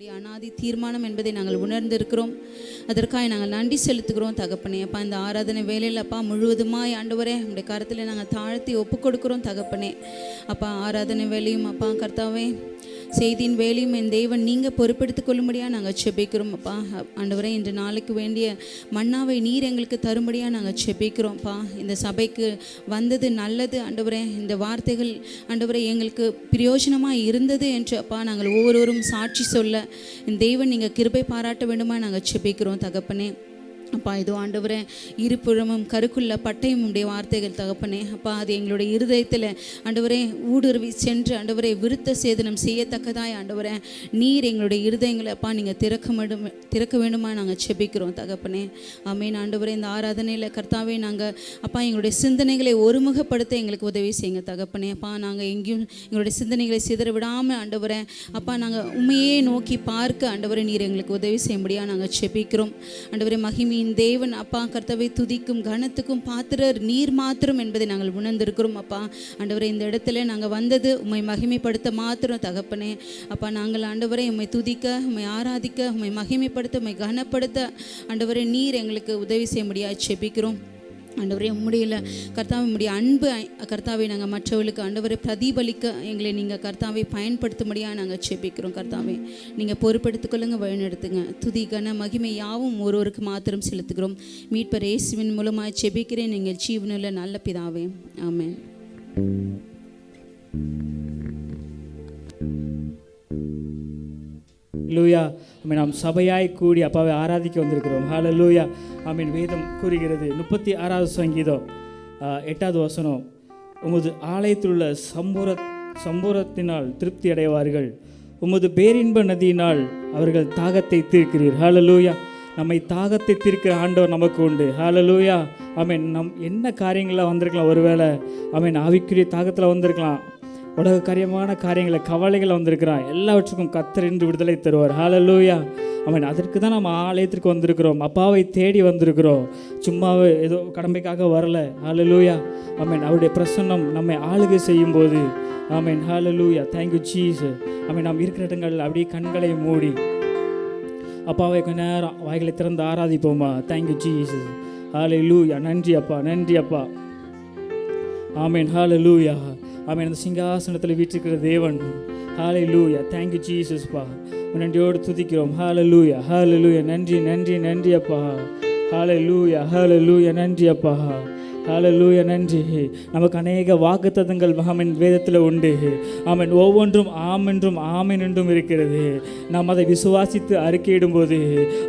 அனாதி தீர்மானம் என்பதை நாங்கள் உணர்ந்திருக்கிறோம். அதற்காக நாங்கள் நன்றி செலுத்துகிறோம் தகப்பனே. அப்பா, இந்த ஆராதனை வேலையில் அப்பா முழுவதுமாய் ஆண்டவரே உங்களுடைய கருத்தில் நாங்கள் தாழ்த்தி ஒப்பு கொடுக்குறோம் தகப்பனே. அப்பா, ஆராதனை வேலையும் அப்பா கர்த்தாவே செய்தியின் வேலையும் என் தேவன் நீங்கள் பொறுப்பெடுத்துக் கொள்ளும்படியாக நாங்கள் செபிக்கிறோம். அப்பா ஆண்டவரே, இன்று நாளைக்கு வேண்டிய மன்னாவை நீர் எங்களுக்கு தரும்படியாக நாங்கள் செபிக்கிறோம்ப்பா. இந்த சபைக்கு வந்தது நல்லது ஆண்டவரே. இந்த வார்த்தைகள் ஆண்டவரே எங்களுக்கு பிரயோஜனமாக இருந்தது என்று அப்பா நாங்கள் ஒவ்வொருவரும் சாட்சி சொல்ல இந்த தேவன் நீங்கள் கிருபை பாராட்ட வேண்டுமா நாங்கள் செபிக்கிறோம் தகப்பனே. அப்பா, இதோ ஆண்டவரே இருபுறமும் கருக்குள்ள பட்டயம் உடைய வார்த்தைகள் தகப்பனே. அப்பா, அது எங்களுடைய இருதயத்தில் ஆண்டவரே ஊடுருவி சென்று ஆண்டவரே விருத்த சேதனம் செய்யத்தக்கதாய் ஆண்டவரே நீர் எங்களுடைய இருதயங்களை அப்பா நீங்கள் திறக்க வேண்டுமா நாங்கள் செபிக்கிறோம் தகப்பனே. ஆமேன். ஆண்டவரே, இந்த ஆராதனையில் கர்த்தாவே நாங்கள் அப்பா எங்களுடைய சிந்தனைகளை ஒருமுகப்படுத்த எங்களுக்கு உதவி செய்யுங்க தகப்பனே. அப்பா, நாங்கள் எங்கேயும் எங்களுடைய சிந்தனைகளை சிதற விடாமல் ஆண்டவரே அப்பா நாங்கள் உண்மையே நோக்கி பார்க்க ஆண்டவரே நீர் எங்களுக்கு உதவி செய்யும்படியாக நாங்கள் செபிக்கிறோம். ஆண்டவரே, மகிமை தேவன் அப்பா கர்த்தாவை துதிக்கும் கனத்துக்கும் பாத்திரர் நீர் மாத்திரம் என்பதை நாங்கள் உணர்ந்திருக்கிறோம். அப்பா ஆண்டவரே, இந்த இடத்துல நாங்கள் வந்தது உம்மை மகிமைப்படுத்த மாத்திரம் தகப்பனே. அப்பா, நாங்கள் ஆண்டவரை உம்மை துதிக்க, உம்மை ஆராதிக்க, உம்மை மகிமைப்படுத்த, உம்மை கனப்படுத்த ஆண்டவரே நீர் எங்களுக்கு உதவி செய்ய முடியாது செபிக்கிறோம். ஆண்டவரே, உம்முடைய கர்த்தாவை உம்முடைய அன்பு கர்த்தாவை நாங்கள் மற்றவர்களுக்கு ஆண்டவரை பிரதிபலிக்க எங்களை நீங்கள் கர்த்தாவை பயன்படுத்தும்படியாக நாங்கள் செபிக்கிறோம். கர்த்தாவை நீங்கள் பொறுப்பெடுத்துக்கொள்ளுங்க, வழிநடத்துங்க. துதி கன மகிமை யாவும் ஒருவருக்கு மாத்திரம் செலுத்துகிறோம். மீட்பர் இயேசுவின் மூலமாக செபிக்கிறேன் எங்கள் ஜீவனுள்ள நல்ல பிதாவே, ஆமென். லூயா. ஆமீன். நாம் சபையாய் கூடி அப்பாவை ஆராதிக்க வந்திருக்கிறோம். ஹல்லேலூயா. ஆமீன். வேதம் கூறுகிறது 36வது சங்கீதம் 8வது வசனம், உமது ஆலயத்தில் உள்ள சம்பூரத்தினால் திருப்தி அடைவார்கள், உமது பேரின்ப நதியினால் அவர்கள் தாகத்தை தீர்க்கிறீர். ஹல்லேலூயா. நம்மை தாகத்தை தீர்க்கிற ஆண்டவர் நமக்கு உண்டு. ஹல்லேலூயா. ஆமீன். நம் என்ன காரியங்களாக வந்திருக்கலாம், ஒருவேளை ஆமீன் ஆவிக்குரிய தாகத்தில் வந்திருக்கலாம், உலக காரியமான காரியங்களை கவலைகளை வந்திருக்கிறான், எல்லாவற்றுக்கும் கர்த்தர் இன்று விடுதலை தருவார். ஹல்லேலூயா. ஆமென். அதற்கு தான் நம்ம ஆலயத்திற்கு வந்திருக்கிறோம், அப்பாவை தேடி வந்திருக்கிறோம், சும்மாவே ஏதோ கடமைக்காக வரல. ஹல்லேலூயா. ஆமென். அவருடைய பிரசன்னம் நம்மை ஆளுகை செய்யும்போது ஆமென். ஹல்லேலூயா. Thank you Jesus. ஆமென். நாம் இருக்கிற இடங்கள் அப்படியே கண்களை மூடி அப்பாவை கொஞ்ச நேரம் வாய்களை திறந்து ஆராதிப்போமா. Thank you Jesus. ஹல்லேலூயா. நன்றி அப்பா, நன்றி அப்பா. ஆமென். ஹல்லேலூயா. ஆமென். அந்த சிங்காசனத்தில் வீற்றிருக்கிற தேவன். ஹல்லேலூயா. தேங்க்யூ ஜீசஸ்ப்பா. நன்றியோடு துதிக்கிறோம். ஹல்லேலூயா. ஹல்லேலூயா. நன்றி நன்றி நன்றி அப்பா. ஹல்லேலூயா. ஹல்லேலூயா. நன்றி அப்பா. ஹல்லேலூயா. நன்றி. நமக்கு அநேக வாக்குத்தத்தங்கள் ஆமென் வேதத்தில் உண்டு. ஆமென். ஒவ்வொன்றும் ஆம் என்றும் ஆமென் என்றும் இருக்கிறது. நாம் அதை விசுவாசித்து அறிக்கையிடும்போது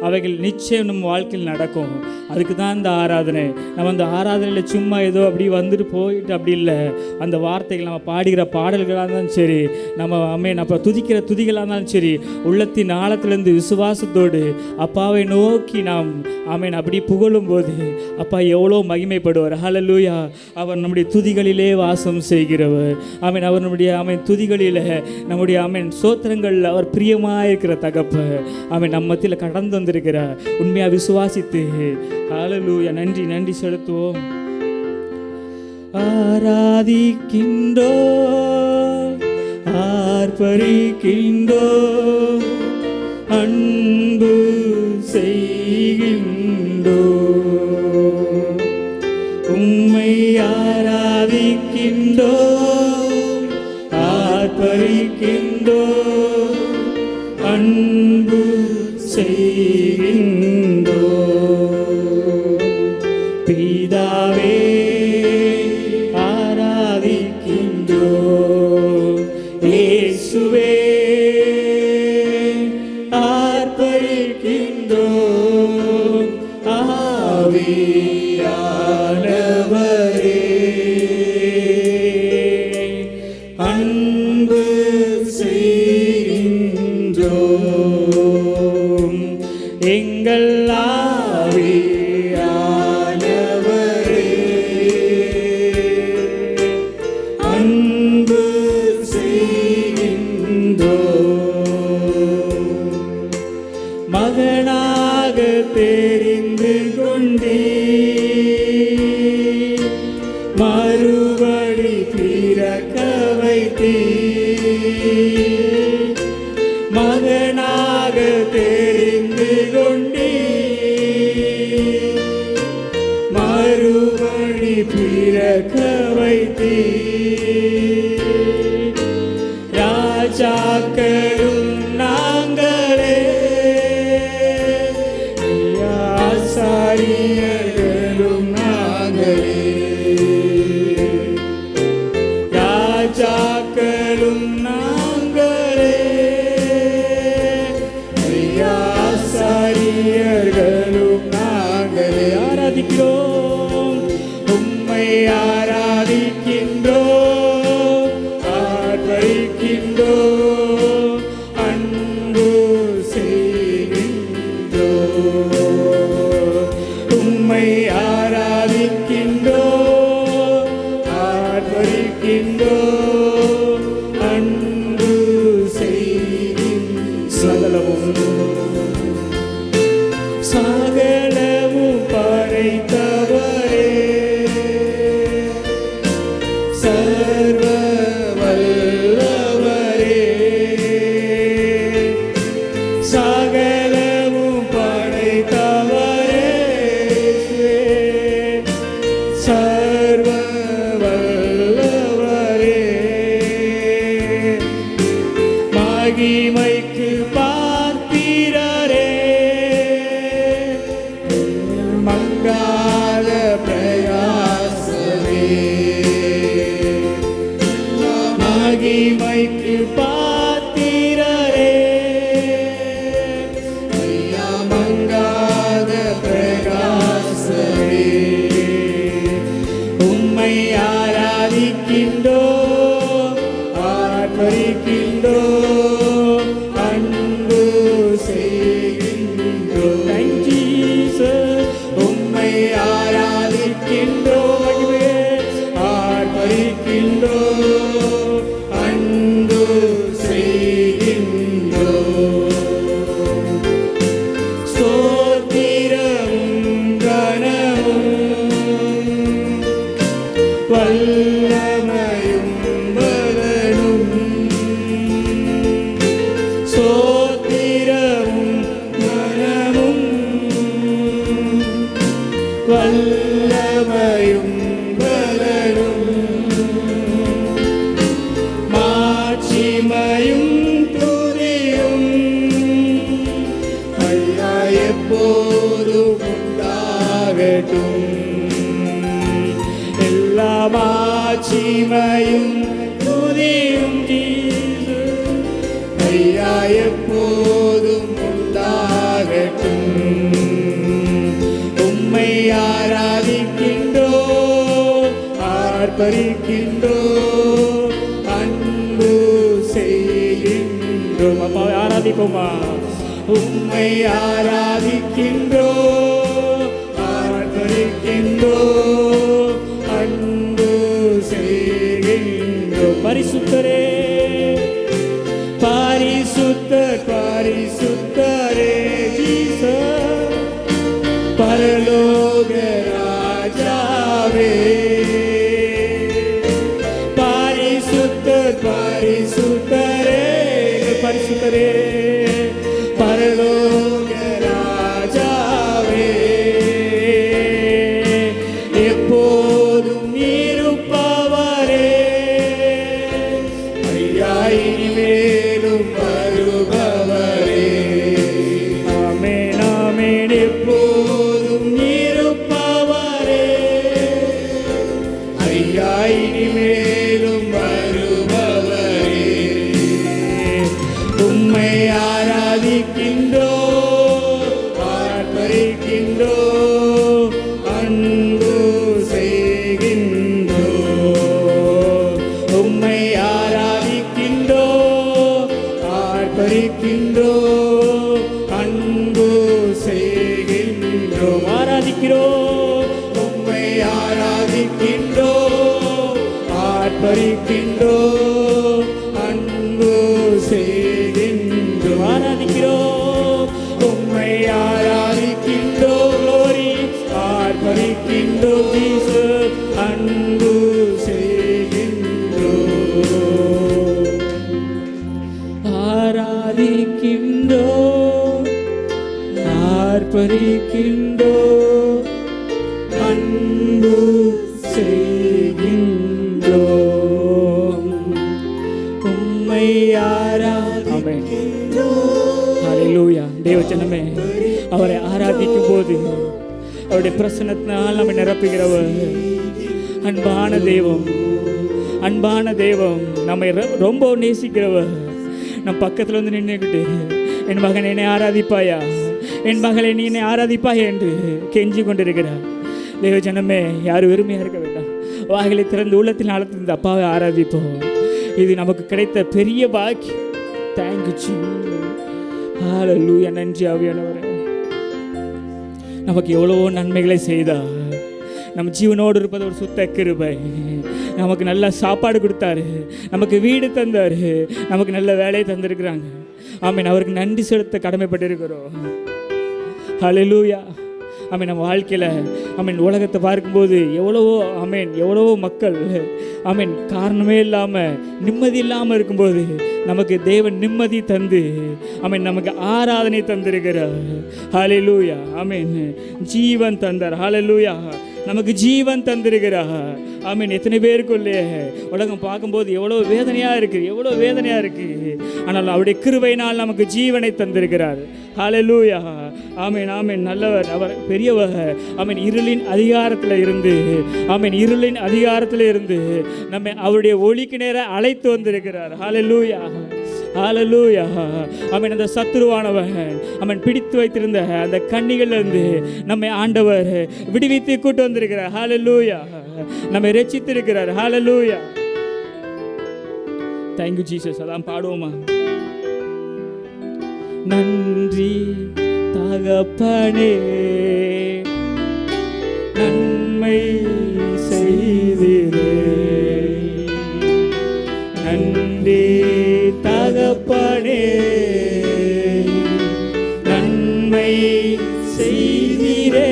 அவைகள் நிச்சயம் நம்ம வாழ்க்கையில் நடக்கும். அதுக்கு தான் இந்த ஆராதனை. நம்ம அந்த ஆராதனையில் சும்மா ஏதோ அப்படி வந்துட்டு போயிட்டு அப்படி இல்லை. அந்த வார்த்தைகள் நம்ம பாடுகிற பாடல்களாக இருந்தாலும் சரி, நம்ம ஆமென் அப்போ துதிக்கிற துதிகளாக இருந்தாலும் சரி, உள்ளத்தின் ஆழத்திலிருந்து விசுவாசத்தோடு அப்பாவை நோக்கி நாம் ஆமென் அப்படி புகழும்போது அப்பா எவ்வளோ மகிமைப்படுவார். ஹல்லேலூயா. அவர் நம்முடைய துதிகளிலே வாசம் செய்கிறவர். ஆமென். அவர் நம்முடைய ஆமென் துதிகளில் நம்முடைய ஆமென் சோத்திரங்களில் அவர் பிரியமாக இருக்கிற தகப்பு ஆமென் நம்ம மத்தியில் கடந்து வந்திருக்கிறார். உண்மையாக விசுவாசித்து ஹல்லேலூயா நன்றி நன்றி செலுத்துவோம். ஆராதிக்கின்றோ, ஆர்ப்பரிக்கின்றோ, அன்பு செய்கின்றோ, உம்மை ஆராதிக்கின்றோ, ஆர்ப்பரிக்கின்றோ, அன்பு செய்கின்றோ. பிதாவே ஆராதிக்கின்றோ, இயேசுவே ஆர்ப்பரிக்கின்றோ, ஆவியானவரே அன்பு செய்கின்றோ, எங்கள் ஆவியானவரே அன்பு செய்கின்றோ. மகனாக தெரிந்து கொண்டே மறுபடி பிறக்க வைத்தே, மகனாக பிறக்க வைத்தீர். ராஜாக்களும் நாங்களே, ஆசாரியர்களும் நாங்களே. ராஜாக்களும் நாங்களே, ஆசாரியர்களும் நாங்களே. ஆராதிக்கிறோம், உம்மை ஆராதிக்கின்றோம், ஆர்ப்பரிக்கின்றோம், அன்பு செய்கின்றோம். உம்மை ஆராதிக்கின்றோம், ஆர்ப்பரிக்கின்றோம், அன்பு செய்கின்றோம். சகலமும் படைத்தவரே, சர்வ வல்லவரே. சகலமும் படைத்தவரே, சர்வ வல்லவரே. மகிமைக்கு பாத்திரரே, மங்காத பிரயாசமே. மகிமைக்கு பாத்திரரே, மங்காத பிரகாசமே. உம்மை ஆராதிக்கின்றோம், ஆர்ப்பரிக்கின்றோம், அன்பு செய்கின்றோம். Thank you, Jesus. உம்மை ஆராதிக்கின்றோம், ஆர்ப்பரிக்கின்றோம், அன்பு செய்கின்றோம். ஸ்தோத்திரமும் கனமும் வல்லமையும் பலனும். ஸ்தோத்திரமும் கனமும் வல்லமையும் பலனும். மாட்சிமையும் துதியும் ஐயா எப்போதும் உண்டாகட்டும். எல்லா மாட்சிமையும் துதியும் ஐயா எப்போதும் உண்டாகட்டும். உம்மை ஆராதிக்கின்றோம், ஆர்ப்பரிக்கின்றோம், அன்பு செய்கின்றோம். அப்பாவை ஆராதிப்போமா? உம்மை ஆராதிக்கின்றோம், ஆர்ப்பரிக்கின்றோம், அன்பு செய்கின்றோம். பரிசுத்தரே, பரிசுத்தர், பரிசுத்தரே ஜீசஸ், பரலோக ராஜாவே. பரிசுத்தர், பரிசுத்தரே, பரிசுத்தரே, பரலோக ராஜாவே. எப்போதும் இருப்பவரே, ஐயா இனிமேலும் வருபவரே. ஆமென், ஆமென். எப்போதும் இருப்பவரே, ஐயா இனிமேலும் வருபவரே. உம்மை ஆராதிக்கின்றோம், ஆர்ப்பரிக்கின்றோம், அன்பு செய்கின்றோம். உம்மை ஆராதிக்கின்றோம், ஆர்ப்பரிக்கின்றோம், அன்பு செய்கின்றோம். ஆராதிக்கிறோம், உம்மை ஆராதிக்கின்றோம், ஆர்ப்பரிக்கின்றோம், அன்பு செய்கின்றோம். ஆராதிக்கிறோம், உம்மை ஆராதிக்கின்றோம், glory, ஆர்ப்பரிக்கின்றோம் ஜீசஸ், அன்பு செய்கின்றோம். ஆராதிக்கின்றோம், ஆர்ப்பரிக்கின்றோம், அன்பு செய் ஆமென். ஹல்லேலூயா. தேவஜனமே, அவரை ஆராதிக்கும் போது அவருடைய பிரசன்னத்தினால் நம்மை நிரப்புகிறவர். அன்பான தெய்வம், அன்பான தெய்வம், நம்மை ரொம்ப நேசிக்கிறவர். நம் பக்கத்தில் வந்து நின்றுக்கிட்டு, என் மகன் என்னை ஆராதிப்பாயா, என் மகளை நீ என்னை ஆராதிப்பாயா என்று கெஞ்சி கொண்டிருக்கிறார். தேவஜனமே, யாரும் வெறுமையாக இருக்க வேண்டாம். வாய்களை திறந்து உள்ளத்தில் நடத்திருந்த அப்பாவை ஆராதிப்போம். இது நமக்கு கிடைத்த பெரிய பாக்கியம். தேங்க்யூ. ஹல்லேலூயா. நன்றி ஆவியானவரே. நமக்கு எவ்வளவோ நன்மைகளை செய்தார். நம்ம ஜீவனோடு இருப்பது ஒரு சுத்த கிருபை. நமக்கு நல்ல சாப்பாடு கொடுத்தாரு, நமக்கு வீடு தந்தார், நமக்கு நல்ல வேலையை தந்திருக்கிறாங்க. ஆமீன். அவருக்கு நன்றி செலுத்த கடமைப்பட்டிருக்கிறோம். ஹல்லேலூயா. ஆமீன். நம்ம வாழ்க்கையில் ஆமீன் உலகத்தை பார்க்கும்போது எவ்வளவோ எவ்வளவோ மக்கள் காரணமே இல்லாமல் நிம்மதி இல்லாமல் இருக்கும்போது நமக்கு தேவன் நிம்மதி தந்து நமக்கு ஆராதனை தந்திருக்கிறார். ஹல்லேலூயா. ஜீவன் தந்தார். ஹல்லேலூயா. நமக்கு ஜீவன் தந்திருக்கிறார். எத்தனை பேருக்குள்ளே உலகம் பார்க்கும்போது எவ்வளோ வேதனையாக இருக்குது, ஆனால் அவருடைய கிருபையினால் நமக்கு ஜீவனை தந்திருக்கிறார். ஹல்லேலூயா. நல்லவர், அவர் பெரியவர். இருளின் அதிகாரத்தில் இருந்து நம்மை அவருடைய ஒளிக்கு நேர அழைத்து வந்திருக்கிறார். ஹல்லேலூயா. ஹல்லேலூயா. அந்த சத்துருவானவன் பிடித்து வைத்திருந்த அந்த கண்ணிகளிலிருந்து நம்மை ஆண்டவர் விடுவித்து கூட்டு வந்திருக்கிறார். ஹல்லேலூயா. நம்மை ரட்சித்திருக்கிறார். ஹல்லேலூயா. Thank you Jesus. அதான் பாடுவோமா? நன்றி தகப்பனே, நன்மை செய்தீரே. நன்றி தகப்பனே, நன்மை செய்தீரே.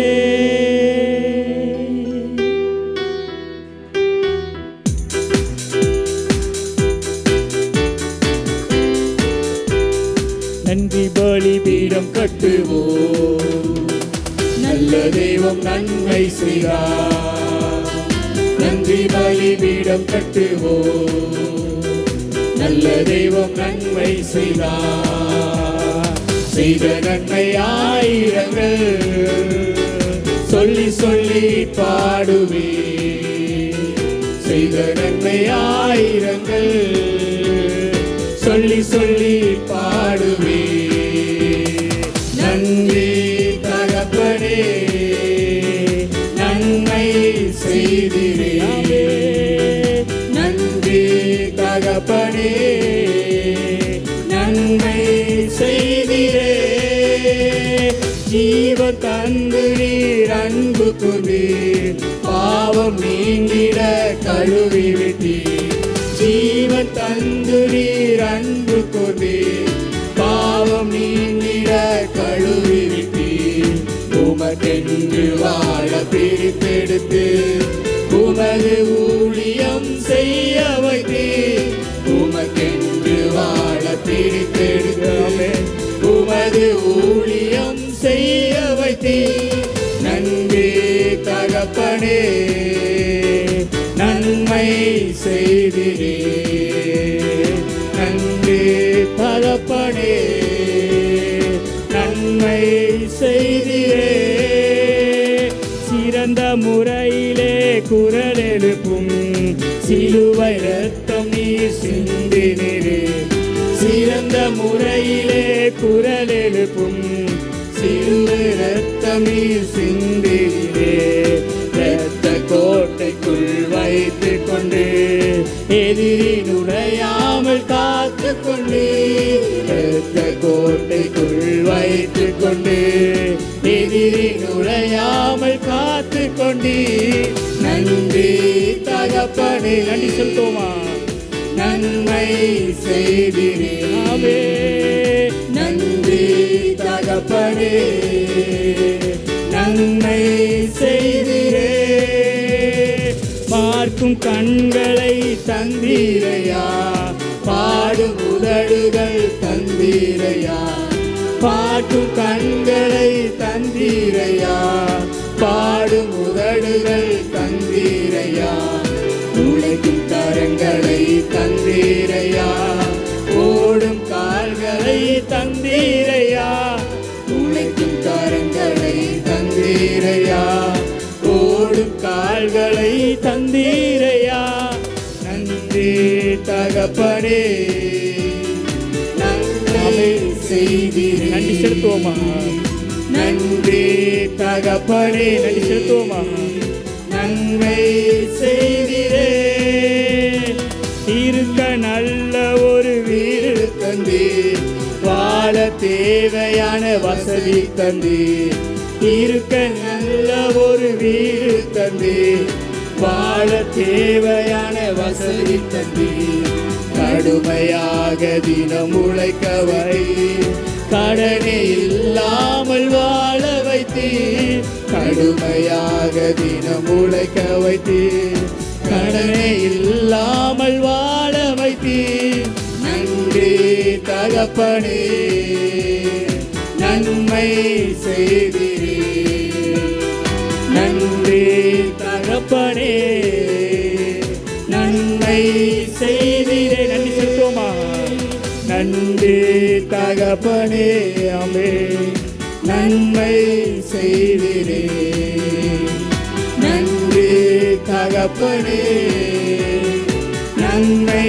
நன்றி பலிபீடம் கட்டுவோம், நல்ல தெய்வம் நன்மை செய்தார். நன்றி பலிபீடம் கட்டுவோம், நல்ல தெய்வம் நன்மை செய்தார். செய்த நன்மை ஆயிரங்கள் சொல்லி சொல்லி பாடுவே. செய்த நன்மை ஆயிரங்கள் சொல்லி சொல்லி பாடுவே. நன்றி தகப்பனே, நன்மை செய்தீரே. நன்றி தகப்பனே, நன்மை செய்தீரே. ஜீவ தந்து நீர் அன்பு கொண்டீர், பாவம் நீங்கிட கழுவி விட்டீர். ஜீவன் தந்து நீர் அன்பு கொண்டீர், பாவம் நீங்கிட கழுவி விட்டீர். உமக்கென்று வாழ பிரித்தெடுத்து உமது ஊழியம் செய்ய வைத்தீர். உமக்கென்று வாழ பிரித்தெடுத்து உமது ஊழியம் செய்ய வைத்தீர். நன்றி தகப்பனே, நன்மை செய்தீரே. நன்றி தகப்பனே, நன்மை செய்தீரே. சிறந்த முறையிலே குரல் எழுப்பும் சிலுவை ரத்தம் நீர் சிந்தினீரே. சிறந்த முறையிலே குரல் எழுப்பும் சிலுவை ரத்தம் நீர் சிந்தினீரே. இரத்த கோட்டைக்குள் வைத்து கொண்டு எதிரி நுழையாமல் காத்து கொண்டு, இரத்த கோட்டைக்குள் வைத்து கொண்டு எதிரி நுழையாமல் காத்து கொண்டு. நன்றி தகப்பனே. நன்றி சொல்லுமா? நன்மை செய்தீரே. நன்றி தகப்பனே, நன்மை செய்தீரே. பார்க்கும் கண்களை தந்தீரையா, பாடும் உதடுகள் தந்தீரையா. பாடும் கண்களை தந்தீரையா, பாடும் உதடுகள் தந்தீரையா. உழைக்கும் கரங்களை தந்தீரையா, ஓடும் கால்களை தந்தீரையா, உழைக்கும் கரங்களை தந்தீரையா, ஓடும் கால்களை தந்தீரையா. நன்றி தகப்பனே, நன்மை செய்தீரே. நன்றி செலுத்துவோமா? நன்றி தகப்பனே, நன்றி செலுத்துவோமா? நன்மை செய்தீரே. இருக்க நல்ல ஒரு வீடு தந்தீர், வாழ தேவையான வசதி தந்தீர். இருக்க நல்ல ஒரு வீடு தந்தீர், வாழ தேவையான வசதி தந்தீர். கடுமையாக தினம் உழைக்க வைத்தீர், கடனே இல்லாமல் வாழ வைத்தீர். கடுமையாக தினம் உழைக்க வைத்தீர், கடனே இல்லாமல் வாழ வைத்தீர். நன்றி தகப்பனே, நன்மை செய்தீரே. நன்றி தகப்பனே, நன்மை செய்தீரே. நன்றி செலுத்துவோமா? நன்றி தகப்பனே, ஆமே, நன்மை செய்தீரே. நன்றி தகப்பனே, நன்மை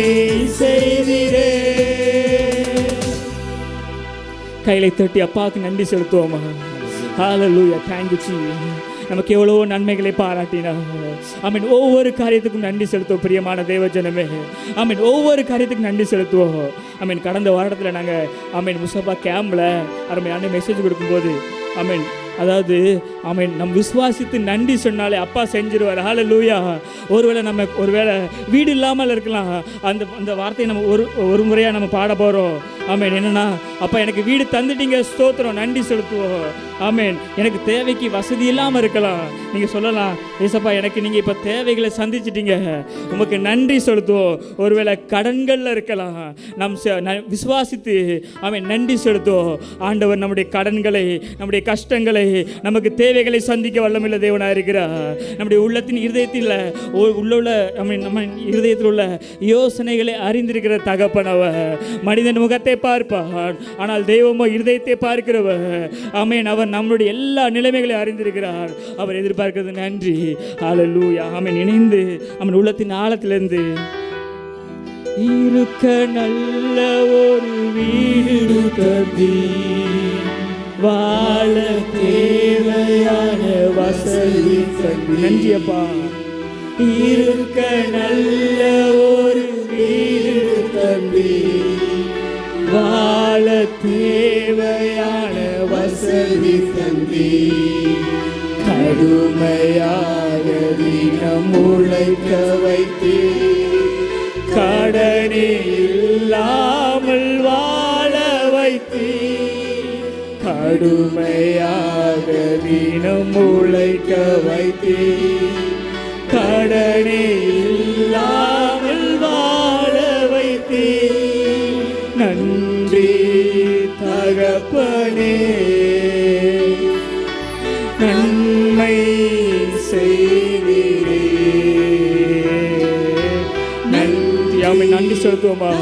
செய்தீரே. கைகளை தட்டி அப்பாவுக்கு நன்றி செலுத்துவோமா? ஹல்லேலூயா, thank you Jesus. நமக்கு எவ்வளோ நன்மைகளை பாராட்டினார். ஆமீன். ஒவ்வொரு காரியத்துக்கும் நன்றி செலுத்துவோம் பிரியமான தேவஜனமே. ஆமீன். ஒவ்வொரு காரியத்துக்கும் நன்றி செலுத்துவோம். ஆமீன். கடந்த வாரத்தில் நாங்கள் ஆமீன் முசபா கேம்பில் அருமையான மெசேஜ் கொடுக்கும்போது ஆமீன், அதாவது ஆமீன், நம் விசுவாசித்து நன்றி சொன்னாலே அப்பா செஞ்சிருவார். ஹல்லேலூயா. ஒருவேளை வீடு இல்லாமல் இருக்கலாம். அந்த வார்த்தையை நம்ம ஒரு முறையாக நம்ம பாட போகிறோம். ஆமீன். என்னென்னா, அப்பா எனக்கு வீடு தந்துட்டீங்க, ஸ்தோத்திரம், நன்றி செலுத்துவோம். ஆமீன். எனக்கு தேவைக்கு வசதி இல்லாமல் இருக்கலாம். நீங்கள் சொல்லலாம், ஏசப்பா எனக்கு நீங்கள் இப்போ தேவைகளை சந்திச்சிட்டீங்க, உமக்கு நன்றி செலுத்துவோம். ஒருவேளை கடன்களில் இருக்கலாம். நம் விசுவாசித்து ஆமீன் நன்றி செலுத்துவோம். ஆண்டவர் நம்முடைய கடன்களை, நம்முடைய கஷ்டங்களை, நமக்கு தேவைகளை சந்திக்க வல்லமையுள்ள தேவனாக இருக்கிறார். நம்முடைய உள்ளத்தின் இருதயத்தில் உள்ள நம்ம இருதயத்தில் உள்ள யோசனைகளை அறிந்திருக்கிற தகப்பன் அவர். மனிதன் முகத்தை பார்ப்பார், ஆனால் தெய்வமோ இருதயத்தை பார்க்கிறவர். ஆமீன். அவர் நம்முடைய எல்லா நிலைமைகளையும் அறிந்திருக்கிறார். அவர் எதிர்பார்க்கிறது நன்றி. ஹல்லேலூயா. ஆமீன். இணைந்து ஆமீன் உள்ளத்தின் ஆழத்திலிருந்து இருக்க நல்ல ஒரு வீடு தந்தீர், வாழ தேவையான வசதி தந்தீர். நன்றி அப்பா. இருக்க நல்ல ஒரு வீடு தந்தீர், வாழ தேவையான வசதி தந்தீர். கடுமையாக தினம் உழைக்க வைத்தீர், கடனே இல்லாமல் வாழ வைத்தீர். கடுமையாக தினம் உழைக்க வைத்தீர், கடனே இல்லாமல் வாழ வைத்தீர். நன்றி தகப்பனே, நன்மை செய்தீரே. நன்றி. ஆமென். நன்றி செலுத்துவோமா?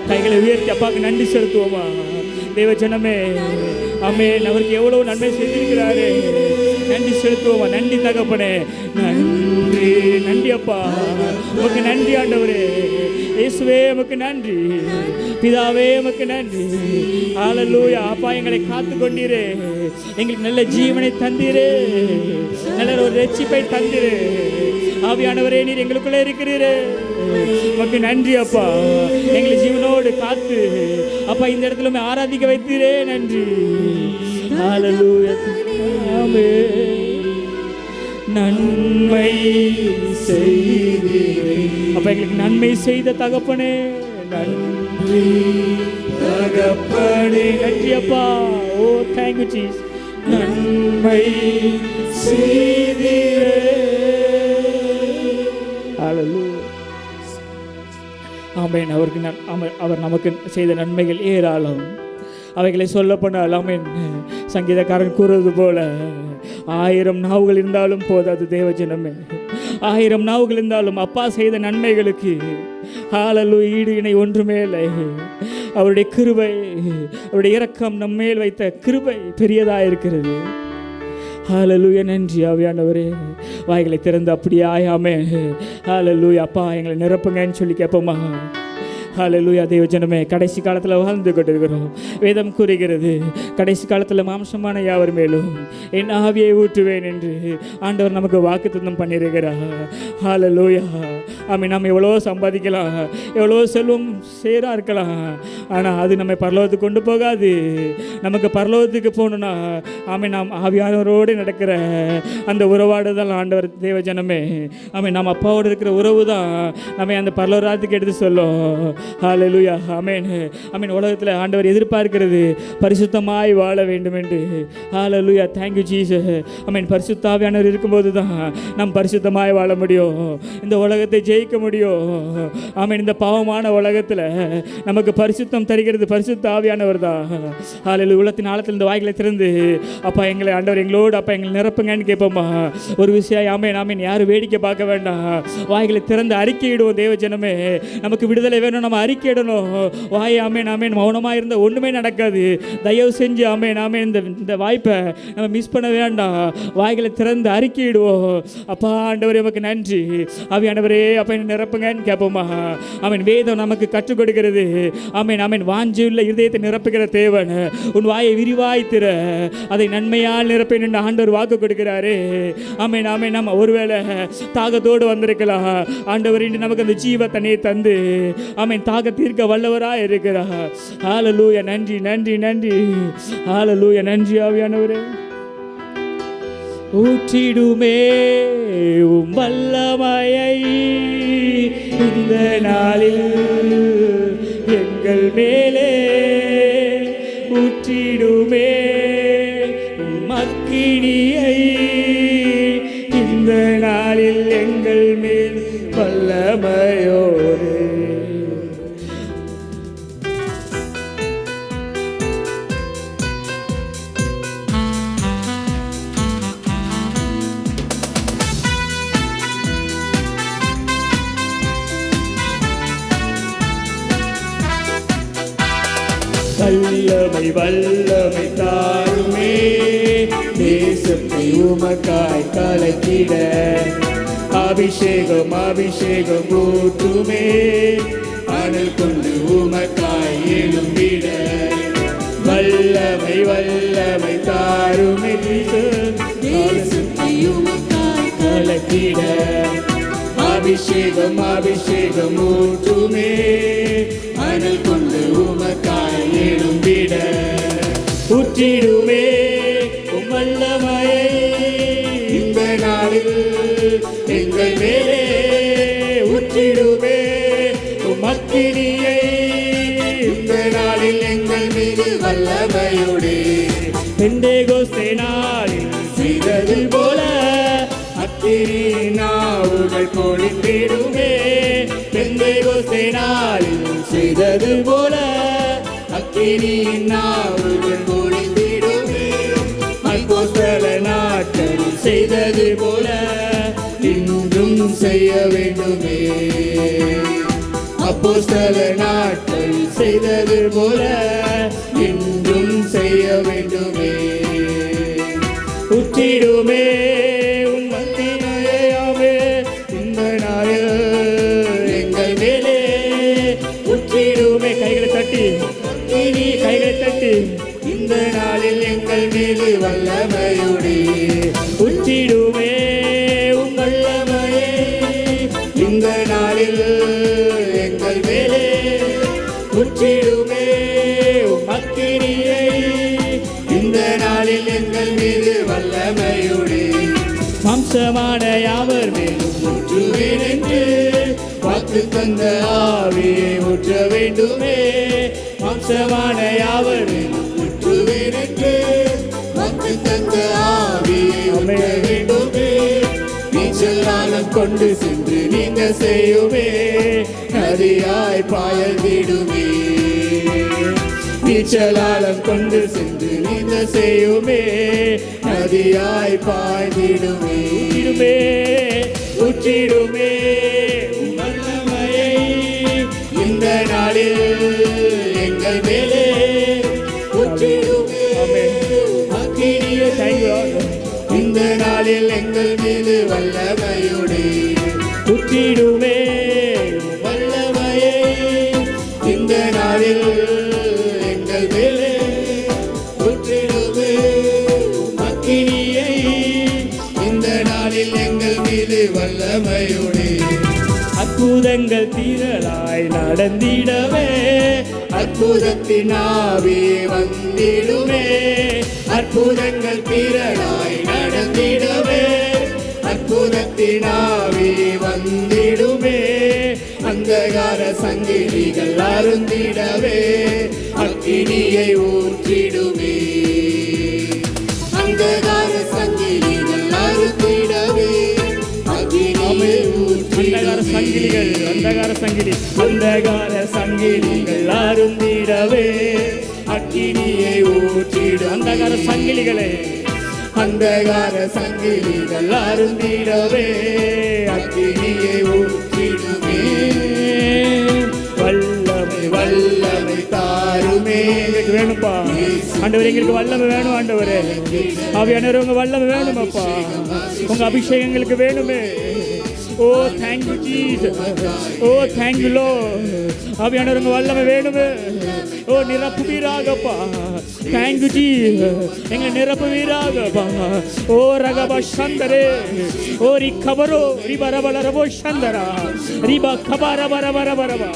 கைகளை உயர்த்தி அப்பாவுக்கு நன்றி செலுத்துவோமா? தேவ ஜனமே, ஆமென். அவருக்கு எவ்வளவு நன்மை செய்திருக்கிறாரே, நன்றி செலுத்துவோமா? நன்றி தகப்பனே, நன்றி. நன்றி அப்பா, உமக்கு நன்றி ஆண்டவரே. இயேசுவே உமக்கு நன்றி, பிதாவே உமக்கு நன்றி. ஹல்லேலூயா. அப்பா எங்களை காத்து கொண்டீரே, எங்களுக்கு நல்ல ஜீவனை தந்தீரே, நல்ல ஒரு ரட்சிப்பை தந்தீரே. ஆவியானவரே நீர் எங்களுக்குள்ளே இருக்கிறீரே, உமக்கு நன்றி அப்பா. எங்களை ஜீவனோடு காத்து அப்பா இந்த இடத்துல ஆராதிக்க வைத்தீரே, நன்றி. ஹல்லேலூயா. ஆமென். நன்மை செய்தீரே. அப்ப எங்களுக்கு நன்மை செய்த தகப்பனே நன்றி தகப்பனே. நன்றி அப்பா. ஓ தேங்க் யூ ஜீசஸ். நன்மை செய்தீரே. ஹல்லேலூயா. ஆமென். அவர் நமக்கு செய்த நன்மைகள் ஏராளம். அவைகளை சொல்ல போனால் ஆமென், சங்கீதக்காரன் கூறுவது போல 1000 நாவுகள் இருந்தாலும் போதாது தேவஜனமே. 1000 நாவுகள் இருந்தாலும் அப்பா செய்த நன்மைகளுக்கு ஹல்லேலூயா ஈடு இணை ஒன்றுமே இல்லை. அவருடைய கிருபை, அவருடைய இரக்கம் நம்மேல் வைத்த கிருபை பெரியதாக இருக்கிறது. ஹல்லேலூயா. நன்றி ஆவியானவரே. வாய்களை திறந்து அப்படியே ஆயாமே ஹல்லேலூயா அப்பா எங்களை நிரப்புங்கன்னு சொல்லி கேட்போமா? ஹல்லேலூயா. தேவ ஜனமே, கடைசி காலத்தில் வாழ்ந்து கொண்டிருக்கிறோம். வேதம் கூறுகிறது, கடைசி காலத்தில் மாம்சமான யாவர் மேலும் என் ஆவியை ஊற்றுவேன் என்று ஆண்டவர் நமக்கு வாக்குத்தத்தம் பண்ணியிருக்கிறார். ஹல்லேலூயா. ஆமென். நம்ம எவ்வளோ சம்பாதிக்கலாம், எவ்வளோ செல்வம் சேரா இருக்கலாம், ஆனால் அது நம்ம பரலோகத்துக்கு கொண்டு போகாது. நமக்கு பரலோகத்துக்கு போகணுன்னா ஆமென் நாம் ஆவியானவரோடு நடக்கிற அந்த உறவாடு தான் ஆண்டவர். தேவ ஜனமே, ஆமென் நம்ம அப்பாவோடு இருக்கிற உறவு தான் நம்ம அந்த பரலோகத்துக்கு எடுத்து சொல்லும். ஹல்லேலூயா. ஆமென். ஆமென். உலகத்தில் ஆண்டவர் எதிர்பார்க்கிறது பரிசுத்தமாய் வாழ வேண்டும் என்று. Hallelujah. Thank you Jesus. Amen. பரிசுத்த ஆவியானவர் இருக்கும்போது தான் நாம் பரிசுத்தமாய் வாழ முடியும், இந்த உலகத்தை ஜெயிக்க முடியும். ஆமென். இந்த பாவமான உலகத்தில் நமக்கு பரிசுத்தம் தருகிறது பரிசுத்த ஆவியானவர் தான். ஹல்லேலூயா. உள்ளத்தின் ஆழத்தில் இந்த வாய்களை திறந்து அப்பா எங்களை ஆண்டவர் எங்களோடு அப்பா எங்களை நிரப்புங்கன்னு கேட்போமா? ஒரு விஷயம் ஆமென் ஆமென் யாரும் வேடிக்கை பார்க்க வேண்டாம், வாய்களை திறந்து அறிக்கையிடுவோம். தேவ ஜனமே, நமக்கு விடுதலை வேணும், நம்ம அறிக்கையிடணும். வாய் ஆமென் ஆமென் மௌனமாக இருந்த ஒன்றுமே நடக்காது. தயவு செஞ்சு ஆமென் ஆமென் இந்த வாய்ப்பை நம்ம மிஸ் பண்ண வேண்டாம். வாய்களை திறந்து அறிக்கையிடுவோம். அப்பா ஆண்டவரே உமக்கு நன்றி. ஆவியானவரே அப்பா என்ன நிரப்புங்கன்னு கேட்போமா? ஆமென். வேதம் நமக்கு கற்றுக் கொடுக்கிறது. ஆமென் ஆமென் வாஞ்சியுள்ள இருதயத்தை நிரப்புகிற தேவன் உன் வாயை விரிவாய் திற, அதை நன்மையால் நிரப்பேன் என்று ஆண்டவர் வாக்கு கொடுக்கிறாரு. ஆமென் ஆமென். நம்ம ஒருவேளை தாகத்தோடு வந்திருக்கலாம், ஆண்டவர் இன்று நமக்கு அந்த ஜீவ தண்ணியை தந்து ஆமென் தாக தீர்க்க வல்லவராய் இருக்கிறார். ஹல்லேலூயா. நன்றி நன்றி நன்றி. ஹல்லேலூயா. நன்றி ஆவியானவரே. ஊற்றிடுமே உம் வல்லமையை இந்த நாளில் எங்கள் மேலே, ஊற்றிடுமே உம் அக்கினியை இந்த நாளில் எங்கள் மேல் வல்லமையோடு. வல்லமை வல்லமை தாருமே, தேசத்தை உமக்காய் கலக்கிட அபிஷேகம் அபிஷேகம் ஊற்றுமே, அனல் கொண்டு உமக்காய் எழும்பிட. வல்லமை வல்லமை தாருமே, தேசத்தை உமக்காய் கலக்கிட அபிஷேகம் அபிஷேகம் ஊற்றுமே, அனல் கொண்டு உமக்காய் எழும்பிட. ஊற்றிடுமே உம் வல்லமையை இந்த நாளில் எங்கள் மேலே, ஊற்றிடுமே உம் அக்கினியை இந்த நாளில் எங்கள் மீது வல்லமையோடு. பெந்தேகோஸ்தே நாளில் செய்தது போல அக்கினி நாவுகள் பொழிந்திடுமே. பெந்தேகோஸ்தே நாளில் செய்தது போல அக்கினி நாவுகள் பொழிந்திடுமே. அப்போஸ்தல நாட்களில் செய்தது போல இன்றும் செய்ய வேண்டுமே. அப்போஸ்தல நாட்களில் செய்தது போல இன்றும் செய்ய வேண்டுமே. ஊற்றிடுமே உம் அக்கினியாவே இந்த நாளில் எங்கள் மேலே, ஊற்றிடுமே. கைகளை தட்டி இனி கைகளை தட்டி இந்த நாளில் எங்கள் மீது வல்லமையோடு. ஊற்றிடுமே உம் வல்லமையை இந்த நாளில் எங்கள் மேலே, ஊற்றிடுமே உம் அக்கினியை இந்த நாளில் எங்கள் மீது வல்லமையோடு. மாம்சமான யாவர் மேலும் ஊற்றுவேன் என்று வாக்கு தந்த ஆவியை ஊற்ற வேண்டுமே. மாம்சமான யாவர் மேலும் ஊற்றுவேன் என்று வாக்கு தந்த ஆவியை ஊற்ற வேண்டுமே. நீச்சலானம் கொண்டு சென்று நீங்க செய்யுமே, நதியாய் பாயந்திடுமே. நீச்சலாலம் கொண்டு சென்று நீந்த செய்யுமே, நதியாய் பாய்ந்திடுமே. ஊற்றிடுமே உம் வல்லமையை இந்த நாளில் எங்கள் எங்கள் மேலே ஊற்றிடுமே. அக்கினியே இந்த நாளில் எங்கள் மீது வல்லமையுடே ஊற்றிடுமே. வல்லமையை இந்த நாளில் எங்கள் மேலே ஊற்றிடுமே. அக்கினியை இந்த நாளில் எங்கள் மீது வல்லமையுடே அற்புதங்கள் தீரலாய் நடந்திடவே அற்புதத்தின் ஆவி வந்திடுமே. அற்புதங்கள் தீரலாய் நடந்திடவே அற்புதத்தின் ஆவி வந்திடுமே. அந்தகார சங்கிலிகள் அருந்திடவே அக்கினியை ஊற்றிடுமே. அந்தகார சங்கிலிகள் அருந்திடவே அக்கினியை அந்தகார சங்கிலிகள் அந்தகார சங்கிலிகள் அருந்திடவே அக்கினியை ஊற்றிடு. அந்தகார சங்கிலிகளே அந்தகார சங்கிலிகள் அருந்திடவே அக்கினியை ஊற்றிடுமே. வல்லமை வல்லமை தாருமே. எங்களுக்கு வேணும்பா ஆண்டவரே, எங்களுக்கு வல்லமை வேணும் ஆண்டவரே. ஆவியானவரே, உங்க வல்லமை வேணும் அப்பா. உங்க அபிஷேகம் எங்களுக்கு வேணுமே. Oh thank you Jesus. Oh thank you Lord. ஆவியானவரே, உங்க வல்லமை வேணுமே. ஓ நிரப்புவீராகப்பா. Thank you Jesus. எங்களை நிரப்புவீராகப்பா. ஓ ரகப சந்தரே. ஓ ரி கபரோ ரி பரபல ரபோ சந்தரா ரிபா கபர பரபர பரபா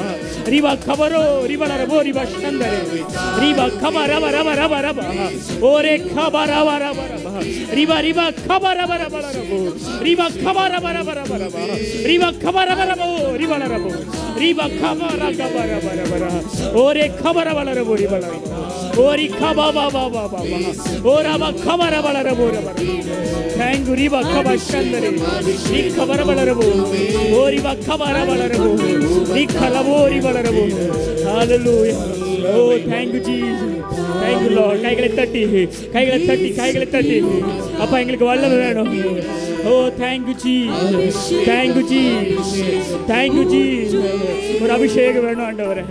ரிபா கபரோ ரி பரபோ ரிபா சந்தரே ரிபா கபர பரபர பரபா ஓ ரே கபர பரபர ரிபா ரிபா கபர பரபர ரபோ ரிபா கபர பரபர பரபா ரிபா கபர பரபோ ரிபா ரபோ ரிபா கபர கபர பரபர ஓ ரே கபர பரபோ ரிபா ரபோ ஓ ரி கபா பா பா பா பா ஓ ரபா கபர பரபோ ரபா. Thank you ரிபா கபா சந்தரே ரி கபர பரபோ ஓ ரிபா கபர பரபோ ரி கலபோ ரிபா ரபோ. Hallelujah. Oh thank you Jesus. Thank you Lord. கைகளை தட்டி அப்பா எங்களுக்கு வல்லமை வேணும். ஓ thank you Jesus. Thank you Jesus. Thank you Jesus. ஒரு அபிஷேகம் வேணும் ஆண்டவரே.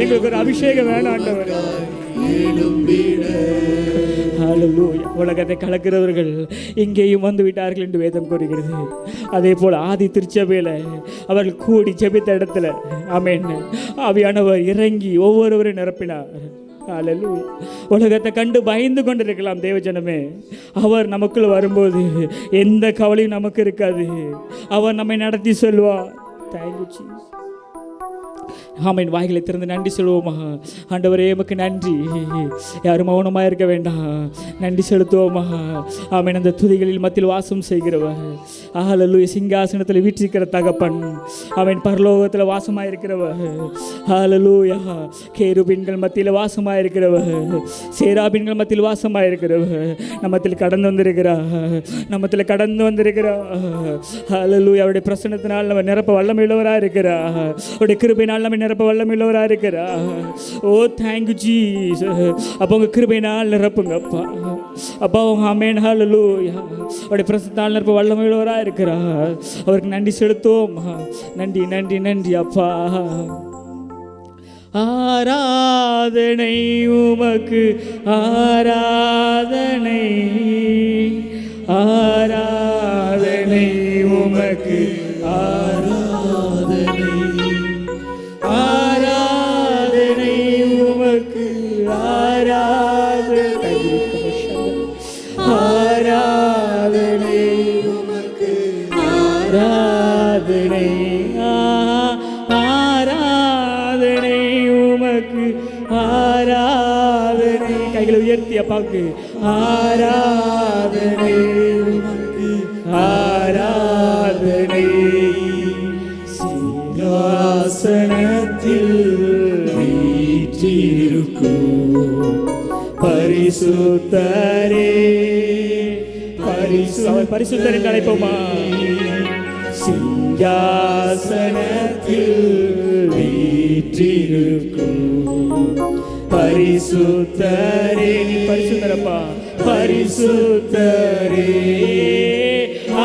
எங்களுக்கு ஒரு அபிஷேகம் வேணும் ஆண்டவரே. ஹல்லேலூயா. உலகத்தை கலக்கிறவர்கள் இங்கேயும் வந்து விட்டார்கள் என்று வேதம் கூறுகிறது. அதே போல் ஆதி திருச்சபையில் அவர்கள் கூடி ஜெபித்த இடத்துல ஆமென் ஆவியானவர் இறங்கி ஒவ்வொருவரையும் நிரப்பினார். ஹல்லேலூயா. உலகத்தை கண்டு பயந்து கொண்டிருக்கலாம் தேவஜனமே. அவர் நமக்குள் வரும்போது எந்த கவலையும் நமக்கு இருக்காது. அவர் நம்மை நடத்தி செல்வார். Thank you Jesus. ஆமென். வாய்களை திறந்து நன்றி சொல்லுவோமா. ஆண்டவரே உமக்கு நன்றி. யாரும் மௌனமாக இருக்க வேண்டாம். நன்றி செலுத்துவோமா. ஆமென். அந்த துதிகளில் மத்தியில் வாசம் செய்கிறவர். ஹல்லேலூயா. சிங்காசனத்தில் வீற்றிருக்கிற தகப்பன். ஆமென். பரலோகத்தில் வாசமாக இருக்கிறவர். ஹல்லேலூயா. கேருபீன்கள் மத்தியில் வாசமாக இருக்கிறவர். சேராபீன்கள் மத்தியில் வாசமாக இருக்கிறவர். நம்மத்தில் கடந்து வந்திருக்கிறார். ஹல்லேலூயா. அவருடைய பிரசன்னத்தினால் நம்ம நிரப்ப வல்லமையுள்ளவராக இருக்கிறார். அவருடைய கிருபையினால் நம்ம நிரப்ப வல்லமையுள்ளவராக இருக்கிறார். ஓ தேங்க்யூ ஜீசஸ். அப்போ உங்கள் கிருபையினால் நிரப்புங்க அப்பா. அப்பா உங்க ஆமென். ஹல்லேலூயா. அவருடைய பிரசன்னத்தால் நிரப்ப வல்லமையுள்ளவராக இருக்கிறார். அவருக்கு நன்றி செலுத்துவோம். நன்றி அப்பா. ஆராதனை உமக்கு ஆராதனை உமக்கு ஆராதனை உமக்கு ஆராதனை உமக்கு ஆராதனை உமக்கு ஆராதனை. கைகளை உயர்த்தி அப்பாவுக்கு ஆராதனை உமக்கு ஆராதனை. சிங்காசனத்தில் வீற்றிருக்கும் பரிசுத்தரே. பரிசுத்தரை அழைப்போமா. சிங்காசனத்தில் வீற்றிருக்கும் பரிசுத்தரே. நீ பரிசுத்தரப்பா. பரிசுத்தரே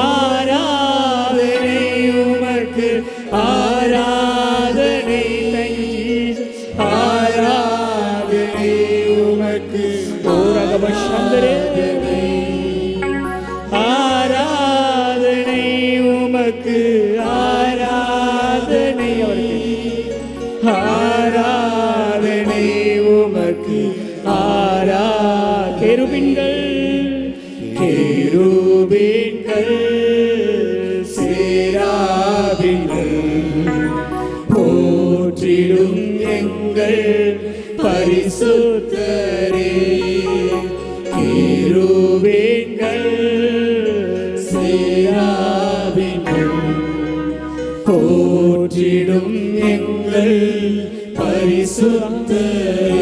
ஆராதனை உமக்கு ஆராதனை. ஆராதனை ஓரகபஷந்தரே ஆராதனை உமக்கு ஆராதனை அவருக்கு ஆராதனை உமக்கு கேருபீன்கள் கேருபீன்கள் சேராபீன்கள் போற்றிடும் எங்கள் பரிசுத்தரே கேருபீன்கள் சேராபீன்கள் போற்றிடும் எங்கள் பரிசுத்தரே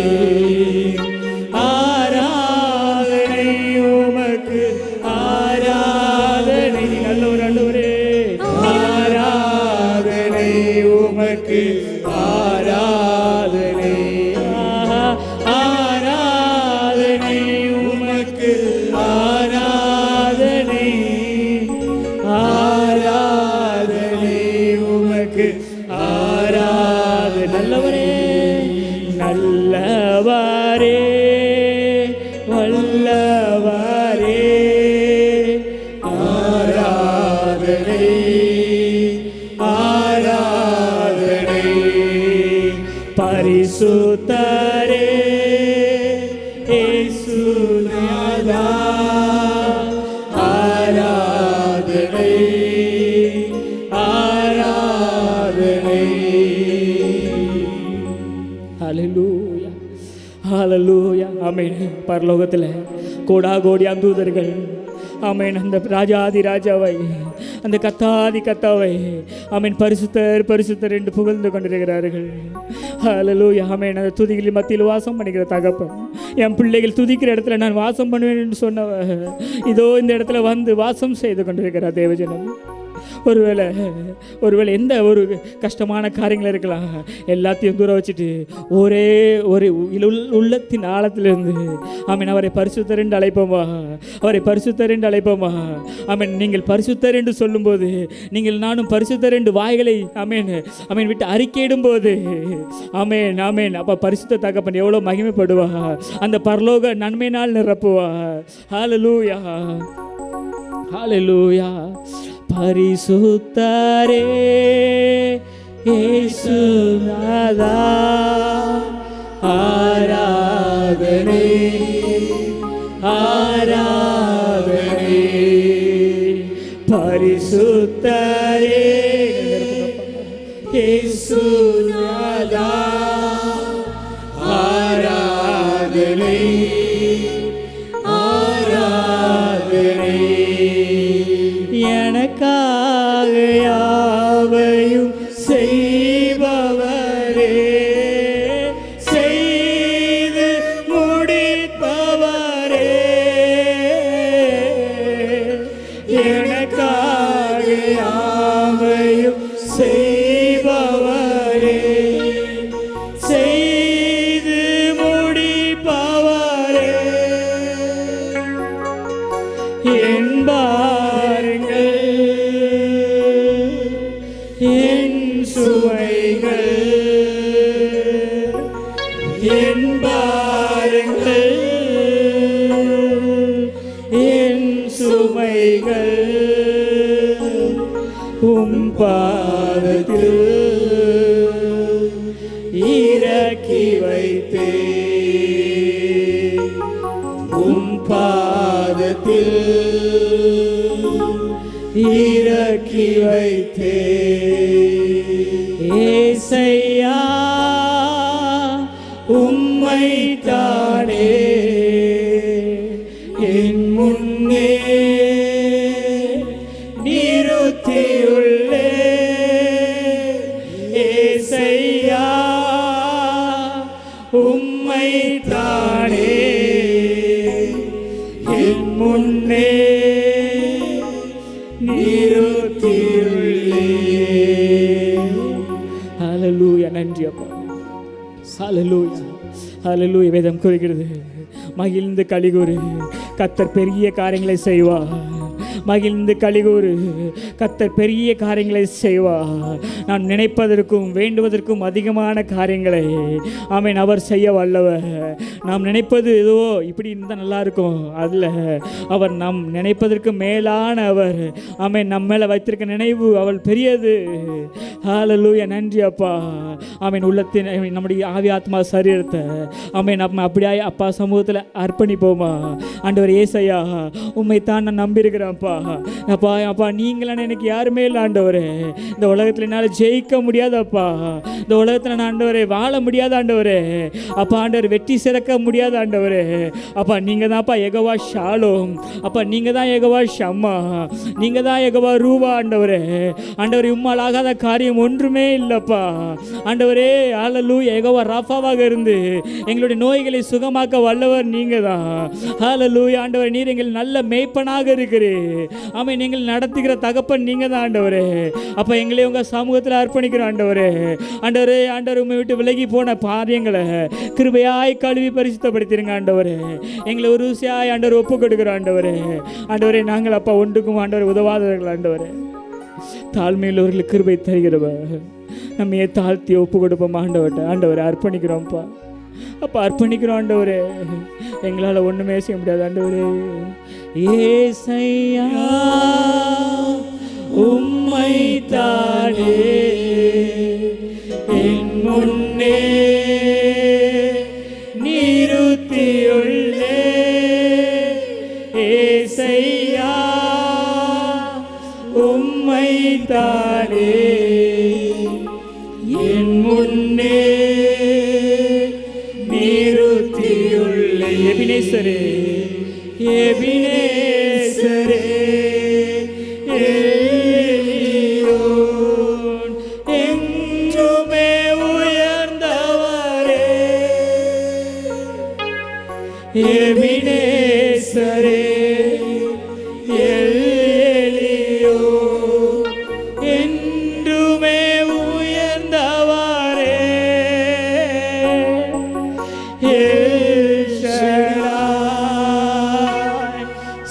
ஆராதனை உமக்கு ஆராதனை நல்லவரே ஆராதனை உமக்கு ஆராதனை ஆராதனை உமக்கு ஆராதனை ஆராதனை உமக்கு ஆராதனை நல்லவரே நல்லவரே வல்லவரே ஆராதனை ஆராதனை பரிசுத்தரே இயேசுநாதா ஆராதனை ஆராதனை ஹல்லேலூயா ஹல்லேலூயா ஆமென் பரலோகத்தில் கோடாகோடி தூதர்கள் ஆமென் அந்த ராஜாதி ராஜாவை அந்த கத்தாதி கத்தாவை ஆமென் பரிசுத்தர் பரிசுத்தர் என்று புகழ்ந்து கொண்டிருக்கிறார்கள் ஹல்லேலூயா ஆமென் அந்த துதிகளின் மத்தியில் வாசம் பண்ணிக்கிற தகப்பன் என் பிள்ளைகள் துதிக்கிற இடத்துல நான் வாசம் பண்ணுவேன் என்று சொன்னவ இதோ இந்த இடத்துல வந்து வாசம் செய்து கொண்டிருக்கிறார் தேவஜனம் ஒருவேளை எந்த ஒரு கஷ்டமான காரியங்கள் இருக்கலாம் எல்லாத்தையும் தூர வச்சுட்டு ஒரே ஒரு உள்ளத்தின் ஆழத்திலிருந்து ஆமீன் அவரை பரிசுத்தர் என்று அழைப்போமா அவரை பரிசுத்தர் என்று அழைப்போமா ஆமீன் நீங்கள் பரிசுத்தர் என்று சொல்லும்போது நீங்கள் நானும் பரிசுத்தர் என்று வாய்களை ஆமீன் ஆமீன் விட்டு அறிக்கையிடும் போது ஆமீன் ஆமீன் அப்போ பரிசுத்த தகப்பன் எவ்வளோ மகிமைப்படுவா அந்த பரலோக நன்மையினால் நிரப்புவா ஹல்லேலூயா ஹல்லேலூயா பரிசுத்தரே இயேசுநாதா ஆராதனை ஆராதனை பரிசுத்தரே இயேசுநாதா ஆராதனை ஆராதனை எனக்காக யாவையும் செய்பவரே செய்து முடிப்பவரே எனக்காக யாவையும் செய்பவரே செய்து முடிப்பவரே என்பாருங்கள் என் சுமைகள் என்பாருங்கள் என் சுமைகள் பாதத்தில் இறக்கி வைத்தே பாதத்தில் இறக்கி வைத்தே ஏசையா உம்மை தானே என் முன்னே நிறுத்தியுள்ளே ஏசையா உம்மை தானே என் முன்னே நிறுத்தியுள்ளே. ஹல்லேலூயா. நன்றி அப்பா. ஹல்லேலூயா. ஹல்லேலூயா. வேதம் கூறுகிறது மகிழ்ந்து கலிகூறு கர்த்தர் பெரிய காரியங்களை செய்வார். மகிழ்ந்து கலிகூறு. கர்த்தர் பெரிய காரியங்களை செய்வார். நாம் நினைப்பதற்கும் வேண்டுவதற்கும் அதிகமான காரியங்களை ஆமென் அவர் செய்ய வல்லவர். நாம் நினைப்பது எதுவோ இப்படி இருந்தால் நல்லா இருக்கும், அதில் அவர் நாம் நினைப்பதற்கு மேலான அவர் ஆமென் நம்ம மேலே வைத்திருக்க நினைவு அவள் பெரியது. ஹல்லேலூயா. நன்றி அப்பா. ஆமென் உள்ளத்தின் நம்முடைய ஆவி ஆத்மா சரீரத்தை ஆமென் நம்ம அப்படியே அப்பா சமூகத்தில் அர்ப்பணிப்போமா. ஆண்டவர் ஏசையா உண்மை தான் நான் நம்பியிருக்கிறேன்ப்பா. அப்பா அப்பா நீங்களான எனக்கு யாருமே இல்லை ஆண்டவரே. இந்த உலகத்தில் என்னால் ஜெயிக்க முடியாதப்பா. இந்த உலகத்தில் நான் ஆண்டவரே வாழ முடியாத ஆண்டவரே. அப்பா ஆண்டவர் வெற்றி சிறக்க முடியாத ஆண்டவரே. அப்பா நீங்கள் தான்ப்பா யெகோவா ஷாலோம். அப்பா நீங்கள் தான் யெகோவா ஷம்மா. நீங்கள் தான் யெகோவா ரூவா ஆண்டவரே. ஆண்டவரே உம்மால் ஆகாத காரியம் ஒன்றுமே இல்லைப்பா ஆண்டவரே. ஹல்லேலூயா. யெகோவா ராஃபாவாக இருந்து எங்களுடைய நோய்களை சுகமாக்க வல்லவர் நீங்கள் தான். ஹல்லேலூயா. ஆண்டவரே நீர் எங்கள் நல்ல மேய்ப்பனாக இருக்கிறீர். ஆமென். நீங்கள் நடத்துகிற தகப்பன் நீங்கள் தான் ஆண்டவரே. அப்போ எங்களை உங்கள் சமூகத்தில் அர்ப்பணிக்கிறோம் ஆண்டவரே. ஆண்டவரே ஆண்டவர் உண்மை விட்டு விலகி போன காரியங்களை கிருபையாய் கழுவி பரிசுத்தப்படுத்திருங்க ஆண்டவரே. எங்களை ஒரு ருசியாய் ஆண்டவர் ஒப்பு கொடுக்குறோம் ஆண்டவரே. ஆண்டவரே நாங்கள் அப்பா ஒன்றுக்கும் ஆண்டவர் உதவாதவர்கள் ஆண்டவரே. தாழ்மையில் அவர்களுக்கு கிருபை தருகிறவர் நம்ம தாழ்த்தி ஒப்பு கொடுப்போம் ஆண்டவர்கிட்ட. ஆண்டவரை அர்ப்பணிக்கிறோம்ப்பா. அப்போ அர்ப்பணிக்கிறோம் ஆண்டவரே. எங்களால் ஒன்றுமே செய்ய முடியாது ஆண்டவரே. ஏசையா உம்மை தானே என் முன்னே நிறுத்தியுள்ளே. ஏசையா உம்மை தானே என் முன்னே நிறுத்தியுள்ளே. எபினேசரே எபினேசரே எல்லியோன் என்றுமே உயர்ந்தவரே. எபினேசரே எல்லியோன் என்றுமே உயர்ந்தவரே.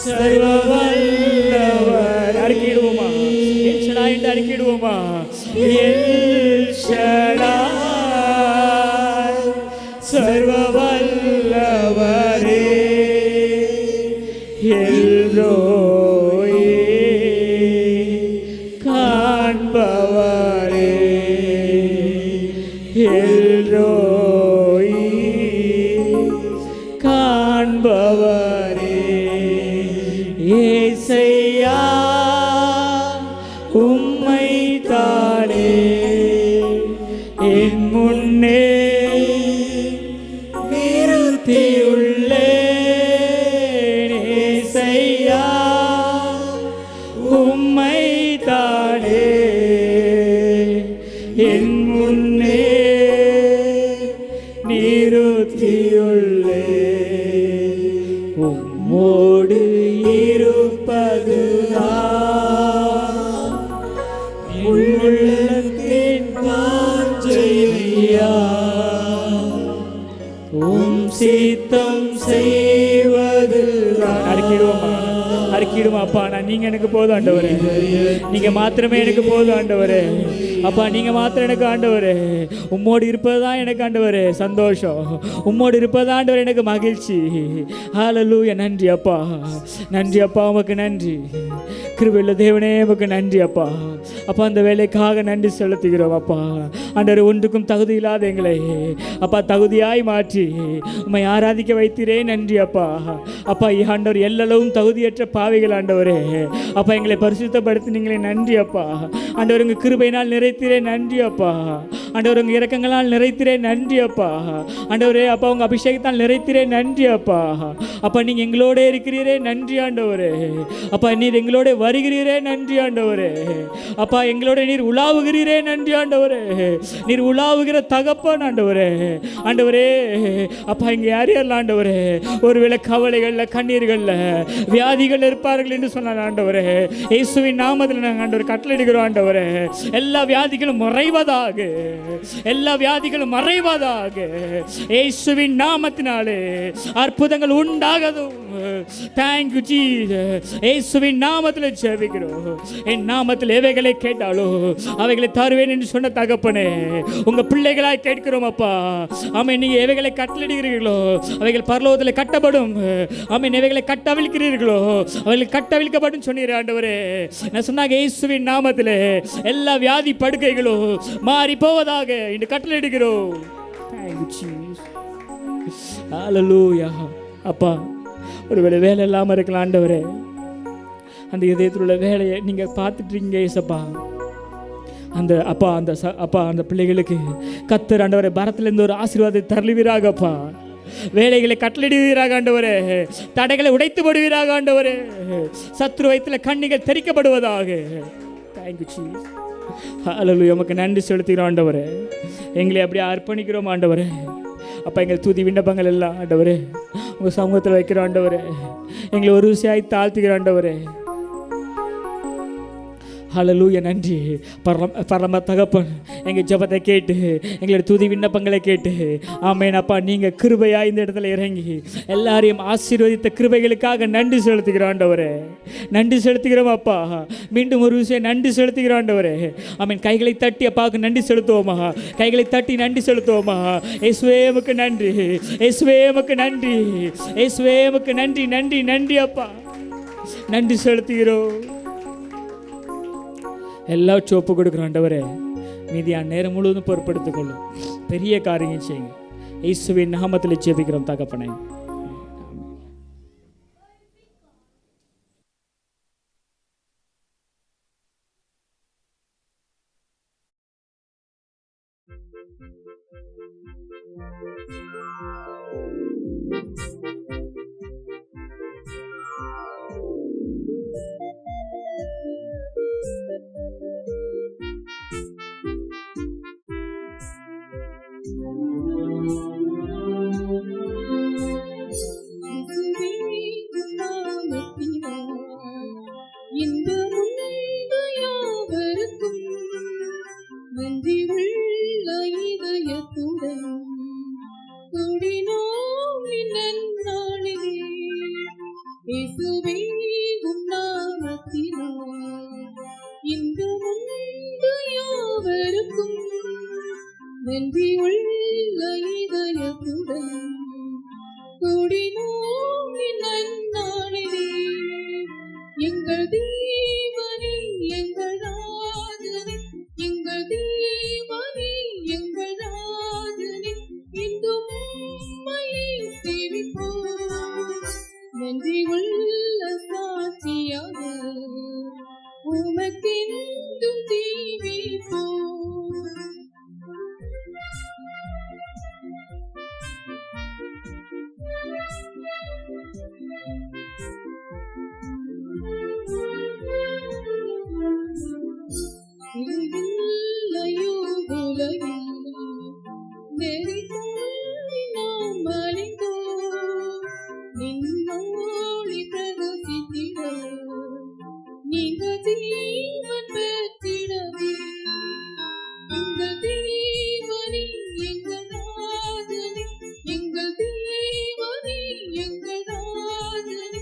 சர்வ வல்லவர் அறிக்கிடுவோமா. எல் ஷடாய் என்று அறிக்கிடுவோமா. எல் ஷடாய் சர்வ வல்லவரே. எல்ரோய் காண்பவரே. எல்ரோய் காண்பவரே. ஏசையா உம்மை தானே என் முன்னே நிறுத்தியுள்ளேன். ஏசையா உம்மை தானே என் முன்னே நிறுத்தியுள்ளேன். உம்மோடு இருப்பதுதான் உள்ளத்தின் வாஞ்சையா. உம் சித்தம் செய்வது அறிக்கிடுவோமா. அறிக்கிடுமா அப்பா. நான் நீங்கள் எனக்கு போதும் ஆண்டவரே. நீங்கள் மாத்திரமே எனக்கு போதும் ஆண்டவரே. அப்பா நீங்கள் மாத்திரம் எனக்கு ஆண்டவரே. உம்மோடு இருப்பது தான் எனக்கு ஆண்டவரே சந்தோஷம். உம்மோடு இருப்பது ஆண்டவர் எனக்கு மகிழ்ச்சி. ஹல்லேலூயா. நன்றி அப்பா. நன்றி அப்பா. உமக்கு நன்றி. கிருபையுள்ள தேவனே உமக்கு நன்றி அப்பா. அப்பா அந்த வேலைக்காக நன்றி செலுத்துகிறோம் அப்பா. ஆண்டவர் ஒன்றுக்கும் தகுதி இல்லாத எங்களை அப்பா தகுதியாய் மாற்றி உம்மை ஆராதிக்க வைத்தீரே. நன்றி அப்பா. அப்பா ஆண்டவர் எல்லளவும் தகுதியற்ற பாவிகள் ஆண்டவரே. அப்பா எங்களை பரிசுத்தப்படுத்தினீங்களே. நன்றி அப்பா. ஆண்டவர் உங்கள் கிருபையினால் நிறைத்தீரே. நன்றி அப்பா. ஆண்டவர் உங்கள் இரக்கங்களால் நிறைத்தீரே. நன்றி அப்பா. ஆண்டவரே அப்பா உங்கள் அபிஷேகத்தால் நிறைத்தீரே. நன்றி அப்பா. அப்பா நீங்கள் எங்களோட இருக்கிறீரே. நன்றி ஆண்டவரே. அப்பா நீர் எங்களோட வருகிறீரே. நன்றி ஆண்டவரே. அப்பா எங்களோட நீர் உலாவுகிறீரே. நன்றி ஆண்டவரே. நீர் உலாவுகிற தகப்பன் ஆண்டவரே. ஆண்டவரே அப்பா இங்கே யார் யாரெல்லாம் ஆண்டவரே ஒருவேளை கவலைகளில் கண்ணீர்களில் வியாதிகள் இருப்பார்கள் என்று சொன்னார் ஆண்டவரே. இயேசுவின் நாமத்தில் நாங்கள் ஆண்டவர் கட்டளையிடுகிறோம் ஆண்டவரே. எல்லா வியாதிகளும் மறைவதாக. எல்லா வியாதிகளும் மறைவதாக. இயேசுவின் நாமத்தினாலே அற்புதங்கள் உண்டாகதும். Thank you Jesus. இயேசுவின் நாமத்தில் ஜெபிக்கிறோம். என் நாமத்தில் எவைகளை கேட்டாலோ அவைகளை தருவேன் என்று சொன்ன தகப்பனே, உங்க பிள்ளைகளாய் கேட்கிறோம் அப்பா. ஆமென். நீங்க எவைகளை கட்டளிடுகிறீர்களோ அவைகள் பரலோகத்தில் கட்டப்படும். ஆமென். எவைகளை கட்டவிழ்க்கிறீர்களோ அவைகள் கட்டவிழ்க்கப்படும் சொன்னீர் ஆண்டவரே. நான் சொன்னாங்க இயேசுவின் நாமத்தில் எல்லா வியாதி படுக்கைகளும் மாறி போவதாக இன்று கட்டளையிடுகிறோம். Thank you Jesus. ஹல்லேலூயா. அப்பா, ஒருவேளை வேலை இல்லாமல் இருக்கலாம் ஆண்டவரே, அந்த இதயத்தில் உள்ள வேலையை நீங்கள் பார்த்துட்ருக்கீங்க ஏசப்பா. அந்த அப்பா அந்த பிள்ளைகளுக்கு கர்த்தர் ஆண்டவரே பரத்திலிருந்து ஒரு ஆசீர்வாதத்தை தருவீராகப்பா. வேலைகளை கட்டளிடுவீராக ஆண்டவரே. தடைகளை உடைத்து போடுவீராக ஆண்டவரே. சத்ரு வயிற்றில் கண்ணிகள் தெரிக்கப்படுவதாக. Thank you Jesus. ஹல்லேலூயா. உமக்கு நன்றி செலுத்துகிறோம் ஆண்டவரே. எங்களை அப்படியே அர்ப்பணிக்கிறோம் ஆண்டவரே. அப்போ எங்கள் துதி விண்ணப்பங்கள் எல்லாம் ஆண்டவரே உங்கள் சமூகத்தில் வைக்கிறோம் ஆண்டவரே. எங்களை ஒரு விஷயம் தாழ்த்துகிறோம் ஆண்டவரே. ஹல்லேலூயா. நன்றி பரம தகப்பன், எங்கள் ஜெபத்தை கேட்டு எங்களோட துதி விண்ணப்பங்களை கேட்டு ஆமென் அப்பா. நீங்கள் கிருபையாக இந்த இடத்துல இறங்கி எல்லாரையும் ஆசீர்வதித்த கிருபைகளுக்காக நன்றி செலுத்துகிறோம் ஆண்டவரே. நன்றி செலுத்துகிறோம் அப்பா. மீண்டும் ஒரு விஷயம் நன்றி செலுத்துகிறோம் ஆண்டவரே. ஆமென். கைகளை தட்டி அப்பாவுக்கு நன்றி செலுத்துவோமா? கைகளை தட்டி நன்றி செலுத்துவோமா? இயேசுவே உமக்கு நன்றி, இயேசுவே உமக்கு நன்றி, இயேசுவே உமக்கு நன்றி, நன்றி நன்றி அப்பா. நன்றி செலுத்துகிறோம். எல்லாம் சோப்பு கொடுக்குறோம் ஆண்டவரே. மீதியான நேரம் முழுவதும் பொறுப்படுத்திக் கொள்ளும். பெரிய காரியம் செய்யுங்க. இயேசுவின் நாமத்தில் ஜெபிக்கிறோம் தகப்பனே. இந்த முன்பு யாவருக்கும் நன்றி உள்ள இதயத்துடன் கூடினோம் இந்நாளிலே. இயேசுவே உம் நாமத்தினால் இந்த முன்பு யாவருக்கும் நன்றி உள்ள இதயத்துடன் கூடினோம் இந்நாளிலே. எங்கள் தேவனே எங்கள் ராஜனே, எங்கள் தேவனே எங்கள் ராஜனே, இன்றும் உம்மையே சேவிப்போம். நன்றி உள்ள சாட்சியாக உமக்கென்றும் ஜீவிப்போம். இல்லையோ உலகில் நெறிதோறி நாம் அலைந்தோம். நின்னோடி பிரகாசித்திட நீங்க ஜீவன் பெற்றிடவே. எங்கள் தேவனே எங்கள் ராஜனே, எங்கள் தேவனே எங்கள் ராஜனே,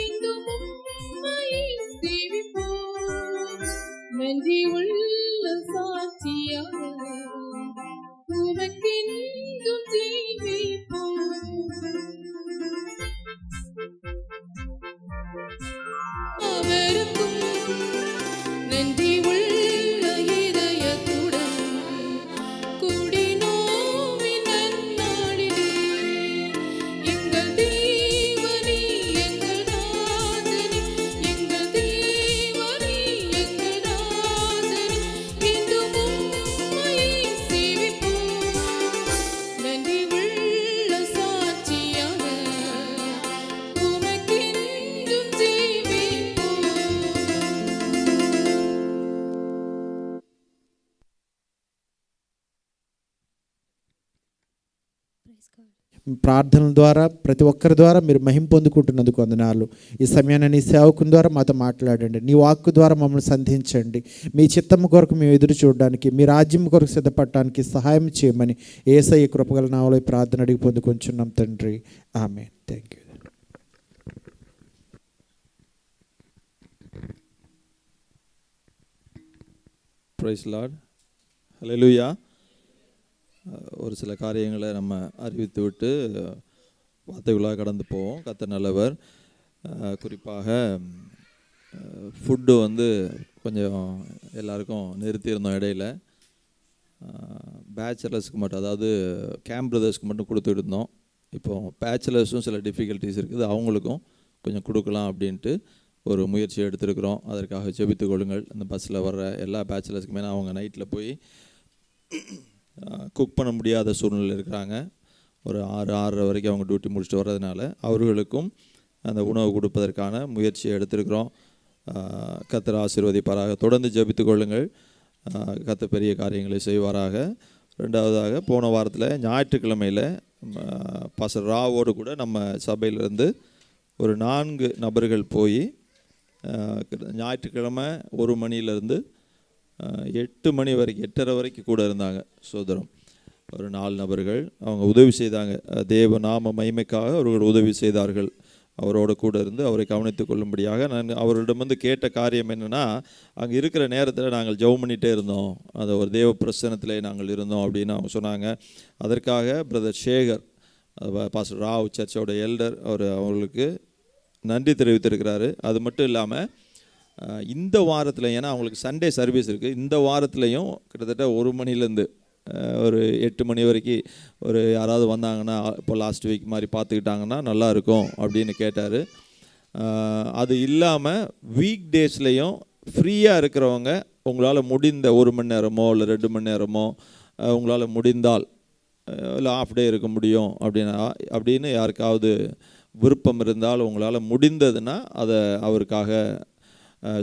இன்றும் உம்மையே சேவிப்போம். நன்றி உள்ள சாட்சியாக உமக்கென்றும் ஜீவிப்போம். அவருக்கும் நன்றி உள்ள இதயத்துடன் கூடினோம் இந்நாளிலே. எங்கள் தேவனே எங்கள் ராஜனே, எங்கள் தேவனே எங்கள் ராஜனே, இன்றும் உம்மையே சேவிப்போம். நன்றி உள்ள சாட்சியாக உமக்கென்றும் ஜீவிப்போம். ప్రార్థనల ద్వారా ప్రతి ఒక్కరి ద్వారా మీరు మహిమ పొందుకుంటున్నందుకు వందనాలు. ఈ సమయాన్ని నీ సేవకుని ద్వారా మాతో మాట్లాడండి. నీ వాక్కు ద్వారా మమ్మల్ని సంధించండి. మీ చిత్తము కొరకు మేము ఎదురు చూడడానికి, మీ రాజ్యం కొరకు సిద్ధపడటానికి సహాయం చేయమని యేసయ్య కృపగల నామములో ప్రార్థన అడిగి పొందుకొంచున్నాం తండ్రి. Amen. Thank you. Praise Lord. Hallelujah. ஒரு சில காரியங்களை நம்ம அறிவித்து விட்டு வார்த்தைகளாக கடந்து போவோம். கர்த்தர் நல்லவர். குறிப்பாக ஃபுட்டு கொஞ்சம் எல்லாருக்கும் நிறுத்தியிருந்தோம் இடையில. பேச்சுலர்ஸ்க்கு மட்டும், அதாவது கேம்ப் பிரதர்ஸ்க்கு மட்டும் கொடுத்துட்டு இருந்தோம். இப்போது பேச்சுலர்ஸும் சில டிஃபிகல்ட்டிஸ் இருக்குது, அவங்களுக்கும் கொஞ்சம் கொடுக்கலாம் அப்படின்ட்டு ஒரு முயற்சி எடுத்திருக்கிறோம். அதற்காக ஜெபித்து கொள்ளுங்கள். அந்த பஸ்ஸில் வர்ற எல்லா பேச்சுலர்ஸ்க்குமே அவங்க நைட்டில் போய் குக் பண்ண முடியாத சூழ்நிலை இருக்கிறாங்க. ஒரு 6-6:30 வரைக்கும் அவங்க டியூட்டி முடிச்சுட்டு வர்றதுனால அவர்களுக்கும் அந்த உணவு கொடுப்பதற்கான முயற்சியை எடுத்திருக்கிறோம். கர்த்தர் ஆசீர்வதிப்பாராக. தொடர்ந்து ஜெபித்து கொள்ளுங்கள். கர்த்தர் பெரிய காரியங்களை செய்வாராக. ரெண்டாவதாக, போன வாரத்தில் ஞாயிற்றுக்கிழமையில் பாஸ்டர் ராவோடு கூட நம்ம சபையிலேருந்து ஒரு 4 நபர்கள் போய் ஞாயிற்றுக்கிழமை 1 மணிலேருந்து 8 மணி வரைக்கும், 8:30 வரைக்கும் கூட இருந்தாங்க. சோதரம் ஒரு 4 நபர்கள் அவங்க உதவி செய்தாங்க. தேவ நாம மகிமைக்காக அவர்கள் உதவி செய்தார்கள். அவரோட கூட இருந்து அவரை கவனித்து கொள்ளும்படியாக நான் அவர்களிடம் கேட்ட காரியம் என்னென்னா, அங்கே இருக்கிற நேரத்தில் நாங்கள் ஜெபம் பண்ணிகிட்டே இருந்தோம், அந்த ஒரு தேவ பிரசன்னத்திலே நாங்கள் இருந்தோம் அப்படின்னு அவங்க சொன்னாங்க. அதற்காக பிரதர் சேகர், பாஸ்டர் ராவ் சர்ச்சோட எல்டர், அவர்களுக்கு நன்றி தெரிவித்திருக்கிறாரு. அது மட்டும் இல்லாமல் இந்த வாரத்தில், ஏன்னா அவங்களுக்கு சண்டே சர்வீஸ் இருக்குது, இந்த வாரத்துலேயும் கிட்டத்தட்ட 1 மணிலேருந்து ஒரு 8 மணி வரைக்கும் ஒரு யாராவது வந்தாங்கன்னா, இப்போ லாஸ்ட் வீக் மாதிரி பார்த்துக்கிட்டாங்கன்னா நல்லாயிருக்கும் அப்படின்னு கேட்டார். அது இல்லாமல் வீக் டேஸ்லேயும் ஃப்ரீயாக இருக்கிறவங்க உங்களால் முடிந்த 1 மணி நேரமோ இல்லை 2 மணி நேரமோ உங்களால் முடிந்தால், இல்லை ஆஃப் டே இருக்க முடியும் அப்படின்னு யாருக்காவது விருப்பம் இருந்தால், உங்களால் முடிந்ததுன்னா அதை அவருக்காக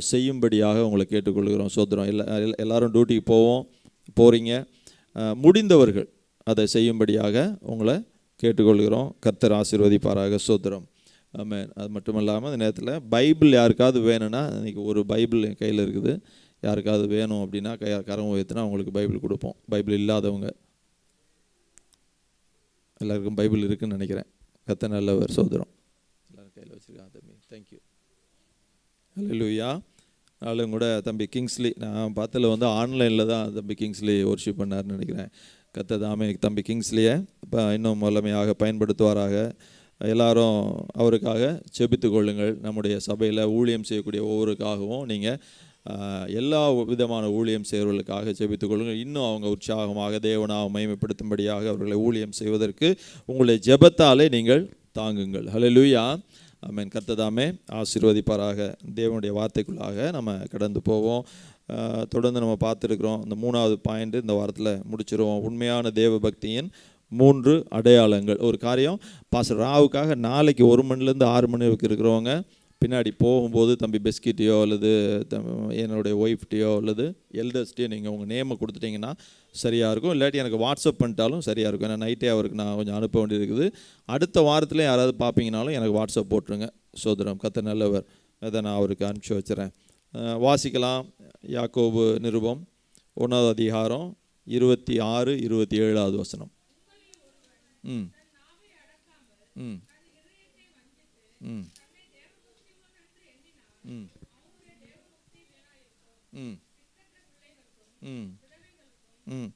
செய்யும்படியாக உங்களை கேட்டுக்கொள்கிறோம். சோதரம் எல்லாரும் டியூட்டிக்கு போகிறீங்க, முடிந்தவர்கள் அதை செய்யும்படியாக உங்களை கேட்டுக்கொள்கிறோம். கர்த்தர் ஆசீர்வதிப்பாராக. சோதரம். ஆமென். அது மட்டும் இல்லாமல் அந்த நேரத்தில் பைபிள் யாருக்காவது வேணும்னா, இன்றைக்கி ஒரு பைபிள் என் கையில் இருக்குது, யாருக்காவது வேணும் அப்படின்னா கரம் உயர்த்தினா அவங்களுக்கு பைபிள் கொடுப்போம். பைபிள் இல்லாதவங்க, எல்லாருக்கும் பைபிள் இருக்குதுன்னு நினைக்கிறேன். கர்த்தர் நல்லவர். சோதரம் எல்லோரும் கையில் வச்சுருக்காங்க. தம்பி தேங்க்யூ. ஹல்லேலூயா. நாளும் கூட தம்பி கிங்ஸ்லி, நான் பார்த்ததில் ஆன்லைனில் தான் தம்பி கிங்ஸ்லி ஒர்ஷிப் பண்ணார்னு நினைக்கிறேன். கர்த்தர் தாமே தம்பி கிங்ஸ்லியை இப்போ இன்னும் வல்லமையாக பயன்படுத்துவாராக. எல்லாரும் அவருக்காக ஜெபித்து கொள்ளுங்கள். நம்முடைய சபையில் ஊழியம் செய்யக்கூடிய ஒவ்வொருக்காகவும் நீங்கள் எல்லா விதமான ஊழியம் செய்வர்களுக்காக ஜெபித்து கொள்ளுங்கள். இன்னும் அவங்க உற்சாகமாக தேவனாக மகிமைப்படுத்தும்படியாக அவர்களை ஊழியம் செய்வதற்கு உங்களுடைய ஜெபத்தாலே நீங்கள் தாங்குங்கள். ஹல்லேலூயா. ஆமென். கர்த்தர் தாமே ஆசீர்வதிப்பாராக. தேவனுடைய வார்த்தைக்குள்ளாக நம்ம கடந்து போவோம். தொடர்ந்து நம்ம பார்த்துருக்குறோம். இந்த 3வது பாயிண்ட் இந்த வாரத்தில் முடிச்சிருவோம். உண்மையான தேவ பக்தியின் 3 அடையாளங்கள். ஒரு காரியம், பாஸ்டர் ராவுக்காக நாளைக்கு 1 மணிலேருந்து 6 மணி வரைக்கும் இருக்கிறவங்க பின்னாடி போகும்போது தம்பி பெஸ்கிட்டையோ அல்லது என்னுடைய ஒய்ஃப்டையோ அல்லது எல்டர்ஸ்டையோ நீங்கள் உங்கள் நேமை கொடுத்துட்டிங்கன்னா சரியாக இருக்கும். இல்லாட்டி எனக்கு வாட்ஸ்அப் பண்ணிட்டாலும் சரியாக இருக்கும். ஏன்னா நைட்டே அவருக்கு நான் கொஞ்சம் அனுப்ப வேண்டியிருக்குது. அடுத்த வாரத்தில் யாராவது பார்ப்பீங்கனாலும் எனக்கு வாட்ஸ்அப் போட்டுருங்க. சோதரம். கர்த்தர் நல்லவர். அதை நான் அவருக்கு அனுப்பிச்சி வச்சுறேன். வாசிக்கலாம். யாக்கோபு நிருபம் 1வது அதிகாரம் 26-27 வசனம். ம் ம் ம் ம் ம் ம் ம்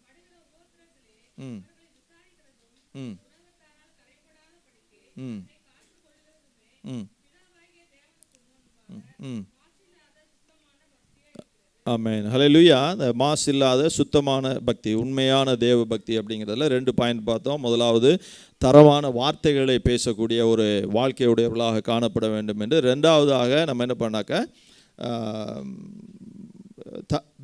ம் ம் ம் ம் ம். ஆமென். ஹல்லேலூயா. அந்த மாசு இல்லாத சுத்தமான பக்தி, உண்மையான தேவ பக்தி அப்படிங்கிறதுல 2 பாயிண்ட் பார்த்தோம். முதலாவது, தரமான வார்த்தைகளை பேசக்கூடிய ஒரு வாழ்க்கையுடையவர்களாக காணப்பட வேண்டும் என்று. ரெண்டாவதாக நம்ம என்ன பண்ணாக்க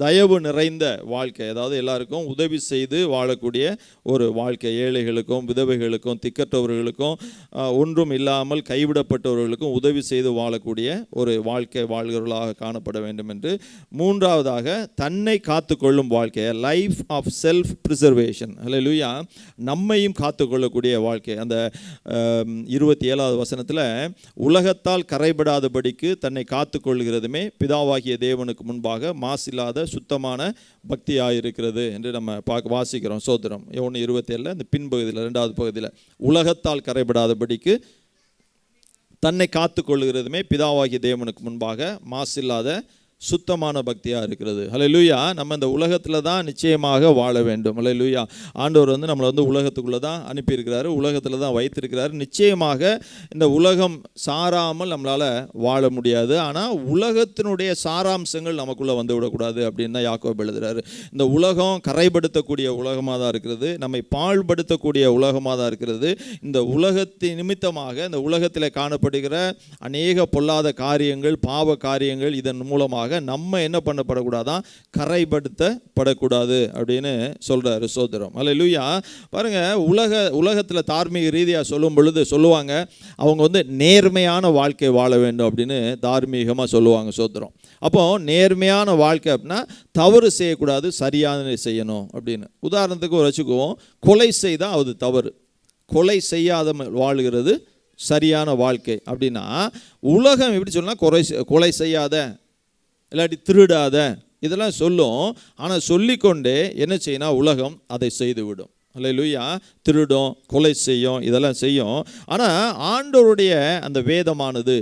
தயவு நிறைந்த வாழ்க்கை, அதாவது எல்லாருக்கும் உதவி செய்து வாழக்கூடிய ஒரு வாழ்க்கை, ஏழைகளுக்கும் விதவைகளுக்கும் திக்கற்றவர்களுக்கும் ஒன்றும் இல்லாமல் கைவிடப்பட்டவர்களுக்கும் உதவி செய்து வாழக்கூடிய ஒரு வாழ்க்கை வாழ்கிறவர்களாக காணப்பட வேண்டும் என்று. மூன்றாவதாக, தன்னை காத்துக்கொள்ளும் வாழ்க்கை, லைஃப் ஆஃப் செல்ஃப் ப்ரிசர்வேஷன். ஹல்லேலூயா. நம்மையும் காத்துக்கொள்ளக்கூடிய வாழ்க்கை. அந்த 27வது வசனத்தில், உலகத்தால் கரைபடாதபடிக்கு தன்னை காத்துக்கொள்கிறதுமே பிதாவாகிய தேவனுக்கு முன்பாக மாசில்லாத சுத்தமான பக்தியாயிருக்கிறது என்று நம்ம வாசிக்கிறோம். சோத்திரம். 1:27 இந்த பின்பகுதியில் 2வது பகுதியில், உலகத்தால் கரைபடாதபடிக்கு தன்னை காத்து கொள்ளுகிறதுமே பிதாவாகிய தேவனுக்கு முன்பாக மாசில்லாத சுத்தமான பக்தியாக இருக்கிறது. ஹல்லேலூயா. நம்ம இந்த உலகத்தில் தான் நிச்சயமாக வாழ வேண்டும். ஹல்லேலூயா. ஆண்டவர் நம்மளை உலகத்துக்குள்ளே தான் அனுப்பியிருக்கிறாரு, உலகத்தில் தான் வைத்திருக்கிறாரு. நிச்சயமாக இந்த உலகம் சாராமல் நம்மளால் வாழ முடியாது. ஆனால் உலகத்தினுடைய சாராம்சங்கள் நமக்குள்ளே வந்து விடக்கூடாது அப்படின்னு தான் யாக்கோபு எழுதுறாரு. இந்த உலகம் கரைப்படுத்தக்கூடிய உலகமாக தான் இருக்கிறது, நம்மை பாழ்படுத்தக்கூடிய உலகமாக தான் இருக்கிறது. இந்த உலகத்தின் நிமித்தமாக இந்த உலகத்தில் காணப்படுகிற அநேக பொல்லாத காரியங்கள், பாவ காரியங்கள், இதன் மூலமாக நம்ம என்ன பண்ணப்படக்கூடாதான், கரைப்படுத்தப்படக்கூடாது அப்படின்னு சொல்றாரு. சோதரம் அல்லேலூயா. பாருங்க, உலகத்தில் தார்மீக ரீதியாக சொல்லும் பொழுது சொல்லுவாங்க, அவங்க நேர்மையான வாழ்க்கை வாழ வேண்டும் அப்படின்னு தார்மீகமாக சொல்லுவாங்க. சோதரம். அப்போ நேர்மையான வாழ்க்கை அப்படின்னா தவறு செய்யக்கூடாது, சரியான செய்யணும் அப்படின்னு. உதாரணத்துக்கு ஒரு வச்சுக்குவோம், கொலை செய்தால் அது தவறு, கொலை செய்யாத வாழ்கிறது சரியான வாழ்க்கை அப்படின்னா, உலகம் எப்படி சொல்லலாம், கொலை செய்யாத, இல்லாட்டி திருடாத, இதெல்லாம் சொல்லும். ஆனால் சொல்லிக்கொண்டே என்ன செய்யணும், உலகம் அதை செய்துவிடும். அல்லேலூயா. திருடும், கொலை செய்யும், இதெல்லாம் செய்யும். ஆனால் ஆண்டவருடைய அந்த வேதமானது,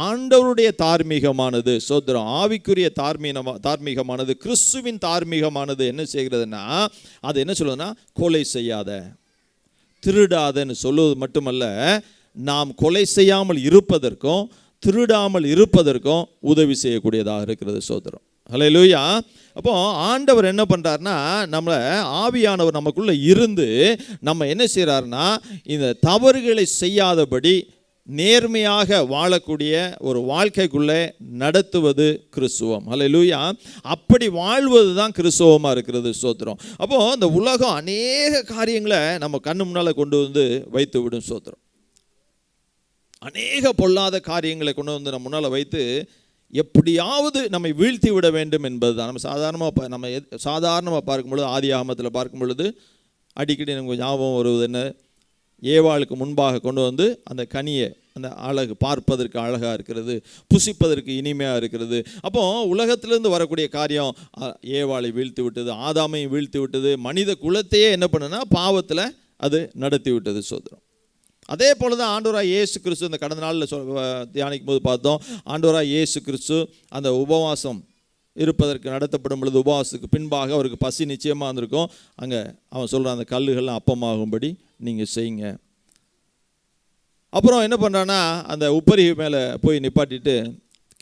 ஆண்டவருடைய தார்மீகமானது, சோதரம், ஆவிக்குரிய தார்மீகமானது, கிறிஸ்துவின் தார்மீகமானது என்ன செய்கிறதுனா, அது என்ன சொல்லுதுன்னா, கொலை செய்யாத, திருடாதன்னு சொல்லுவது மட்டுமல்ல, நாம் கொலை செய்யாமல் இருப்பதற்கும் திருடாமல் இருப்பதற்கும் உதவி செய்யக்கூடியதாக இருக்கிறது. சோதரம். ஹல்லேலூயா. அப்போ ஆண்டவர் என்ன பண்ணுறாருனா, நம்மளை ஆவியானவர் நமக்குள்ளே இருந்து நம்ம என்ன செய்கிறாருன்னா, இந்த தவறுகளை செய்யாதபடி நேர்மையாக வாழக்கூடிய ஒரு வாழ்க்கைக்குள்ளே நடத்துவது கிறிஸ்துவம். ஹல்லேலூயா. அப்படி வாழ்வது தான் கிறிஸ்துவமாக இருக்கிறது. சோத்திரம். அப்போது இந்த உலகம் அநேக காரியங்களை நம்ம கண்ணு முன்னால் கொண்டு வைத்து விடும். சோத்திரம். அநேக பொல்லாத காரியங்களை கொண்டு நம்ம முன்னால் வைத்து எப்படியாவது நம்மை வீழ்த்தி விட வேண்டும் என்பது தான். நம்ம சாதாரணமாக பார்க்கும்பொழுது, ஆதி ஆகமத்தில் பார்க்கும் பொழுது அடிக்கடி நமக்கு ஞாபகம் வருவது என்ன, ஏவாளுக்கு முன்பாக கொண்டு அந்த கனியை, அந்த அழகு பார்ப்பதற்கு அழகாக இருக்கிறது, புசிப்பதற்கு இனிமையாக இருக்கிறது. அப்போ உலகத்திலேருந்து வரக்கூடிய காரியம் ஏவாளை வீழ்த்தி விட்டது, ஆதாமையும் வீழ்த்தி விட்டது, மனித குலத்தையே என்ன பண்ணுன்னா பாவத்தில் அது நடத்தி விட்டது. சோதரம். அதே போல தான் ஆண்டவராக இயேசு கிறிஸ்து இந்த கடந்த நாளில் தியானிக்கும் போது பார்த்தோம். ஆண்டவராக இயேசு கிறிஸ்து அந்த உபவாசம் இருப்பதற்கு நடத்தப்படும் பொழுது, உபவாசத்துக்கு பின்பாக அவருக்கு பசி நிச்சயமாக இருந்திருக்கும். அங்கே அவன் சொல்கிறான், அந்த கல்லுகள்லாம் அப்பமாகும்படி நீங்கள் செய்யுங்க. அப்புறம் என்ன பண்ணுறான்னா, அந்த உப்பரி மேலே போய் நிப்பாட்டிட்டு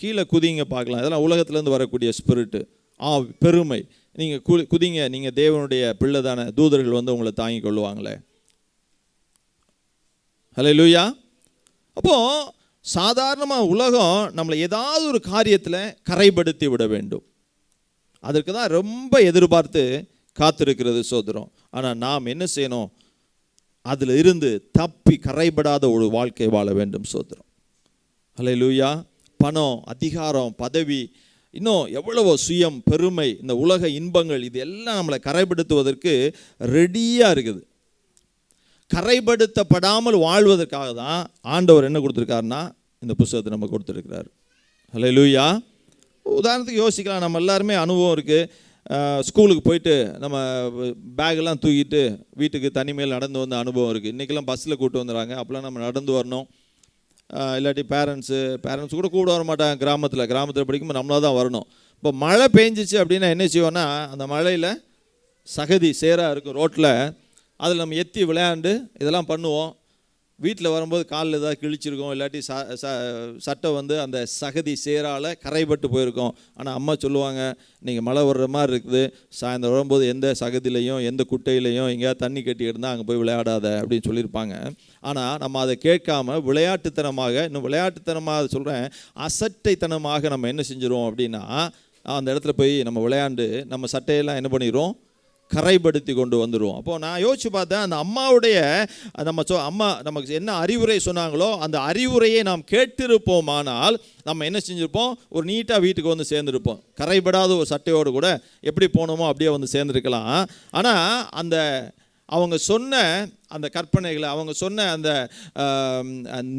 கீழே குதிங்க பார்க்கலாம். இதெல்லாம் உலகத்துலேருந்து வரக்கூடிய ஸ்பிரிட்டு, பெருமை. நீங்கள் குதிங்க, நீங்கள் தேவனுடைய பிள்ளை தானே, தூதர்கள் உங்களை தாங்கி கொள்ளுவாங்களே. ஹல்லேலூயா. அப்போது சாதாரணமாக உலகம் நம்மளை ஏதாவது ஒரு காரியத்தில் கரைப்படுத்தி விட வேண்டும், அதற்கு தான் ரொம்ப எதிர்பார்த்து காத்திருக்கிறது. சோதரம். ஆனால் நாம் என்ன செய்யணும், அதில் இருந்து தப்பி கரைபடாத ஒரு வாழ்க்கை வாழ வேண்டும். சோதரம். ஹல்லேலூயா. பணம், அதிகாரம், பதவி, இன்னும் எவ்வளவோ சுயம், பெருமை, இந்த உலக இன்பங்கள், இது எல்லாம் நம்மளை கரைப்படுத்துவதற்கு ரெடியாக இருக்குது. கரைப்படுத்தப்படாமல் வாழ்வதற்காக தான் ஆண்டவர் என்ன கொடுத்துருக்காருன்னா, இந்த புத்தகத்தை நம்ம கொடுத்துருக்கிறார். ஹல்லேலூயா. உதாரணத்துக்கு யோசிக்கலாம், நம்ம எல்லாருமே அனுபவம் இருக்குது. ஸ்கூலுக்கு போயிட்டு நம்ம பேக்கெல்லாம் தூக்கிட்டு வீட்டுக்கு தனிமையில் நடந்து வந்த அனுபவம் இருக்குது. இன்றைக்கெல்லாம் பஸ்ஸில் கூப்பிட்டு வந்துடுறாங்க, அப்போலாம் நம்ம நடந்து வரணும். இல்லாட்டி பேரண்ட்ஸ் கூட வர மாட்டாங்க. கிராமத்தில் படிக்கும்போது நம்மளாக தான் வரணும். இப்போ மழை பெஞ்சிச்சு அப்படின்னா என்ன செய்வோன்னா, அந்த மழையில் சகதி சேராக இருக்கும் ரோட்டில், அதில் நம்ம எத்தி விளையாண்டு இதெல்லாம் பண்ணுவோம். வீட்டில் வரும்போது காலில் ஏதாவது கிழிச்சிருக்கோம், இல்லாட்டி சட்டை அந்த சகதி சேரால் கரைப்பட்டு போயிருக்கோம். ஆனால் அம்மா சொல்லுவாங்க, நீங்கள் மழை வர்ற மாதிரி இருக்குது, சாயந்தரம் வரும்போது எந்த சகதியிலையும் எந்த குட்டையிலையும் எங்கேயாவது தண்ணி கட்டி இருந்தால் அங்கே போய் விளையாடாத அப்படின்னு சொல்லியிருப்பாங்க. ஆனால் நம்ம அதை கேட்காம விளையாட்டுத்தனமாக சொல்கிறேன், அசட்டைத்தனமாக நம்ம என்ன செஞ்சிருவோம் அப்படின்னா, அந்த இடத்துல போய் நம்ம விளையாண்டு நம்ம சட்டையெல்லாம் என்ன பண்ணிடுவோம், கரைப்படுத்தி கொண்டு வந்துடுவோம். அப்போது நான் யோசிச்சு பார்த்தேன், அந்த அம்மாவுடைய அம்மா நமக்கு என்ன அறிவுரை சொன்னாங்களோ அந்த அறிவுரையை நாம் கேட்டிருப்போமானால் நம்ம என்ன செஞ்சுருப்போம், ஒரு நீட்டாக வீட்டுக்கு சேர்ந்துருப்போம். கரைபடாத ஒரு சட்டையோடு கூட எப்படி போனோமோ அப்படியே சேர்ந்துருக்கலாம். ஆனால் அவங்க சொன்ன அந்த கற்பனைகளை, அவங்க சொன்ன அந்த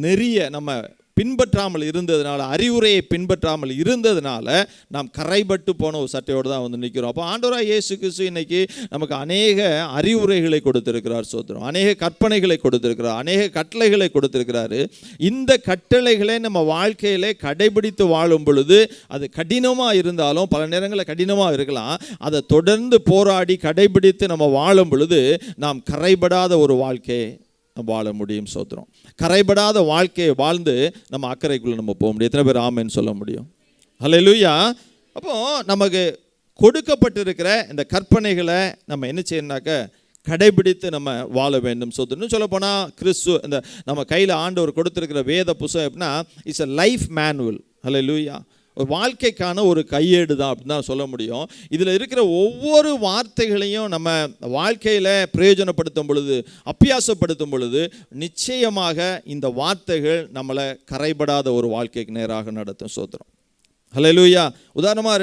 நெறியை நம்ம பின்பற்றாமல் இருந்ததுனால, அறிவுரையை பின்பற்றாமல் இருந்ததுனால நாம் கரைபட்டு போன ஒரு சட்டையோடு தான் வந்து நிற்கிறோம். அப்போ ஆண்டவராக இயேசு கிறிஸ்து இன்னைக்கு நமக்கு அநேக அறிவுரைகளை கொடுத்திருக்கிறார். சோத்திரம். அநேக கற்பனைகளை கொடுத்திருக்கிறார், அநேக கட்டளைகளை கொடுத்திருக்கிறாரு. இந்த கட்டளைகளை நம்ம வாழ்க்கையிலே கடைபிடித்து வாழும் பொழுது அது கடினமாக இருந்தாலும், பல நேரங்களில் கடினமாக இருக்கலாம், அதை தொடர்ந்து போராடி கடைபிடித்து நம்ம வாழும் பொழுது நாம் கரைபடாத ஒரு வாழ்க்கை வாழ முடியும். சோத்திரம். கரைபடாத வாழ்க்கையை வாழ்ந்து நம்ம அக்கறைக்குள்ளே நம்ம போக முடியும். எத்தனை பேர் ஆமென்னு சொல்ல முடியும்? ஹல்லேலூயா. அப்போ நமக்கு கொடுக்கப்பட்டிருக்கிற இந்த கற்பனைகளை நம்ம என்ன செய்யணும்னாக்க கடைபிடித்து நம்ம வாழ வேண்டும். இன்னும் சொல்ல போனால் கிறிஸ்து இந்த நம்ம கையில் ஆண்டவர் கொடுத்துருக்கிற வேத புத்தகம் எப்படின்னா இட்ஸ் அ லைஃப் மேனுவல். ஹல்லேலூயா. ஒரு வாழ்க்கைக்கான ஒரு கையேடு தான் அப்படின்னு தான் சொல்ல முடியும். இதில் இருக்கிற ஒவ்வொரு வார்த்தைகளையும் நம்ம வாழ்க்கையில் பிரயோஜனப்படுத்தும் பொழுது, அபியாசப்படுத்தும் பொழுது நிச்சயமாக இந்த வார்த்தைகள் நம்மளை கரைபடாத ஒரு வாழ்க்கைக்கு நேராக நடத்தும். சோத்திரம். ஹல்லேலூயா. உதாரணமாக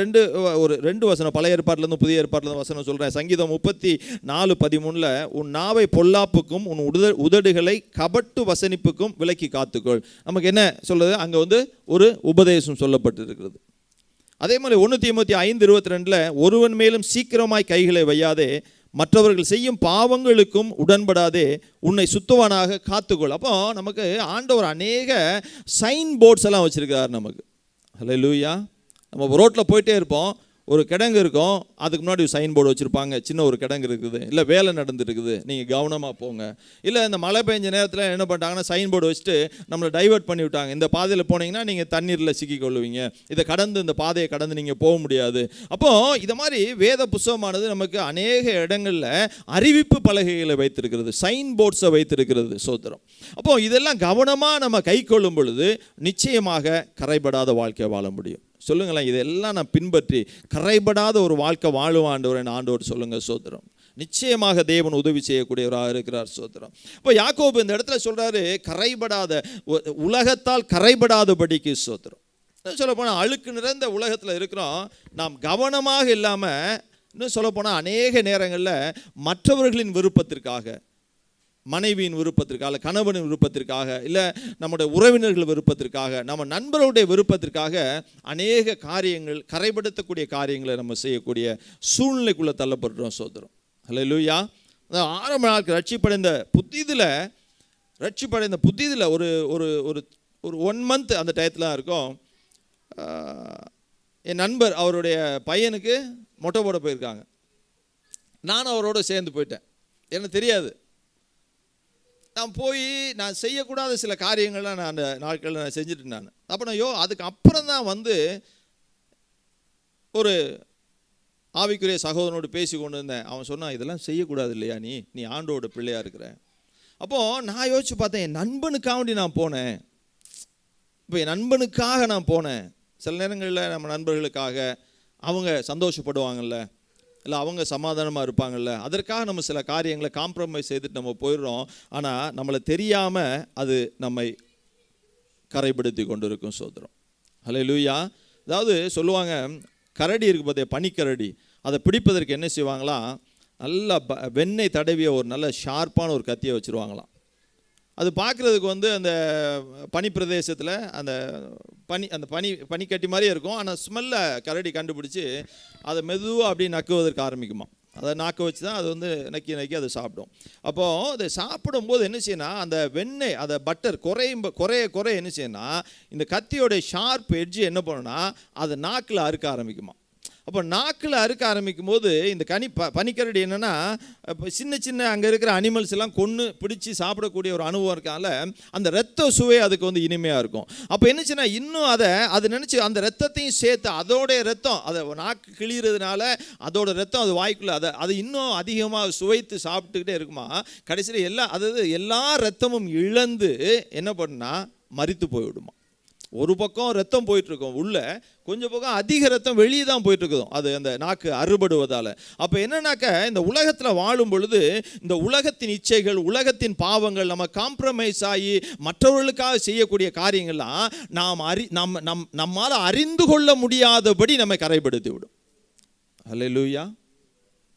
ரெண்டு வசனம், பழைய ஏற்பாட்டிலேருந்து புதிய ஏற்பாட்டிலேருந்து வசனம் சொல்கிறேன். சங்கீதம் 34:13 உன் நாவை பொல்லாப்புக்கும் உன் உதடுகளை கபட்டு வசனிப்புக்கும் விலக்கி காத்துக்கொள். நமக்கு என்ன சொல்லுது? அங்கே வந்து ஒரு உபதேசம் சொல்லப்பட்டிருக்கிறது. அதே மாதிரி 1 தீமோத்தேயு 5:22 ஒருவன் மேலும் சீக்கிரமாய் கைகளை வையாதே, மற்றவர்கள் செய்யும் பாவங்களுக்கும் உடன்படாதே, உன்னை சுத்தவானாக காத்துக்கொள். அப்போ நமக்கு ஆண்டவர் அநேக சைன் போர்ட்ஸ் எல்லாம் வச்சுருக்கார் நமக்கு. ஹல்லேலூயா. நம்ம ரோட்டில் போயிட்டே இருப்போம், ஒரு கிடங்கு இருக்கும், அதுக்கு முன்னாடி சைன் போர்டு வச்சுருப்பாங்க, சின்ன ஒரு கிடங்கு இருக்குது, இல்லை வேலை நடந்துருக்குது, நீங்கள் கவனமாக போங்க. இல்லை இந்த மழை பெஞ்ச நேரத்தில் என்ன பண்ணிட்டாங்கன்னா சைன் போர்டு வச்சுட்டு நம்மளை டைவர்ட் பண்ணி விட்டாங்க. இந்த பாதையில் போனீங்கன்னா நீங்கள் தண்ணீரில் சிக்கிக்கொள்ளுவீங்க, இதை கடந்து இந்த பாதையை கடந்து நீங்கள் போக முடியாது. அப்போது இதை மாதிரி வேத புத்தகமானது நமக்கு அநேக இடங்களில் அறிவிப்பு பலகைகளை வைத்திருக்கிறது, சைன் போர்ட்ஸை வைத்திருக்கிறது. சோத்திரம். அப்போது இதெல்லாம் கவனமாக நம்ம கை கொள்ளும் பொழுது நிச்சயமாக கரைபடாத வாழ்க்கையை வாழ முடியும். சொல்லுங்களேன், இதெல்லாம் நான் பின்பற்றி கரைபடாத ஒரு வாழ்க்கை வாழும் ஆண்டவர் ஆண்டவர் சொல்லுங்கள். சோத்திரம். நிச்சயமாக தேவன் உதவி செய்யக்கூடியவராக இருக்கிறார். சோத்திரம். இப்போ யாக்கோபு இந்த இடத்துல சொல்றாரு, கரைபடாத, உலகத்தால் கரைபடாதபடிக்கு. சோத்திரம். சொல்ல போனால் அழுக்கு நிறைந்த உலகத்தில் இருக்கிறோம், நாம் கவனமாக இல்லாமல், இன்னும் சொல்ல போனால் அநேக நேரங்களில் மற்றவர்களின் விருப்பத்திற்காக, மனைவியின் விருப்பத்திற்காக, கணவனின் விருப்பத்திற்காக, இல்லை நம்முடைய உறவினர்கள் விருப்பத்திற்காக, நம்ம நண்பர்களுடைய விருப்பத்திற்காக அநேக காரியங்கள், கரைபடுத்தக்கூடிய காரியங்களை நம்ம செய்யக்கூடிய சூழ்நிலைக்குள்ளே தள்ளப்படுறோம். சோதரம். ஹல்லேலூயா. ஆரம்ப நாட்கள் ரட்சிப்படைந்த புதிதில் ஒரு ஒரு ஒரு ஒரு 1 month அந்த டயத்தில் இருக்கும். என் நண்பர் அவருடைய பையனுக்கு மொட்டை போட போயிருக்காங்க. நானும் அவரோட சேர்ந்து போயிட்டேன். எனக்கு தெரியாது. நான் போய் நான் செய்யக்கூடாத சில காரியங்கள்லாம் நான் அந்த நாட்களில் நான் செஞ்சுட்டு நான். அப்போ நான் அதுக்கு அப்புறம் தான் வந்து ஒரு ஆவிக்குரிய சகோதரனோடு பேசி கொண்டு இருந்தேன். அவன் சொன்னான், இதெல்லாம் செய்யக்கூடாது இல்லையா, நீ ஆண்டோட பிள்ளையாக இருக்கிற. அப்போது நான் யோசிச்சு பார்த்தேன், என் நண்பனுக்காண்டி நான் போனேன். இப்போ என் நண்பனுக்காக நான் போனேன். சில நேரங்களில் நம்ம நண்பர்களுக்காக அவங்க சந்தோஷப்படுவாங்கள்ல, இல்லை அவங்க சமாதானமாக இருப்பாங்கள்ல, அதற்காக நம்ம சில காரியங்களை காம்ப்ரமைஸ் செய்துட்டு நம்ம போயிடுறோம். ஆனால் நம்மளை தெரியாமல் அது நம்மை கரைப்படுத்தி கொண்டு இருக்கும். சோதரம். ஹல்லேலூயா. அதாவது சொல்லுவாங்க, கரடி இருக்குது பார்த்தியா, பனிக்கரடி, அதை பிடிப்பதற்கு என்ன செய்வாங்களாம், நல்லா வெண்ணெய் தடவிய ஒரு நல்ல ஷார்ப்பான ஒரு கத்தியை வச்சுருவாங்களாம். அது பார்க்குறதுக்கு வந்து அந்த பனி பிரதேசத்தில் அந்த பனிக்கட்டி மாதிரியே இருக்கும். ஆனால் ஸ்மெல்லை கரடி கண்டுபிடிச்சி அதை மெதுவாக அப்படி நக்குவதற்கு ஆரம்பிக்குமா. அதை நாக்க வச்சு தான் அது வந்து நக்கி அதை சாப்பிடும். அப்போது அதை சாப்பிடும்போது என்ன செய்யணும், அந்த வெண்ணெய், அதை பட்டர் குறைய என்ன செய்யணும்னா, இந்த கத்தியோடைய ஷார்ப் எட்ஜு என்ன பண்ணுன்னா அதை நாக்கில் அறுக்க ஆரம்பிக்குமா. அப்போ நாக்கில் அறுக்க ஆரம்பிக்கும் போது இந்த பனிக்கரடி என்னென்னா, சின்ன அங்கே இருக்கிற அனிமல்ஸ் எல்லாம் கொன்று பிடிச்சி சாப்பிடக்கூடிய ஒரு அனுபவம் இருக்கால, அந்த ரத்த சுவை அதுக்கு வந்து இனிமையாக இருக்கும். அப்போ என்னச்சுன்னா இன்னும் அது நினச்சி அந்த ரத்தத்தையும் சேர்த்து, அதோடைய ரத்தம், அதை நாக்கு கிழிகிறதுனால அதோட ரத்தம் அது வாய்க்குள்ளே அது இன்னும் அதிகமாக சுவைத்து சாப்பிட்டுக்கிட்டே இருக்குமா. கடைசியில் எல்லா ரத்தமும் இழந்து என்ன பண்ணுன்னா மரித்து போய்விடுமா. ஒரு பக்கம் ரத்தம் போயிட்டுருக்கோம், உள்ள கொஞ்சம் பக்கம் அதிக ரத்தம் வெளியே தான் போயிட்டுருக்குதும், அது அந்த நாக்கு அறுபடுவதால். அப்போ என்னன்னாக்க, இந்த உலகத்தில் வாழும் பொழுது இந்த உலகத்தின் இச்சைகள், உலகத்தின் பாவங்கள், நம்ம காம்ப்ரமைஸ் ஆகி மற்றவர்களுக்காக செய்யக்கூடிய காரியங்கள்லாம் நம்மால் அறிந்து கொள்ள முடியாதபடி நம்மை கரைப்படுத்தி விடும். ஹல்லேலூயா.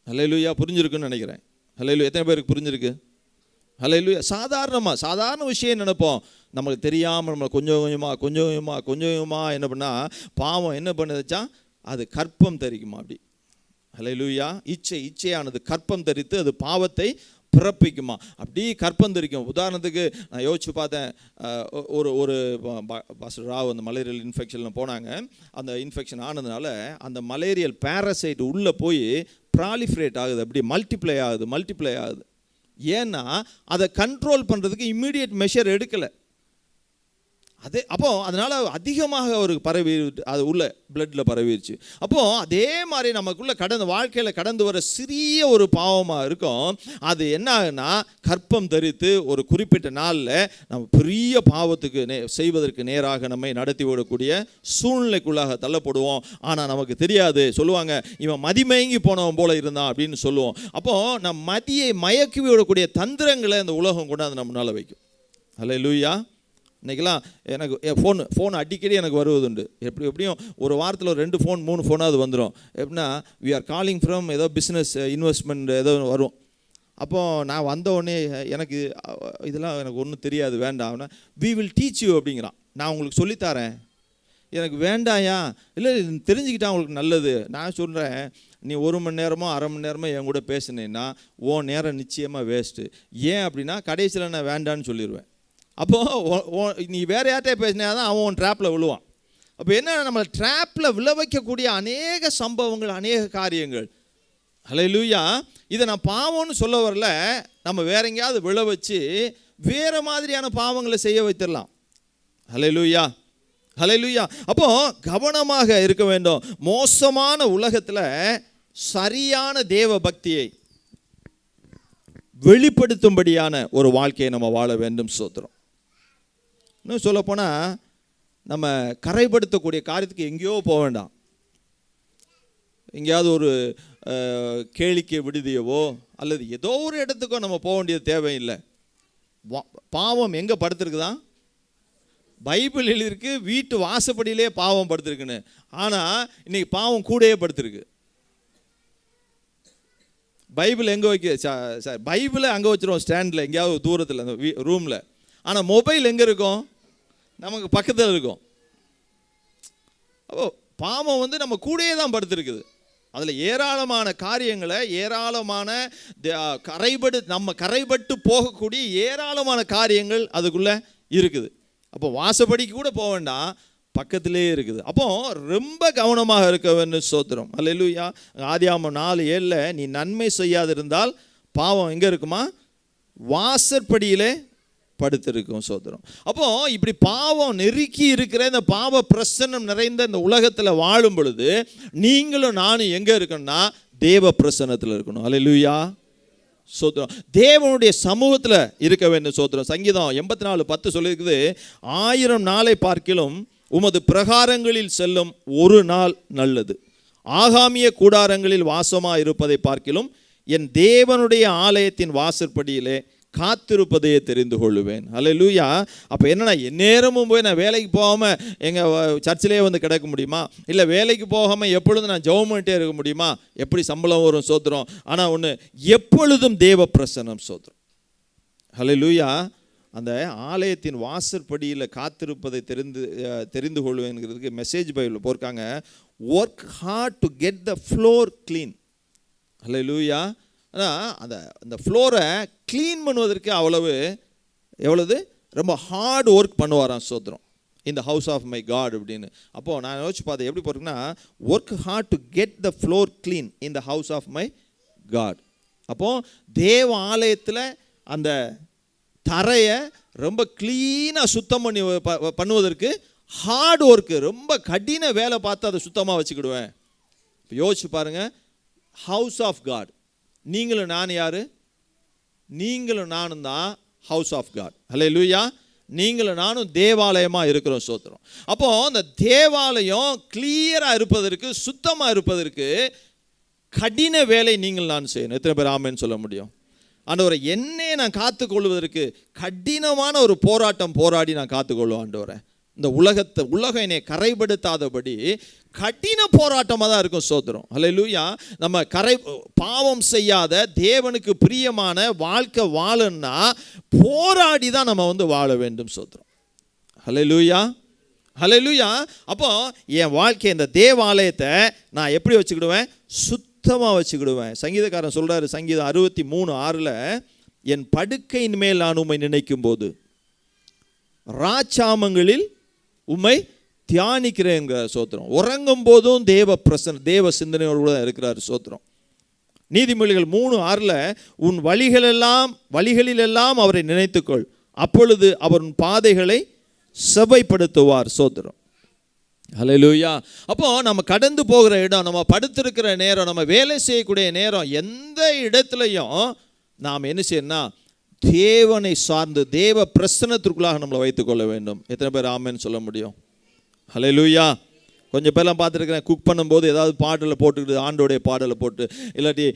ஹல்லேலூயா. புரிஞ்சிருக்குன்னு நினைக்கிறேன். ஹல்லேலூயா. எத்தனை பேருக்கு புரிஞ்சிருக்கு? ஹல்லேலூயா. சாதாரண விஷயம் நினைப்போம். நமக்கு தெரியாமல் நம்ம கொஞ்சம் கொஞ்சமாக என்ன பண்ணால் பாவம் என்ன பண்ணுதுச்சா, அது கற்பம் தரிக்குமா அப்படி. ஹல்லேலூயா. இச்சையானது கற்பம் தரித்து அது பாவத்தை பிறப்பிக்குமா, அப்படி கற்பம் தரிக்கும். உதாரணத்துக்கு நான் யோசிச்சு பார்த்தேன், ஒரு பாஸ்டர் ராவ் அந்த மலேரியல் இன்ஃபெக்ஷனில் போனாங்க. அந்த இன்ஃபெக்ஷன் ஆனதுனால அந்த மலேரியல் பேரசைட் உள்ளே போய் ப்ராலிஃபரேட் ஆகுது, அப்படி மல்டிப்ளை ஆகுது. ஏன்னா அதை கண்ட்ரோல் பண்ணுறதுக்கு இம்மீடியட் மெஷர் எடுக்கலை. அதனால் அதிகமாக அவருக்கு பரவி, அது உள்ள பிளட்டில் பரவிடுச்சு. அப்போது அதே மாதிரி நமக்குள்ள வாழ்க்கையில் கடந்து வர சிறிய ஒரு பாவமாக இருக்கும். அது என்ன ஆகுனா கற்பம் தரித்து ஒரு குறிப்பிட்ட நாளில் நம்ம பெரிய பாவத்துக்கு செய்வதற்கு நேராக நம்மை நடத்தி விடக்கூடிய சூழ்நிலைக்குள்ளாக தள்ளப்படுவோம். ஆனால் நமக்கு தெரியாது. சொல்லுவாங்க, இவன் மதிமயங்கி போனவன் போல இருந்தான் அப்படின்னு சொல்லுவோம். அப்போது நம் மதியை மயக்கி விடக்கூடிய தந்திரங்களை அந்த உலகம் கொண்டாந்து நம்ம மேலே வைக்கும். ஹல்லேலூயா. இன்றைக்கெல்லாம் எனக்கு ஃபோன் அடிக்கடி எனக்கு வருவதுண்டு. எப்படியும் ஒரு வாரத்தில் 2 ஃபோன் 3 ஃபோனாவது வந்துடும். எப்படின்னா, வி ஆர் காலிங் ஃப்ரம் ஏதோ பிஸ்னஸ் இன்வெஸ்ட்மெண்ட் ஏதோ வரும். அப்போது நான் வந்த உடனே எனக்கு இதெல்லாம் எனக்கு ஒன்றும் தெரியாது, வேண்டாம், வி வில் டீச் யூ அப்படிங்கிறான். நான் உங்களுக்கு சொல்லித்தரேன். எனக்கு வேண்டாயா, இல்லை தெரிஞ்சுக்கிட்டா உங்களுக்கு நல்லது. நான் சொல்கிறேன், நீ 1 மணி நேரமோ 1/2 மணி நேரமோ என் கூட பேசுனேன்னா உன் நேரம் நிச்சயமாக வேஸ்ட்டு. ஏன் அப்படின்னா கடைசியில் நான் வேண்டான்னு சொல்லிடுவேன். அப்போது நீ வேறு யார்கிட்ட பேசினா தான் அவன் ட்ராப்பில் விழுவான். அப்போ என்ன, நம்ம ட்ராப்பில் விழ வைக்கக்கூடிய அநேக சம்பவங்கள், அநேக காரியங்கள். ஹல்லேலூயா. இதை நான் பாவம்னு சொல்ல வரல, நம்ம வேற எங்கேயாவது விழ வச்சு வேறு மாதிரியான பாவங்களை செய்ய வைத்திடலாம். ஹல்லேலூயா. அப்போது கவனமாக இருக்க வேண்டும். மோசமான உலகத்தில் சரியான தேவ பக்தியை வெளிப்படுத்தும்படியான ஒரு வாழ்க்கையை நம்ம வாழ வேண்டும். ஸ்தோத்திரம். இன்னும் சொல்லப்போனால் நம்ம கரைப்படுத்தக்கூடிய காரியத்துக்கு எங்கேயோ போக வேண்டாம். எங்கேயாவது ஒரு கேளிக்கை விடுதியவோ அல்லது ஏதோ ஒரு இடத்துக்கோ நம்ம போக வேண்டியது தேவையில்லை. பாவம் எங்கே படுத்துருக்குதான்? பைபிள் எழுதியிருக்கு, வீட்டு வாசப்படியிலே பாவம் படுத்துருக்குன்னு. ஆனால் இன்னைக்கு பாவம் கூடயே படுத்துருக்கு. பைபிள் எங்கே சார் பைபிளை அங்கே வச்சுருவோம், ஸ்டாண்டில் எங்கேயாவது தூரத்தில் அந்த ரூமில். ஆனால் மொபைல் எங்கே இருக்கும்? நமக்கு பக்கத்தில் இருக்கும். அப்போ பாவம் நம்ம கூடயே தான் படுத்துருக்குது. அதில் ஏராளமான காரியங்களை, ஏராளமான நம்ம கரைபட்டு போகக்கூடிய ஏராளமான காரியங்கள் அதுக்குள்ளே இருக்குது. அப்போ வாசப்படிக்கு கூட போக வேண்டாம், பக்கத்திலே இருக்குது. அப்போ ரொம்ப கவனமாக இருக்க வேண்டும். ஸ்தோத்திரம். அல்லேலூயா. ஆதியாகமம் 4:7 நீ நன்மை செய்யாதிருந்தால் பாவம் எங்கே இருக்குமா? வாசற்படியிலே படுத்திருக்கும். ஸ்தோத்திரம். அப்போ இப்படி பாவம் நெருக்கி இருக்கிற இந்த பாவ பிரசன்னம் நிறைந்த இந்த உலகத்தில் வாழும் பொழுது நீங்களும் நானும் எங்கே இருக்கணும்னா தேவ பிரசன்னத்தில் இருக்கணும். அல்லேலூயா. ஸ்தோத்திரம். தேவனுடைய சமூகத்தில் இருக்க வேண்டும். ஸ்தோத்திரம். சங்கீதம் 84:10 சொல்லியிருக்குது, 1000 நாளை பார்க்கிலும் உமது பிரகாரங்களில் செல்லும் ஒரு நாள் நல்லது. ஆகாமிய கூடாரங்களில் வாசமாக இருப்பதை பார்க்கிலும் என் தேவனுடைய ஆலயத்தின் வாசற்படியிலே காத்திருப்பதையே தெரிந்து கொள்ளுவேன். அல்லேலூயா. அப்போ என்னன்னா, எந்நேரமும் போய் நான் வேலைக்கு போகாமல் எங்கள் சர்ச்சிலே கிடக்க முடியுமா? இல்லை வேலைக்கு போகாமல் எப்பொழுதும் நான் ஜெபம் பண்ணிட்டே இருக்க முடியுமா? எப்படி சம்பளம் வரும்? ஸ்தோத்திரம். ஆனால் ஒன்று, எப்பொழுதும் தேவ பிரசன்னம். ஸ்தோத்திரம். அல்லேலூயா. அந்த ஆலயத்தின் வாசற்படியில் காத்திருப்பதை தெரிந்து கொள்வேங்கிறதுக்கு மெசேஜ் பைபிளில் போயிருக்காங்க, work hard to get the floor clean. Hallelujah. ஆனால் அந்த ஃப்ளோரை க்ளீன் பண்ணுவதற்கு எவ்வளவு ரொம்ப ஹார்ட் ஒர்க் பண்ணுவாராம். ஸ்தோத்திரம். இந்த ஹவுஸ் ஆஃப் மை காட் அப்படின்னு. அப்போது நான் யோசிச்சு பார்த்தேன், எப்படி போகிறேன்னா, work hard to get the floor clean in the house of my God. அப்போது தேவ ஆலயத்தில் அந்த தரையை ரொம்ப க்ளீனாக சுத்தம் பண்ணுவதற்கு ஹார்ட் ஒர்க்கு, ரொம்ப கடின வேலை பார்த்து அதை சுத்தமாக வச்சுக்கிடுவேன். இப்போ யோசிச்சு பாருங்கள், ஹவுஸ் ஆஃப் காட். நீங்களும் நான் யார்? நீங்களும் நானும் தான் ஹவுஸ் ஆஃப் காட். அல்லேலூயா. நீங்களும் நானும் தேவாலயமாக இருக்கிறோம். ஸ்தோத்திரம். அப்போது அந்த தேவாலயம் கிளியராக இருப்பதற்கு, சுத்தமாக இருப்பதற்கு கடின வேலை நீங்கள் நான் செய்யணும். எத்தனை பேர் ஆமேன்னு சொல்ல முடியும்? ஆண்டவரை, என்னை நான் காத்துக்கொள்வதற்கு கடினமான ஒரு போராட்டம் போராடி நான் காத்துக்கொள்வேன். ஆண்டவரை, இந்த உலகம் என்னை கரைப்படுத்தாதபடி கடின போராட்டமாக தான் இருக்கும். ஸ்தோத்திரம். ஹல்லேலூயா. நம்ம பாவம் செய்யாத தேவனுக்கு பிரியமான வாழ்க்கை வாழணும்னா போராடி தான் நம்ம வாழ வேண்டும். ஸ்தோத்திரம். ஹல்லேலூயா, ஹல்லேலூயா. அப்போ என் வாழ்க்கை இந்த தேவாலயத்தை நான் எப்படி வச்சுக்கிடுவேன்? சுத்தமாக வச்சுக்கிடுவேன். சங்கீதக்காரன் சொல்கிறாரு, சங்கீதம் 63:6, என் படுக்கையின் மேல் நான் உம்மை நினைக்கும் போது ராச்சாமங்களில் உம்மை தியானிக்கிறேங்கிற. சோத்திரம். உறங்கும் போதும் தேவ சிந்தனையோடு தான் இருக்கிறார். சோத்திரம். நீதிமொழிகள் 3:6, உன் வழிகளிலெல்லாம் அவரை நினைத்துக்கொள், அப்பொழுது அவர் உன் பாதைகளை செவைப்படுத்துவார். சோத்திரம். ஹல்லேலூயா. அப்போ நம்ம கடந்து போகிற இடம், நம்ம படுத்திருக்கிற நேரம், நம்ம வேலை செய்யக்கூடிய நேரம், எந்த இடத்துலையும் நாம் என்ன செய்யணும்னா தேவனை சார்ந்து தேவ பிரசன்னத்திற்குள்ளாக நம்மளை வைத்துக்கொள்ள வேண்டும். எத்தனை பேர் ஆமென்னு சொல்ல முடியும்? ஹல்லேலூயா. கொஞ்சம் பேர்லாம் பார்த்துருக்கிறேன், குக் பண்ணும்போது ஏதாவது பாடலை போட்டுக்கிட்டு, ஆண்டோடைய பாடலை போட்டு, இல்லாட்டி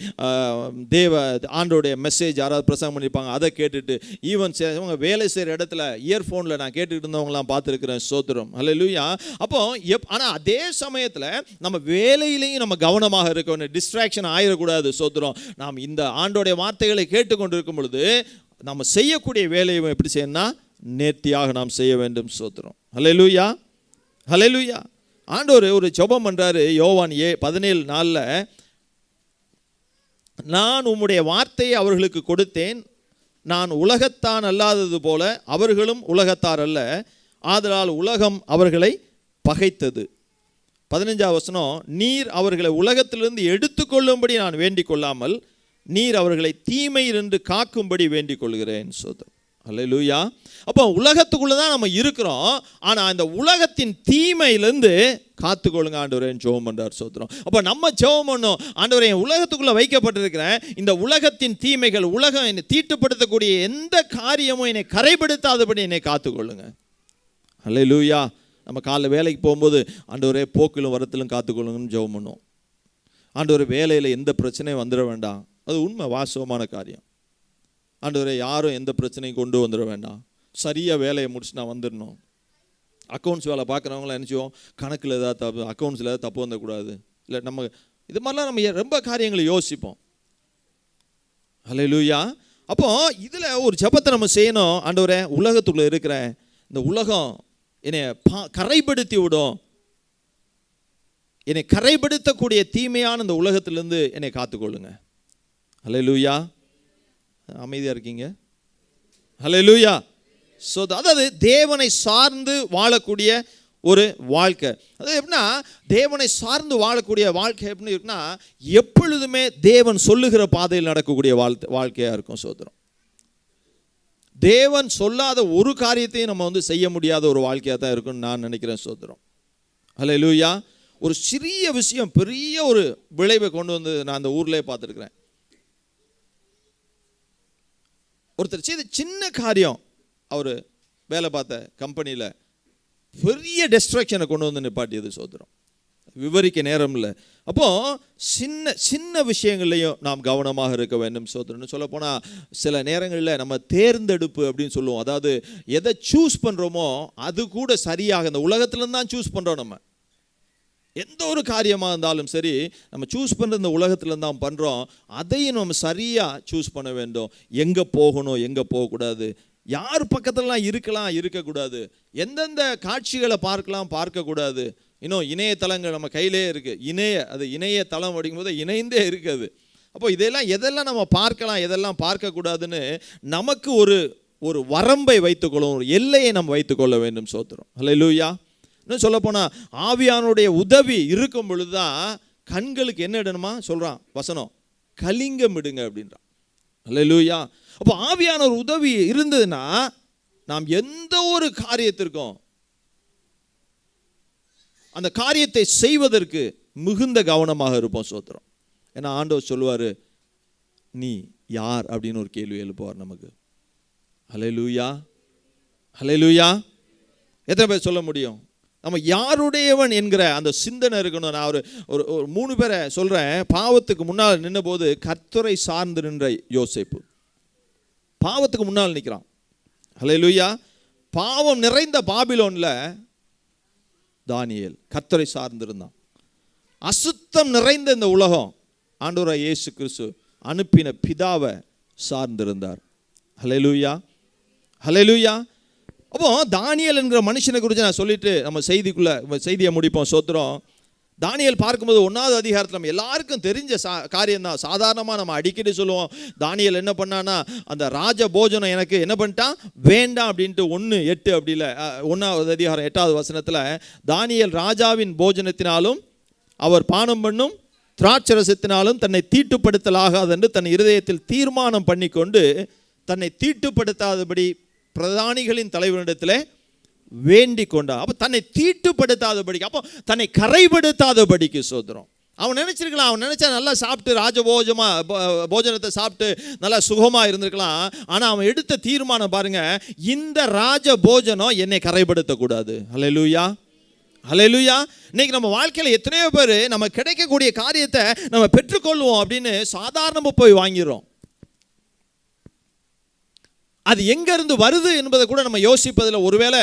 ஆண்டோடைய மெசேஜ் யாராவது பிரசங்கம் பண்ணியிருப்பாங்க, அதை கேட்டுட்டு, ஈவன் அவங்க வேலை செய்கிற இடத்துல இயர்ஃபோனில் நான் கேட்டுக்கிட்டு இருந்தவங்களாம் பார்த்துருக்கிறேன். ஸ்தோத்திரம். ஹல்லேலூயா. அப்போ ஆனால் அதே சமயத்தில் நம்ம வேலையிலையும் நம்ம கவனமாக இருக்க வேண்டும். டிஸ்ட்ராக்ஷன் ஆகிடக்கூடாது. ஸ்தோத்திரம். நாம் இந்த ஆண்டோடைய வார்த்தைகளை கேட்டுக்கொண்டு இருக்கும் பொழுது நம்ம செய்யக்கூடிய வேலையை எப்படி செய்யணும்னா நேர்த்தியாக நாம் செய்ய வேண்டும். ஸ்தோத்திரம். ஹல்லேலூயா, ஹல்லேலூயா. ஆண்டவர் ஒரு ஜெபம் பண்றாரு. யோவான் 17:4, நான் உம்முடைய வார்த்தையை அவர்களுக்கு கொடுத்தேன், நான் உலகத்தான் அல்லாதது போல அவர்களும் உலகத்தார் அல்ல, ஆதலால் உலகம் அவர்களை பகைத்தது. 15ஆம் வசனம், நீர் அவர்களை உலகத்திலிருந்து எடுத்துக்கொள்ளும்படி நான் வேண்டிக் கொள்ளாமல் நீர் அவர்களை தீமையிலிருந்து காக்கும்படி வேண்டிக் கொள்கிறேன். சோதரம். ஹல்லேலூயா. அப்போ உலகத்துக்குள்ளே தான் நம்ம இருக்கிறோம், ஆனால் இந்த உலகத்தின் தீமையிலேருந்து காத்துக்கொள்ளுங்க ஆண்டவரே ஜெபம் பண்ணுறார். சோத்திரம். அப்போ நம்ம ஜெபம் பண்ணோம், ஆண்டவரே என் உலகத்துக்குள்ளே வைக்கப்பட்டிருக்கிறேன், இந்த உலகத்தின் தீமைகள், உலகம் என்னை தீட்டுப்படுத்தக்கூடிய எந்த காரியமும் என்னை கரைப்படுத்தாதபடி என்னை காத்துக்கொள்ளுங்க. ஹல்லேலூயா. நம்ம காலைல வேலைக்கு போகும்போது ஆண்டவரே போக்கிலும் வரத்திலும் காத்துக்கொள்ளுங்கன்னு ஜெபம் பண்ணுவோம். ஆண்டவரே வேலையில் எந்த பிரச்சனையும் வந்துட வேண்டாம். அது உண்மை, வாஸ்தவமான காரியம். ஆண்டவரே யாரும் எந்த பிரச்சனையும் கொண்டு வந்துட வேண்டாம், சரியாக வேலையை முடிச்சு நான் வந்துடணும். அக்கௌண்ட்ஸ் வேலை பார்க்குறவங்களாம் நினச்சோம், கணக்கில் ஏதாவது தப்பு, அக்கௌண்ட்ஸில் ஏதாவது தப்பு வந்துடக்கூடாது, இல்லை நம்ம இது மாதிரிலாம் நம்ம ரொம்ப காரியங்களை யோசிப்போம். ஹல்லேலூயா. அப்போ இதில் ஒரு ஜெபத்தை நம்ம செய்யணும். ஆண்டவரே உலகத்துக்குள்ளே இருக்கிறேன், இந்த உலகம் என்னை கரைப்படுத்தி விடும், என்னை கரைப்படுத்தக்கூடிய தீமையான இந்த உலகத்திலேருந்து என்னை காத்துக்கொள்ளுங்க. ஹல்லேலூயா. அமைதியாக இருக்கீங்க? ஹல்லேலூயா. ஸோ அதாவது தேவனை சார்ந்து வாழக்கூடிய ஒரு வாழ்க்கை. அது எப்படின்னா தேவனை சார்ந்து வாழக்கூடிய வாழ்க்கை எப்படி இருக்குன்னா எப்பொழுதுமே தேவன் சொல்லுகிற பாதையில் நடக்கக்கூடிய வாழ்க்கையாக இருக்கும். சோதரம். தேவன் சொல்லாத ஒரு காரியத்தையும் நம்ம செய்ய முடியாத ஒரு வாழ்க்கையாக தான் இருக்குன்னு நான் நினைக்கிறேன். சோதரம். ஹல்லேலூயா. ஒரு சிறிய விஷயம் பெரிய ஒரு விளைவை கொண்டு வந்து நான் அந்த ஊர்லேயே பார்த்துருக்கிறேன். ஒருத்தர் செய்த சின்ன காரியம் அவர் வேலை பார்த்த கம்பெனியில் பெரிய டிஸ்ட்ராக்ஷனை கொண்டு வந்து நிப்பாட்டியது. சோதரம். விவரிக்க நேரம் இல்லை. அப்போது சின்ன சின்ன விஷயங்கள்லையும் நாம் கவனமாக இருக்க வேண்டும். சோதரன்னு சொல்லப்போனால் சில நேரங்களில் நம்ம தேர்ந்தெடுப்பு அப்படின்னு சொல்லுவோம். அதாவது எதை சூஸ் பண்ணுறோமோ அது கூட சரியாக இந்த உலகத்துலேருந்து தான் சூஸ் பண்ணுறோம். நம்ம எந்த ஒரு காரியமாக இருந்தாலும் சரி, நம்ம சூஸ் பண்ணுற இந்த உலகத்துலேருந்து தான் பண்ணுறோம். அதையும் நம்ம சரியாக சூஸ் பண்ண வேண்டும். எங்கே போகணும், எங்கே போகக்கூடாது, யார் பக்கத்துலலாம் இருக்கலாம், இருக்கக்கூடாது, எந்தெந்த காட்சிகளை பார்க்கலாம், பார்க்கக்கூடாது. இன்னும் இணையதளங்கள் நம்ம கையிலே இருக்குது. அது இணையதளம் அப்படிங்கும்போது இணைந்தே இருக்குது. அப்போ எதெல்லாம் நம்ம பார்க்கலாம், எதெல்லாம் பார்க்கக்கூடாதுன்னு நமக்கு ஒரு வரம்பை வைத்துக்கொள்ளும், ஒரு எல்லையை நம்ம வைத்துக்கொள்ள வேண்டும். சோத்திரம். ஹல்லேலூயா. இன்னும் சொல்லப்போனால் ஆவியானுடைய உதவி இருக்கும் பொழுது தான் கண்களுக்கு என்ன இடணுமா சொல்கிறான் வசனம், கலிங்கம் இடுங்க அப்படின்றான். ஹல்லேலூயா. அப்போ ஆவியான ஒரு உதவி இருந்ததுன்னா நாம் எந்த ஒரு காரியத்திற்கும் அந்த காரியத்தை செய்வதற்கு மிகுந்த கவனமாக இருப்போம். சோத்திரம். ஏன்னா ஆண்டவர் சொல்லுவார், நீ யார் அப்படின்னு ஒரு கேள்வி எழுப்புவார் நமக்கு. ஹல்லேலூயா. ஹல்லேலூயா. எத்தனை பேர் சொல்ல முடியும்? நம்ம யாருடையவன் என்கிற அந்த சிந்தனை இருக்கணும். நான் ஒரு 3 பேரை சொல்கிறேன். பாவத்துக்கு முன்னால் நின்ற போது கர்த்தரை சார்ந்து நின்ற யோசேப்பு பாவத்துக்கு முன்னால் நிற்கிறான். ஹல்லேலூயா. பாவம் நிறைந்த பாபிலோனில் தானியேல் கர்த்தரை சார்ந்திருந்தான். அசுத்தம் நிறைந்த இந்த உலகம் ஆண்டவராகிய இயேசு கிறிஸ்து அனுப்பின பிதாவை சார்ந்திருந்தார். ஹல்லேலூயா, ஹல்லேலூயா. அப்போ தானியேல் என்கிற மனுஷனை குறித்து நான் சொல்லிட்டு நம்ம செய்தியை முடிப்போம். சோத்திரம். தானியேல் பார்க்கும்போது 1வது அதிகாரத்தில் நம்ம எல்லாருக்கும் தெரிஞ்ச காரியம்தான். சாதாரணமாக நம்ம அடிக்கடி சொல்லுவோம், தானியேல் என்ன பண்ணான்னா அந்த ராஜ போஜனம் எனக்கு என்ன பண்ணிட்டான் வேண்டாம் அப்படின்ட்டு 1:8 அப்படி இல்லை 1வது அதிகாரம் 8வது வசனத்தில் தானியேல் ராஜாவின் போஜனத்தினாலும் அவர் பானம் பண்ணும் திராட்சரசத்தினாலும் தன்னை தீட்டுப்படுத்தலாகாது என்று தன் இருதயத்தில் தீர்மானம் பண்ணி கொண்டு தன்னை தீட்டுப்படுத்தாதபடி பிரதானிகளின் தலைவரிடத்தில் வேண்டிக் கொண்டான். அப்போ தன்னை தீட்டுப்படுத்தாதபடிக்கு, அப்போ தன்னை கரைப்படுத்தாதபடிக்கு. சோதரம். அவன் நினச்சிருக்கலாம், அவன் நினச்சா நல்லா சாப்பிட்டு போஜனத்தை சாப்பிட்டு நல்லா சுகமாக இருந்திருக்கலாம். ஆனால் அவன் எடுத்த தீர்மானம் பாருங்க, இந்த ராஜ போஜனம் என்னை கரைப்படுத்தக்கூடாது. ஹல்லேலூயா, ஹல்லேலூயா. இன்னைக்கு நம்ம வாழ்க்கையில் எத்தனையோ பேர் நம்ம கிடைக்கக்கூடிய காரியத்தை நம்ம பெற்றுக்கொள்வோம் அப்படின்னு சாதாரணமாக போய் வாங்கிடுறோம். அது எங்கேருந்து வருது என்பதை கூட நம்ம யோசிப்பதில், ஒருவேளை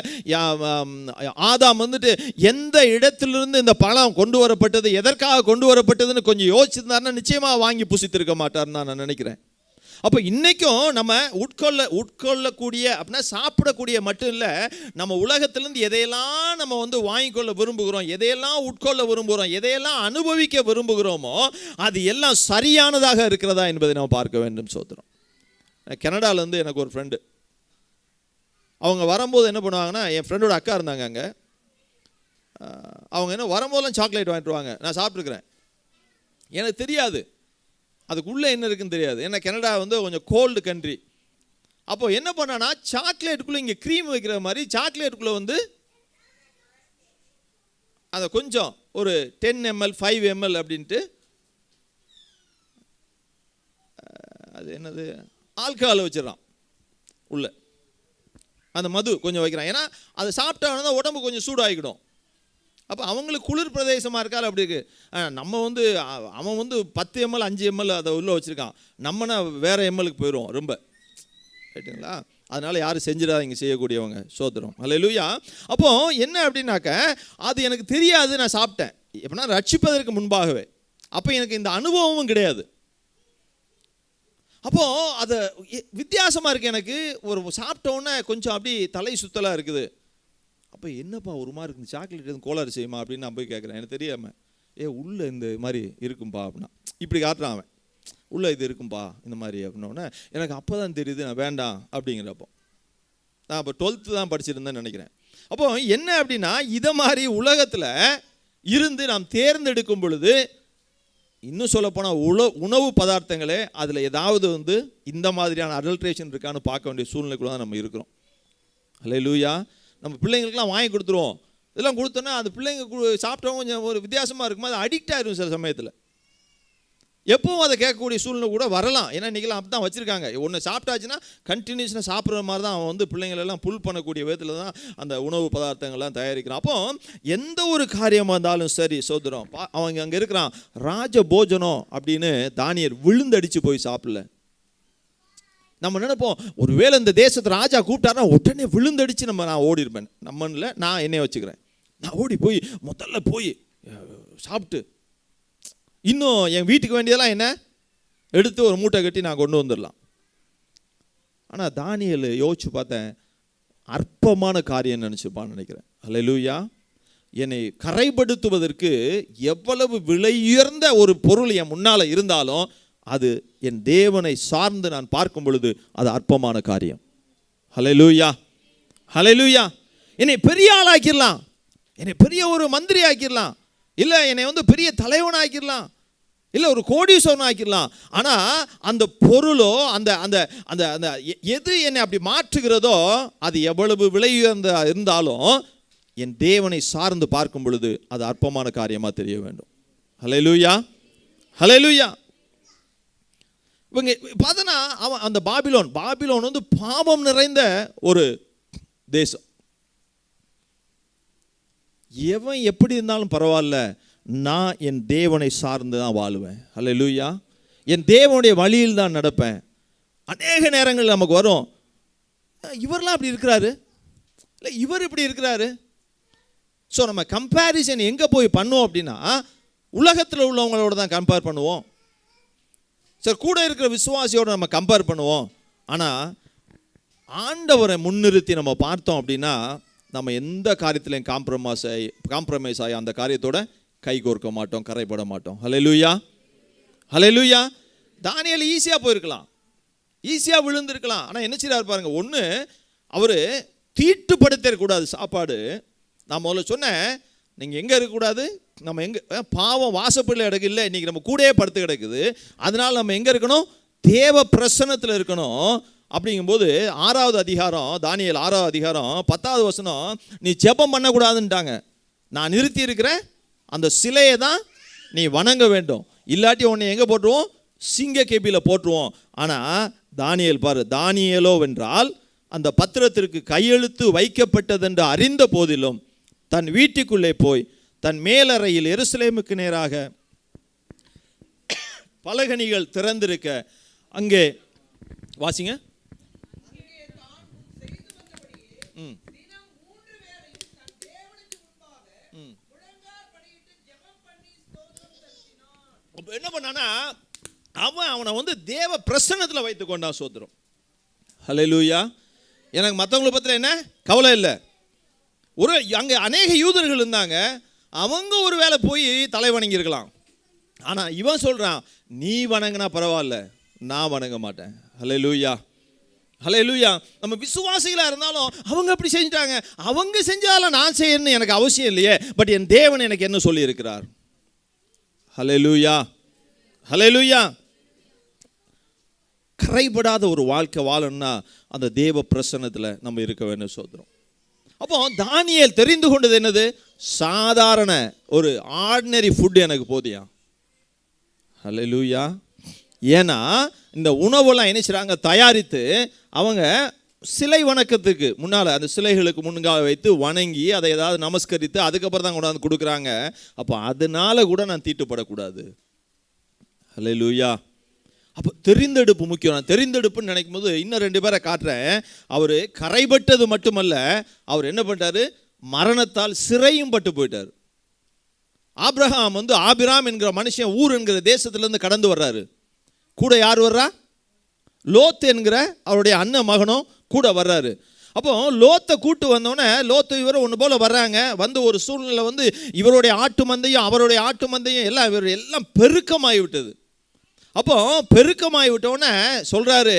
ஆதாம் வந்துட்டு எந்த இடத்திலிருந்து இந்த பழம் கொண்டு வரப்பட்டது, எதற்காக கொண்டு வரப்பட்டதுன்னு கொஞ்சம் யோசிச்சிருந்தாருன்னா நிச்சயமாக வாங்கி புசித்திருக்க மாட்டார்னு நான் நினைக்கிறேன். அப்போ இன்றைக்கும் நம்ம உட்கொள்ளக்கூடிய அப்படின்னா சாப்பிடக்கூடிய மட்டும் இல்லை, நம்ம உலகத்திலேருந்து எதையெல்லாம் நம்ம வாங்கிக்கொள்ள விரும்புகிறோம், எதையெல்லாம் உட்கொள்ள விரும்புகிறோம், எதையெல்லாம் அனுபவிக்க விரும்புகிறோமோ அது எல்லாம் சரியானதாக இருக்கிறதா என்பதை நம்ம பார்க்க வேண்டும். சோத்திரம். கனடாலேருந்து எனக்கு ஒரு ஃப்ரெண்டு, அவங்க வரும்போது என்ன பண்ணுவாங்கன்னா, என் ஃப்ரெண்டோட அக்கா இருந்தாங்க அங்கே, அவங்க என்ன வரும்போதெல்லாம் சாக்லேட் வாங்கிட்டுருவாங்க. நான் சாப்பிட்ருக்குறேன், எனக்கு தெரியாது அதுக்குள்ளே என்ன இருக்குன்னு தெரியாது. ஏன்னா கனடா கொஞ்சம் கோல்டு கண்ட்ரி. அப்போ என்ன பண்ணான்னா, சாக்லேட்டுக்குள்ளே இங்கே க்ரீம் வைக்கிற மாதிரி சாக்லேட்டுக்குள்ளே அதை கொஞ்சம் ஒரு 10 ml 5 ml அப்படின்ட்டு அது என்னது ஆல்கஹால் வச்சிடறான் உள்ள, அந்த மது கொஞ்சம் வைக்கிறான். ஏன்னா அதை சாப்பிட்டா உடம்பு கொஞ்சம் சூடாகிக்கிடும். அப்போ அவங்களுக்கு குளிர் பிரதேசமாக இருக்காது அப்படி இருக்கு. நம்ம அவன் 10 ml 5 ml அதை உள்ளே வச்சுருக்கான், நம்மனா வேறு எம்எலுக்கு போயிடுவோம் ரொம்ப, ரைட்டுங்களா? அதனால் யாரும் செஞ்சிடாதீங்க செய்யக்கூடியவங்க. சோத்திரம். ஹல்லேலூயா. அப்போது என்ன அப்படின்னாக்க, அது எனக்கு தெரியாது, நான் சாப்பிட்டேன் எப்படின்னா ரட்சிப்பதற்கு முன்பாகவே. அப்போ எனக்கு இந்த அனுபவமும் கிடையாது. அப்போது அது வித்தியாசமாக இருக்குது எனக்கு. ஒரு சாப்பிட்டோன்னே கொஞ்சம் அப்படி தலை சுத்தலாக இருக்குது. அப்போ என்னப்பா ஒரு மாதிரி இருக்குது, சாக்லேட் எதுவும் கோளாறு செய்யுமா அப்படின்னு நான் போய் கேட்குறேன். எனக்கு தெரியாமல், உள்ளே இந்த மாதிரி இருக்கும்பா அப்படின்னா இப்படி காட்டுறான் அவன், உள்ளே இது இருக்கும்பா இந்த மாதிரி அப்படின்னோடனே எனக்கு அப்போ தான் தெரியுது நான் வேண்டாம் அப்படிங்கிறப்போ. நான் அப்போ 12th தான் படிச்சிருந்தேன்னு நினைக்கிறேன். அப்போ என்ன அப்படின்னா, இதை மாதிரி உலகத்தில் இருந்து நாம் தேர்ந்தெடுக்கும் பொழுது, இன்னும் சொல்லப்போனால் உணவு பதார்த்தங்களே அதில் ஏதாவது இந்த மாதிரியான அடல்ட்ரேஷன் இருக்கான்னு பார்க்க வேண்டிய சூழ்நிலைக்குள்ள தான் நம்ம இருக்கிறோம். ஹல்லேலூயா. நம்ம பிள்ளைங்களுக்குலாம் வாங்கி கொடுத்துருவோம். இதெல்லாம் கொடுத்தோன்னா அந்த பிள்ளைங்க சாப்பிட்டவங்க கொஞ்சம் ஒரு வித்தியாசமாக இருக்குமா, அது அடிக்ட் ஆகிடும் சில சமயத்தில். எப்பவும் அதை கேட்கக்கூடிய சூழ்நிலை கூட வரலாம். ஏன்னா இன்றைக்கெல்லாம் அப்படி தான் வச்சுருக்காங்க. ஒன்று சாப்பிட்டாச்சுன்னா கண்டினியூஸாக சாப்பிட்ற மாதிரி தான் அவன் பிள்ளைங்களெல்லாம் புல் பண்ணக்கூடிய விதத்தில் தான் அந்த உணவு பதார்த்தங்கள்லாம் தயாரிக்கிறான். அப்போ எந்த ஒரு காரியமாக இருந்தாலும் சரி சோதரம், அவங்க அங்கே இருக்கிறான் ராஜ போஜனம் அப்படின்னு தானியேல் விழுந்தடிச்சு போய் சாப்பிடல. நம்ம நினைப்போம், ஒருவேளை இந்த தேசத்தை ராஜா கூப்பிட்டாருன்னா உடனே விழுந்தடிச்சு நான் ஓடிருப்பேன். நம்மன்ல நான் என்னைய வச்சுக்கிறேன், நான் ஓடி போய் முதல்ல போய் சாப்பிட்டு இன்னும் என் வீட்டுக்கு வேண்டியதெல்லாம் என்ன எடுத்து ஒரு மூட்டை கட்டி நான் கொண்டு வந்துடலாம். ஆனால் தானியேல் யோசிச்சு பார்த்தேன், அற்பமான காரியம் நினச்சிப்பான்னு நினைக்கிறேன். ஹல்லேலூயா. என்னை கரைப்படுத்துவதற்கு எவ்வளவு விலையுயர்ந்த ஒரு பொருள் என் முன்னால் இருந்தாலும் அது என் தேவனை சார்ந்து நான் பார்க்கும் பொழுது அது அற்பமான காரியம். ஹல்லேலூயா, ஹல்லேலூயா. என்னை பெரிய ஆளாக்கிடலாம், என்னை பெரிய ஒரு மந்திரி ஆக்கிடலாம், இல்லை என்னை பெரிய தலைவன் ஆக்கிடலாம், இல்லை ஒரு கோடீஸ்வரன் ஆக்கிடலாம். ஆனால் அந்த பொருளோ அந்த அந்த அந்த அந்த எது என்னை அப்படி மாற்றுகிறதோ அது எவ்வளவு விலையுயர்ந்த இருந்தாலும் என் தேவனை சார்ந்து பார்க்கும் பொழுது அது அற்பமான காரியமாக தெரிய வேண்டும். ஹல்லேலூயா, ஹல்லேலூயா. இவங்க பார்த்தனா அவன் அந்த பாபிலோன் பாவம் நிறைந்த ஒரு தேசம். எவன் எப்படி இருந்தாலும் பரவாயில்ல, நான் என் தேவனை சார்ந்து தான் வாழுவேன். ஹல்லேலூயா. என் தேவனுடைய வழியில் தான் நடப்பேன். அநேக நேரங்கள் நமக்கு வரும், இவரெல்லாம் அப்படி இருக்கிறாரு, இல்லை இவர் இப்படி இருக்கிறாரு. ஸோ நம்ம கம்பேரிசன் எங்கே போய் பண்ணுவோம் அப்படின்னா உலகத்தில் உள்ளவங்களோட தான் கம்பேர் பண்ணுவோம். சரி, கூட இருக்கிற விசுவாசியோட நம்ம கம்பேர் பண்ணுவோம். ஆனால் ஆண்டவரை முன்னிறுத்தி நம்ம பார்த்தோம் அப்படின்னா நம்ம எந்த காரியத்திலையும் காம்ப்ரமைஸ் ஆகி அந்த காரியத்தோட கை கோர்க்க மாட்டோம், கரைப்பட மாட்டோம். ஹல்லேலூயா, ஹல்லேலூயா. தானியேல் ஈஸியாக போயிருக்கலாம், ஈஸியாக விழுந்திருக்கலாம். ஆனால் என்ன செய்யறாரு பாருங்க, ஒன்று அவர் தீட்டுப்படுத்தக்கூடாது சாப்பாடு. நான் முதல்ல சொன்னேன், நீங்கள் எங்கே இருக்கக்கூடாது, நம்ம எங்கே பாவம் வாசப்பில் இடக்கு இல்லை, இன்றைக்கி நம்ம கூடயே படுத்து கிடக்குது. அதனால் நம்ம எங்கே இருக்கணும், தேவ பிரசன்னத்தில் இருக்கணும். அப்படிங்கும்போது 6வது அதிகாரம், தானியேல் 6வது அதிகாரம் 10வது வசனம், நீ ஜெபம் பண்ணக்கூடாதுன்ட்டாங்க. நான் நிறுத்தி இருக்கிறேன் அந்த சிலையை தான் நீ வணங்க வேண்டும், இல்லாட்டி உன்னை எங்கே போட்டுருவோம், சிங்க கேபியில் போட்டுருவோம். ஆனால் தானியேல் பாரு, தானியேலோ வென்றால் அந்த பத்திரத்திற்கு கையெழுத்து வைக்கப்பட்டதென்று அறிந்த போதிலும் தன் வீட்டுக்குள்ளே போய் தன் மேலறையில் எருசலேமுக்கு நேராக பலகணிகள் திறந்திருக்க அங்கே வாசிங்க. என்ன பண்ணானா, அவனை வந்து தேவ பிரசன்னத்தில் வைத்து கொண்டான். சோத்திரம், ஹல்லேலூயா. எனக்கு மற்றவங்களை பற்றி என்ன கவலை இல்லை. அங்கே அநேக யூதர்கள் இருந்தாங்க, அவங்க ஒரு வேளை போய் தலை வணங்கியிருக்கலாம். ஆனால் இவன் சொல்கிறான், நீ வணங்கினா பரவாயில்ல, நான் வணங்க மாட்டேன். ஹல்லேலூயா, ஹல்லேலூயா. நம்ம விசுவாசிகளாக இருந்தாலும் அவங்க அப்படி செஞ்சிட்டாங்க, அவங்க செஞ்சாலும் நான் செய்யணும்னு எனக்கு அவசியம் இல்லையே. பட் என் தேவன் எனக்கு என்ன சொல்லியிருக்கிறார். ஹல்லேலூயா, ஹல்லேலூயா. கரைபடாத ஒரு வாழ்க்கை வாழணும்னா அந்த தேவ பிரசன்னத்தில் நம்ம இருக்க வேண்டும். சோதரம். அப்போ தானியேல் தெரிந்து கொண்டது என்னது, சாதாரண ஒரு ஆர்டினரி ஃபுட் எனக்கு போதியா. ஹல்லேலூயா. ஏன்னா இந்த உணவெல்லாம் என்ன செய்றாங்க, தயாரித்து அவங்க சிலை வணக்கத்துக்கு முன்னால் அந்த சிலைகளுக்கு முன்னால் வைத்து வணங்கி அதை ஏதாவது நமஸ்கரித்து அதுக்கப்புறம் தான் கொண்டாந்து கொடுக்குறாங்க. அப்போ அதனால கூட நான் தீட்டுப்படக்கூடாது. ஹல்லேலூயா. அப்போ தெரிந்தெடுப்பு முக்கியம். நான் தெரிந்தெடுப்புன்னு நினைக்கும் போது இன்னும் 2 பேரை காட்டுறேன். அவர் கரைபட்டது மட்டுமல்ல, அவர் என்ன பண்ணிட்டாரு, மரணத்தால் சிறையும் பட்டு போயிட்டார். ஆபிரகாம் வந்து ஆபிராம் என்கிற மனுஷன் ஊர் என்கிற தேசத்திலேருந்து கடந்து வர்றாரு. கூட யார் வர்றா, லோத் என்கிற அவருடைய அண்ணன் மகனும் கூட வர்றாரு. அப்போ லோத்தை கூட்டு வந்தோடனே லோத்து இவரும் ஒன்று போல் வர்றாங்க. வந்து ஒரு சூழ்நிலை வந்து இவருடைய ஆட்டு மந்தையும் அவருடைய ஆட்டு மந்தையும் எல்லாம் பெருக்கமாகி விட்டது. அப்போ பெருக்கமாகி விட்டோடனே சொல்கிறாரு,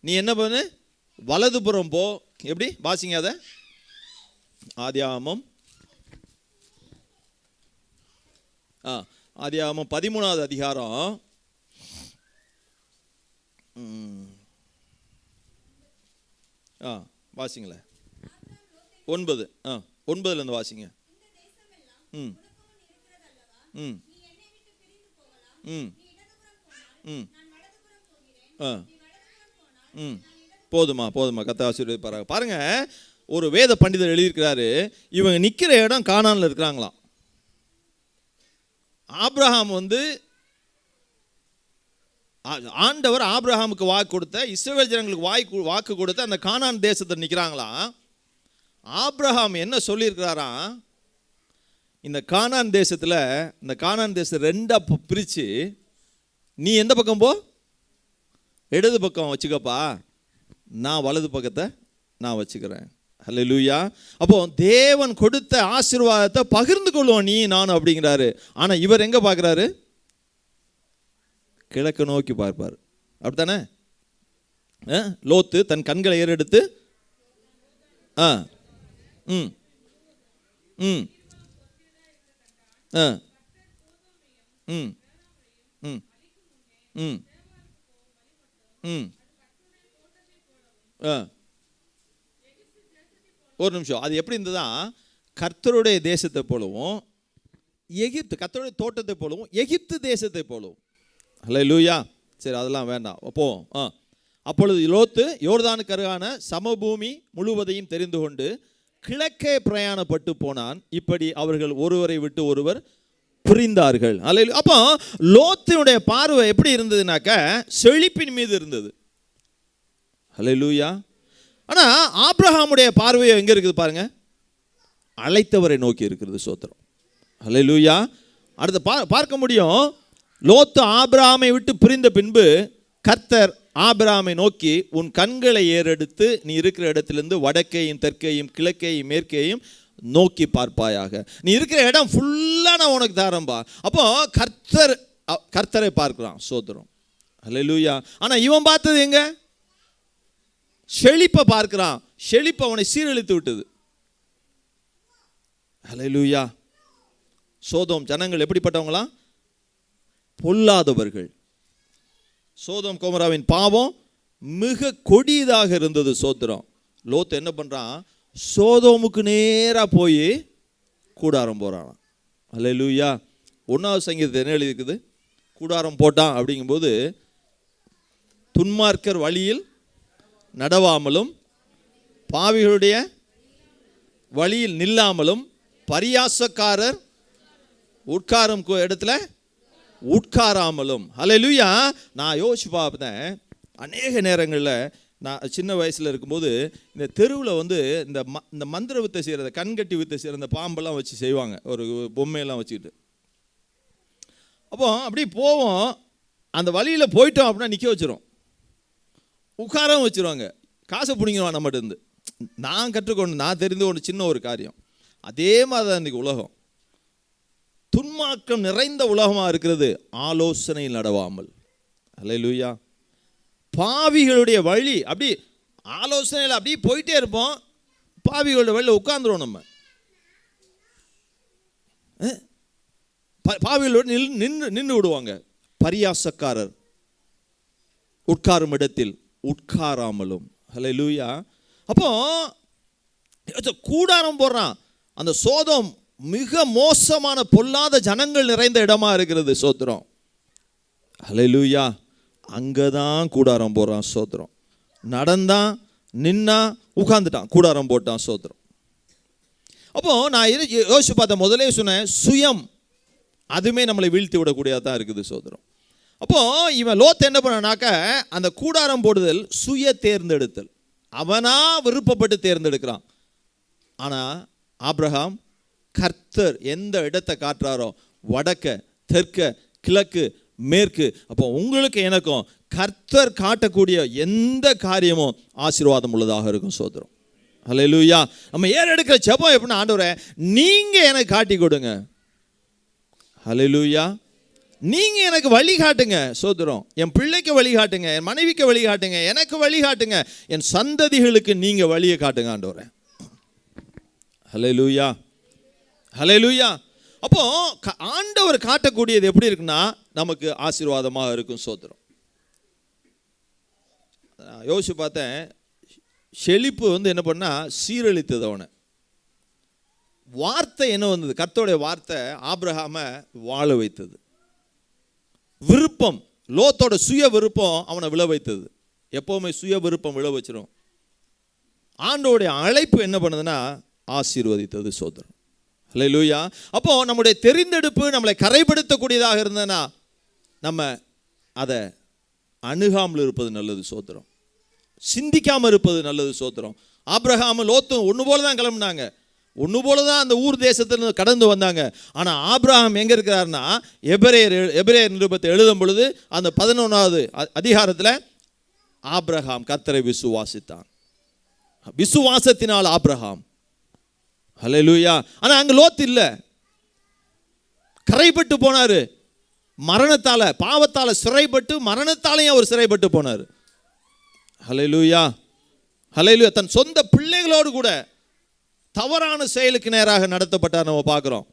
நீ என்ன பண்ணு, வலதுபுறம் போ. எப்படி வாசிங்க அதை, ஆதியாகமம் ஆதியாகமம் 13வது அதிகாரம் வாசிங்களேன் 9. 9லேருந்து வாசிங்க. ம் ம் ம் ம் ம் போதுமா கர்த்தர் ஆசீர்வதிப்பாராக. பாருங்க, ஒரு வேத பண்டிதர் எழுதியிருக்கிறாரு, இவங்க நிற்கிற இடம் கானானில் இருக்கிறாங்களாம். ஆபிரகாம் வந்து ஆண்டவர் ஆபிரகாமுக்கு வாக்கு கொடுத்த, இஸ்ரவேல் ஜனங்களுக்கு வாக்கு கொடுத்த அந்த கானான் தேசத்தில் நிற்கிறாங்களாம். ஆபிரகாம் என்ன சொல்லியிருக்கிறாராம், இந்த கானான் தேசத்தில் இந்த கானான் தேசத்தை 2ஆக பிரித்து நீ எந்த பக்கம் போ, இடது பக்கம் வச்சுக்கப்பா, நான் வலது பக்கத்தை நான் வச்சுக்கிறேன். ஹல்லேலூயா. அப்போ தேவன் கொடுத்த ஆசீர்வாதத்தை பகிர்ந்து கொள்வோம் நீ நான் அப்படிங்கிறாரு. ஆனால் இவர் எங்கே பார்க்குறாரு, கிழக்கு நோக்கி பார்ப்பார். அப்படித்தானே? லோத்து தன் கண்களை ஏறெடுத்து ம் ம் ம் ம் ம் ம் ஒரு நிமிஷம், அது எப்படி இருந்ததா, கர்த்தருடைய தேசத்தை போலவும் கர்த்தருடைய தோட்டத்தை போலவும் எகிப்து தேசத்தை போலவும். ஹல்லேலூயா. சரி, அதெல்லாம் வேண்டாம். அப்பொழுது லோத்து யோர்தானுக்கு அருகான சமபூமி முழுவதையும் தெரிந்து கொண்டு கிழக்கே பிரயாணப்பட்டு போனான். இப்படி அவர்கள் ஒருவரை விட்டு ஒருவர் புரிந்தார்கள். அப்போ லோத்தினுடைய பார்வை எப்படி இருந்ததுனாக்க செழிப்பின் மீது இருந்தது. ஹல்லேலூயா. ஆனால் ஆபிரகாமுடைய பார்வையோ எங்கே இருக்குது பாருங்க, அழைத்தவரை நோக்கி இருக்கிறது. சோத்திரம். ஹல்லேலூயா. அடுத்து பார்க்க முடியும், லோத்து ஆபிரகாமை விட்டு பிரிந்த பின்பு கர்த்தர் ஆபிரகாமை நோக்கி, உன் கண்களை ஏறெடுத்து நீ இருக்கிற இடத்திலிருந்து வடக்கையும் தெற்கையும் கிழக்கையும் மேற்கையும் நோக்கி பார்ப்பாயாக. நீ இருக்கிற இடம் ஃபுல்லாக நான் உனக்கு தரம்பா. அப்போ கர்த்தரை பார்க்கிறான். சோத்திரம். ஹல்லேலூயா. ஆனால் இவன் பார்த்தது எங்க? செழிப்பை பார்க்கிறான். செழிப்பு அவனை சீரழித்து விட்டது. ஹல்லேலூயா. சோதோம் ஜனங்கள் எப்படிப்பட்டவங்களா? பொல்லாதவர்கள். சோதோம் கோமராவின் பாவம் மிக கொடியதாக இருந்தது. சோத்திரம். லோத்து என்ன பண்றான்? சோதோமுக்கு நேராக போய் கூடாரம் போறான். ஹல்லேலூயா. 1வது சங்கீதத்தில் என்ன எழுதியிருக்குது? கூடாரம் போட்டான் அப்படிங்கும்போது, துன்மார்க்கர் வழியில் நடவாமலும் பாவிகளுடைய வழியில் நில்லாமலும் பரியாசக்காரர் உட்காரும் இடத்துல உட்காராமலும். ஹல்லேலூயா. நான் யோசிச்சு பார்த்தேன், அநேக நேரங்களில் நான் சின்ன வயசில் இருக்கும்போது இந்த தெருவில் இந்த மந்திர வித்தை செய்கிறத, கண்கட்டி வித்தை செய்கிற இந்த பாம்பெல்லாம் வச்சு செய்வாங்க, ஒரு பொம்மையெல்லாம் வச்சுக்கிட்டு. அப்போ அப்படி போவோம், அந்த வழியில் போயிட்டோம் அப்படின்னா நிற்க வச்சிரும், உட்காரவும் வச்சுருவாங்க, காசை பிடிங்கிடுவான் நம்மகிட்ட இருந்து. நான் கற்றுக்கொண்டு நான் தெரிந்து கொண்டு சின்ன ஒரு காரியம். அதே மாதிரி தான் இன்றைக்கி உலகம் துன்மார்க்கம் நிறைந்த உலகமாக இருக்கிறது. ஆலோசனையில் நடவாமல். ஹல்லேலூயா. பாவிகளுடைய வழி அப்படி ஆலோசனையில் அப்படி போயிட்டே இருப்போம், பாவிகளுடைய வழியில் உட்கார்ந்துருவோம். நம்ம பாவிகளோடு நின்று விடுவாங்க. பரியாசக்காரர் உட்காரும் இடத்தில் உட்காராமலும். ஹல்லேலூயா. அப்போ கூடாரம் போடுறான். அந்த சோதோம் மிக மோசமான பொல்லாத ஜனங்கள் நிறைந்த இடமா இருக்கிறது. சோத்திரம். ஹல்லேலூயா. அங்கதான் கூடாரம் போடுறான். சோத்திரம். நடந்தான், நின்னா, உட்கார்ந்துட்டான், கூடாரம் போட்டான். சோத்திரம். அப்போ நான் யோசிச்சு பார்த்தேன், முதலே சொன்னேன், சுயம் அதுவுமே நம்மளை வீழ்த்தி விடக்கூடியதான் இருக்குது. சோத்திரம். அப்போ இவன் லோத்து என்ன பண்ணானாக்க, அந்த கூடாரம் போடுதல் சுய தேர்ந்தெடுத்தல், அவனா விருப்பப்பட்டு தேர்ந்தெடுக்கிறான். ஆனால் ஆபிரகாம் கர்த்தர் எந்த இடத்தை காட்டுறாரோ, வடக்க தெற்க கிழக்கு மேற்கு, அப்போ உங்களுக்கு எனக்கும் கர்த்தர் காட்டக்கூடிய எந்த காரியமும் ஆசீர்வாதம் உள்ளதாக இருக்கும். சோத்திரம். ஹல்லேலூயா. நம்ம ஏறெடுக்கிற ஜெபம் எப்படின்னா, ஆண்டவரே நீங்க எனக்கு காட்டி கொடுங்க. ஹல்லேலூயா. நீங்க எனக்கு வழி காட்டுங்க. சோத்திரம். என் பிள்ளைக்கு வழி காட்டுங்க, என் மனைவிக்கு வழி காட்டுங்க, எனக்கு வழி காட்டுங்க, என் சந்ததிகளுக்கு நீங்க வழியை காட்டுங்க ஆண்டவரே. ஹல்லேலூயா. ஹல்லேலூயா. அப்போ ஆண்டவர் காட்டக்கூடியது எப்படி இருக்குன்னா நமக்கு ஆசீர்வாதமாக இருக்கும். சோத்திரம். யோசிச்சு பார்த்தேன், செழிப்பு என்ன பண்ணா சீரழித்தது அவனை. வார்த்தை என்ன வந்தது? கர்த்தருடைய வார்த்தை ஆபிரகாமை வாழ வைத்தது. விருப்பம், லோத்தோட சுய விருப்பம் அவனை விழ வைத்தது. எப்பவுமே சுய விருப்பம் விழ வச்சிரும். ஆண்டோடைய அழைப்பு என்ன பண்ணுதுன்னா ஆசீர்வதித்தது. சோதரம். ஹல்லேலூயா. அப்போ நம்முடைய தெரிந்தெடுப்பு நம்மளை கரைப்படுத்தக்கூடியதாக இருந்ததுன்னா நம்ம அதை அணுகாமல் இருப்பது நல்லது. சோத்திரம். சிந்திக்காமல் இருப்பது நல்லது. சோத்திரம். ஆபிரகாம் லோத்தும் ஒன்று போல தான் கிளம்புனாங்க, ஒன்று போல தான் அந்த ஊர் தேசத்திலிருந்து கடந்து வந்தாங்க. ஆனால் ஆபிரகாம் எங்கே இருக்கிறாருன்னா, எபிரேயர் நிருபத்தை எழுதும் பொழுது அந்த 11வது அதிகாரத்தில் ஆபிரகாம் கர்த்தரை விசுவாசித்தான். விசுவாசத்தினால் ஆபிரகாம். ஹல்லேலூயா. ஆனால் அங்கே லோத் இல்லை, கரைப்பட்டு போனார். மரணத்தால், பாவத்தால் சிறைப்பட்டு, மரணத்தாலையும் அவர் சிறைப்பட்டு போனார். ஹல்லேலூயா. ஹல்லேலூயா. தன் சொந்த பிள்ளைகளோடு கூட தவறான செயலுக்கு நேராக நடத்தப்பட்டார் நம்ம பார்க்குறோம்.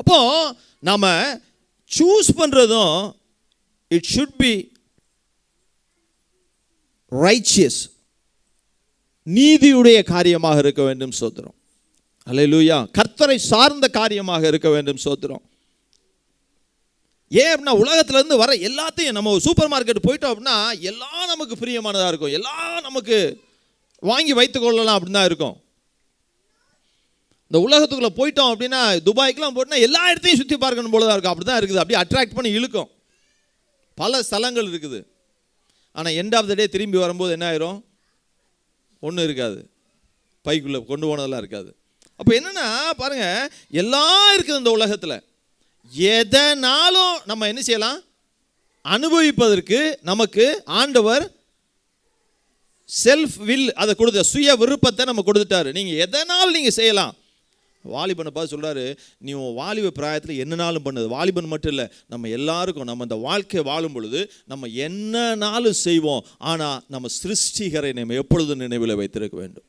அப்போ நாம சூஸ் பண்றதும் இட் ஷுட் பி ரைச்சியஸ், நீதியுடைய காரியமாக இருக்க வேண்டும். சோத்திரம். ஹல்லேலூயா. கர்த்தரை சார்ந்த காரியமாக இருக்க வேண்டும். சோத்திரம். ஏன் அப்படின்னா உலகத்திலேருந்து வர எல்லாத்தையும் நம்ம சூப்பர் மார்க்கெட் போயிட்டோம் அப்படின்னா எல்லாம் நமக்கு பிரியமானதாக இருக்கும், எல்லாம் நமக்கு வாங்கி வைத்துக் கொள்ளலாம் அப்படின்னு தான் இருக்கும். இந்த உலகத்துக்குள்ளே போயிட்டோம் அப்படின்னா, துபாய்க்கெலாம் போயிட்டோம்னா எல்லா இடத்தையும் சுற்றி பார்க்கணும் போல தான் இருக்கும். அப்படி தான் இருக்குது. அப்படியே அட்ராக்ட் பண்ணி இழுக்கும். பல ஸ்தலங்கள் இருக்குது. ஆனால் எண்ட் ஆஃப் த டே திரும்பி வரும்போது என்ன ஆயிரும்? ஒன்றும் இருக்காது. பைக்குள்ளே கொண்டு போனதெல்லாம் இருக்காது. அப்போ என்னென்னா பாருங்கள், எல்லாம் இருக்குது இந்த உலகத்தில். எதனாலும் நம்ம என்ன செய்யலாம், அனுபவிப்பதற்கு நமக்கு ஆண்டவர் செல்ஃப் வில் அதை கொடுத்த சுய விருப்பத்தை நம்ம கொடுத்துட்டாரு. நீங்கள் எதனாலும் நீங்கள் செய்யலாம். வாலிபனை பார்த்து சொல்கிறாரு, நீ உன் வாலிப பிராயத்தில் என்னனாலும் பண்ணுது. வாலிபன் மட்டும் இல்லை, நம்ம எல்லாருக்கும் நம்ம இந்த வாழ்க்கையை வாழும் பொழுது நம்ம என்னனாலும் செய்வோம். ஆனால் நம்ம சிருஷ்டிகரை நம்ம எப்பொழுதும் நினைவில் வைத்திருக்க வேண்டும்.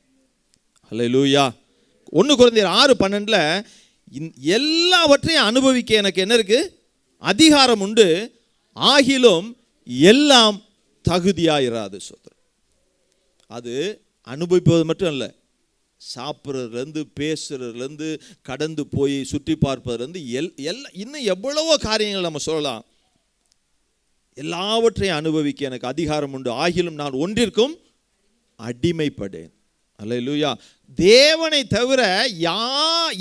அல்லேலூயா. 1 கொரிந்தியர் 6:12 எல்லாவற்றையும் அனுபவிக்க எனக்கு என்ன இருக்குது, அதிகாரம் உண்டு, ஆகிலும் எல்லாம் தகுதியாயிராது. சொல்கிறேன், அது அனுபவிப்பது மட்டும் இல்லை, சாப்பிட்றதுலேருந்து பேசுறதுலேருந்து கடந்து போய் சுற்றி பார்ப்பதுலேருந்து இன்னும் எவ்வளவோ காரியங்கள் நம்ம சொல்லலாம். எல்லாவற்றையும் அனுபவிக்க எனக்கு அதிகாரம் உண்டு, ஆகிலும் நான் ஒன்றிற்கும் அடிமைப்படேன். அல்லேலூயா. தேவனை தவிர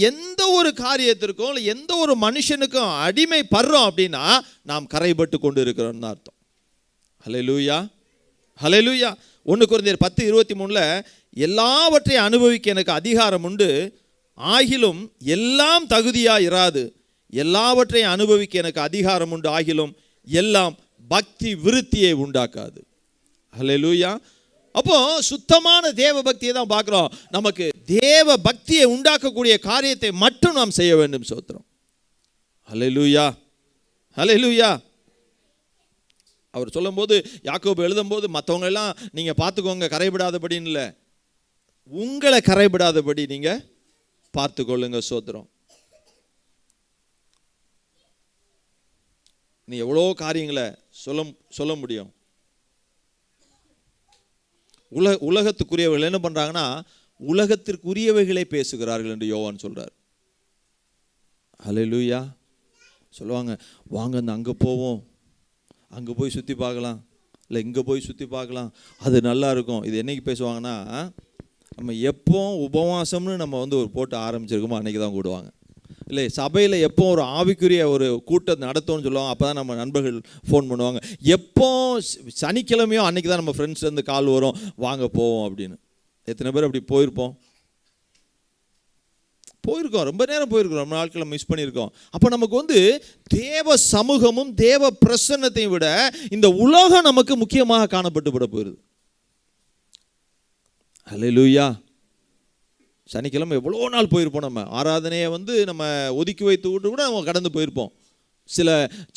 எந்த ஒரு காரியத்திற்கும் இல்லை எந்த ஒரு மனுஷனுக்கும் அடிமைப்படுறோம் அப்படின்னா நாம் கரைபட்டு கொண்டு இருக்கிறோம்னு அர்த்தம். அல்லேலூயா, அல்லேலூயா. 1 கொரிந்தியர் 10:23 எல்லாவற்றையும் அனுபவிக்க எனக்கு அதிகாரம் உண்டு, ஆகிலும் எல்லாம் தகுதியா இராது. எல்லாவற்றையும் அனுபவிக்க எனக்கு அதிகாரம் உண்டு, ஆகிலும் எல்லாம் பக்தி விருத்தியை உண்டாக்காது. அல்லேலூயா. அப்போ சுத்தமான தேவ பக்தியை தான் பார்க்குறோம். நமக்கு தேவ பக்தியை உண்டாக்கக்கூடிய காரியத்தை மட்டும் நாம் செய்ய வேண்டும். சோத்திரம். அல்லேலூயா, அல்லேலூயா. அவர் சொல்லும்போது, யாக்கோபு எழுதும்போது, மற்றவங்க எல்லாம் நீங்கள் பார்த்துக்கோங்க கரைபடாதபடின்னு இல்லை, உங்களை கரைபடாதபடி நீங்கள் பார்த்துக்கொள்ளுங்க. சோத்திரம். நீ எவ்வளோ காரியங்களை சொல்ல முடியும். உலகத்துக்குரியவர்கள் என்ன பண்ணுறாங்கன்னா, உலகத்திற்குரியவைகளை பேசுகிறார்கள் என்று யோவான் சொல்கிறார். அல்லேலூயா. சொல்லுவாங்க, வாங்க அங்கே போவோம், அங்கே போய் சுற்றி பார்க்கலாம், இல்லை இங்கே போய் சுற்றி பார்க்கலாம், அது நல்லா இருக்கும். இது என்னைக்கு பேசுவாங்கன்னா, நம்ம எப்போ உபவாசம்னு நம்ம ஒரு போட்டு ஆரம்பிச்சிருக்கோமோ அன்றைக்கி தான் கூடுவாங்க. இல்லை சபையில் எப்போ ஒரு ஆவிக்குரிய ஒரு கூட்டம் நடத்தோன்னு சொல்லுவாங்க, அப்போ தான் நம்ம நண்பர்கள் ஃபோன் பண்ணுவாங்க. எப்போ சனிக்கிழமையோ அன்றைக்கி தான் நம்ம ஃப்ரெண்ட்ஸ்லேருந்து கால் வரும், வாங்க போவோம் அப்படின்னு. எத்தனை பேர் அப்படி போயிருக்கோம்? ரொம்ப நேரம் போயிருக்கிறோம், நம்ம நாட்களை மிஸ் பண்ணியிருக்கோம். அப்போ நமக்கு தேவ சமூகமும் தேவ பிரசன்னத்தையும் விட இந்த உலகம் நமக்கு முக்கியமாக காணப்பட்டு விட போயிருது. அல்லேலூயா. சனிக்கிழமை எவ்வளோ நாள் போயிருப்போம். நம்ம ஆராதனையை நம்ம ஒதுக்கி வைத்து விட்டு கூட நம்ம கடந்து போயிருப்போம். சில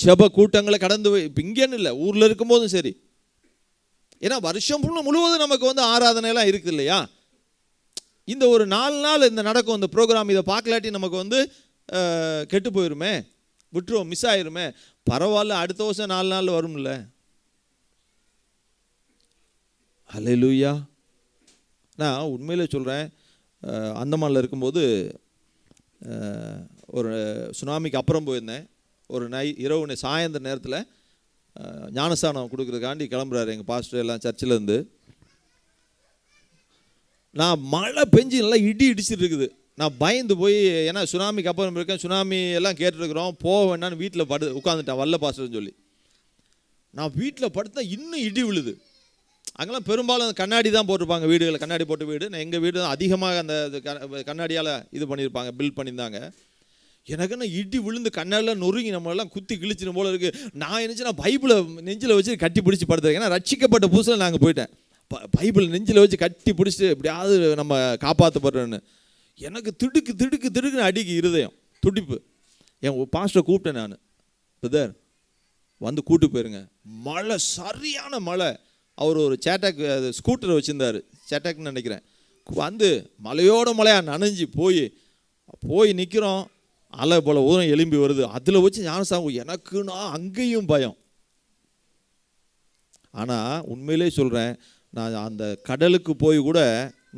ஜெப கூட்டங்களை கடந்து இப்போ இங்கேன்னு இல்லை, ஊரில் இருக்கும்போதும் சரி. ஏன்னா வருஷம் முழுவதும் நமக்கு ஆராதனைலாம் இருக்குது இல்லையா. இந்த ஒரு 4 நாள் இந்த நடக்கும் இந்த ப்ரோக்ராம், இதை பார்க்கலாட்டி நமக்கு கெட்டு போயிருமே, விட்டுருவோம், மிஸ் ஆயிருமே. பரவாயில்ல, அடுத்த வருஷம் 4 நாள் வரும்ல. அல்லேலூயா. நான் உண்மையிலே சொல்கிறேன், அந்தமானில் இருக்கும்போது ஒரு சுனாமிக்கு அப்புறம் போயிருந்தேன். ஒரு இரவு சாயந்தர நேரத்தில் ஞானஸ்தானம் கொடுக்குறதுக்காண்டி கிளம்புறாரு எங்கள் பாஸ்டர் எல்லாம் சர்ச்சிலேருந்து. நான் மழை பெஞ்சு நல்லா இடிச்சிட்டு இருக்குது. நான் பயந்து போய், ஏன்னா சுனாமிக்கு அப்புறம் இருக்கேன், சுனாமி எல்லாம் கேட்டுருக்குறோம், போக வேண்டான்னு வீட்டில் உட்காந்துட்டேன் வல்ல பாஸ்டர்னு சொல்லி. நான் வீட்டில் படுத்தா இன்னும் இடி விழுது. அங்கெல்லாம் பெரும்பாலும் கண்ணாடி தான் போட்டிருப்பாங்க, வீடுகளில் கண்ணாடி போட்ட வீடு. நான் எங்கள் வீடு அதிகமாக அந்த கண்ணாடியால் இது பண்ணியிருப்பாங்க, பில்ட் பண்ணியிருந்தாங்க. எனக்குன்னா இடி விழுந்து கண்ணாடிலாம் நொறுங்கி நம்மளெல்லாம் குத்தி கிழிச்சிடும் போல இருக்குது. நான் என்னச்சுன்னா பைபிளை நெஞ்சில் வச்சு கட்டி பிடிச்சி படுத்துறேன். ஏன்னா ரட்சிக்கப்பட்ட புதுசில் நாங்கள் போயிட்டேன். பைபிள் நெஞ்சில் வச்சு கட்டி பிடிச்சிட்டு எப்படியாவது நம்ம காப்பாற்றப்படுறேன்னு. எனக்கு திடுக்குன்னு அடிக்கு இருதயம் துடிப்பு. என் பாஸ்டரை கூப்பிட்டேன் நான், பிரதர் கூட்டு போயிருங்க. மழை, சரியான மழை. அவர் ஒரு சேட்டாக் ஸ்கூட்டரை வச்சுருந்தார், சேட்டாக்னு நினைக்கிறேன். மலையோட மலையாக நனைஞ்சி போய் நிற்கிறோம். அலை போல் ஊரம் எலும்பி வருது. அதில் வச்சு ஞானசாமி எனக்குன்னா அங்கேயும் பயம். ஆனால் உண்மையிலே சொல்கிறேன், நான் அந்த கடலுக்கு போய் கூட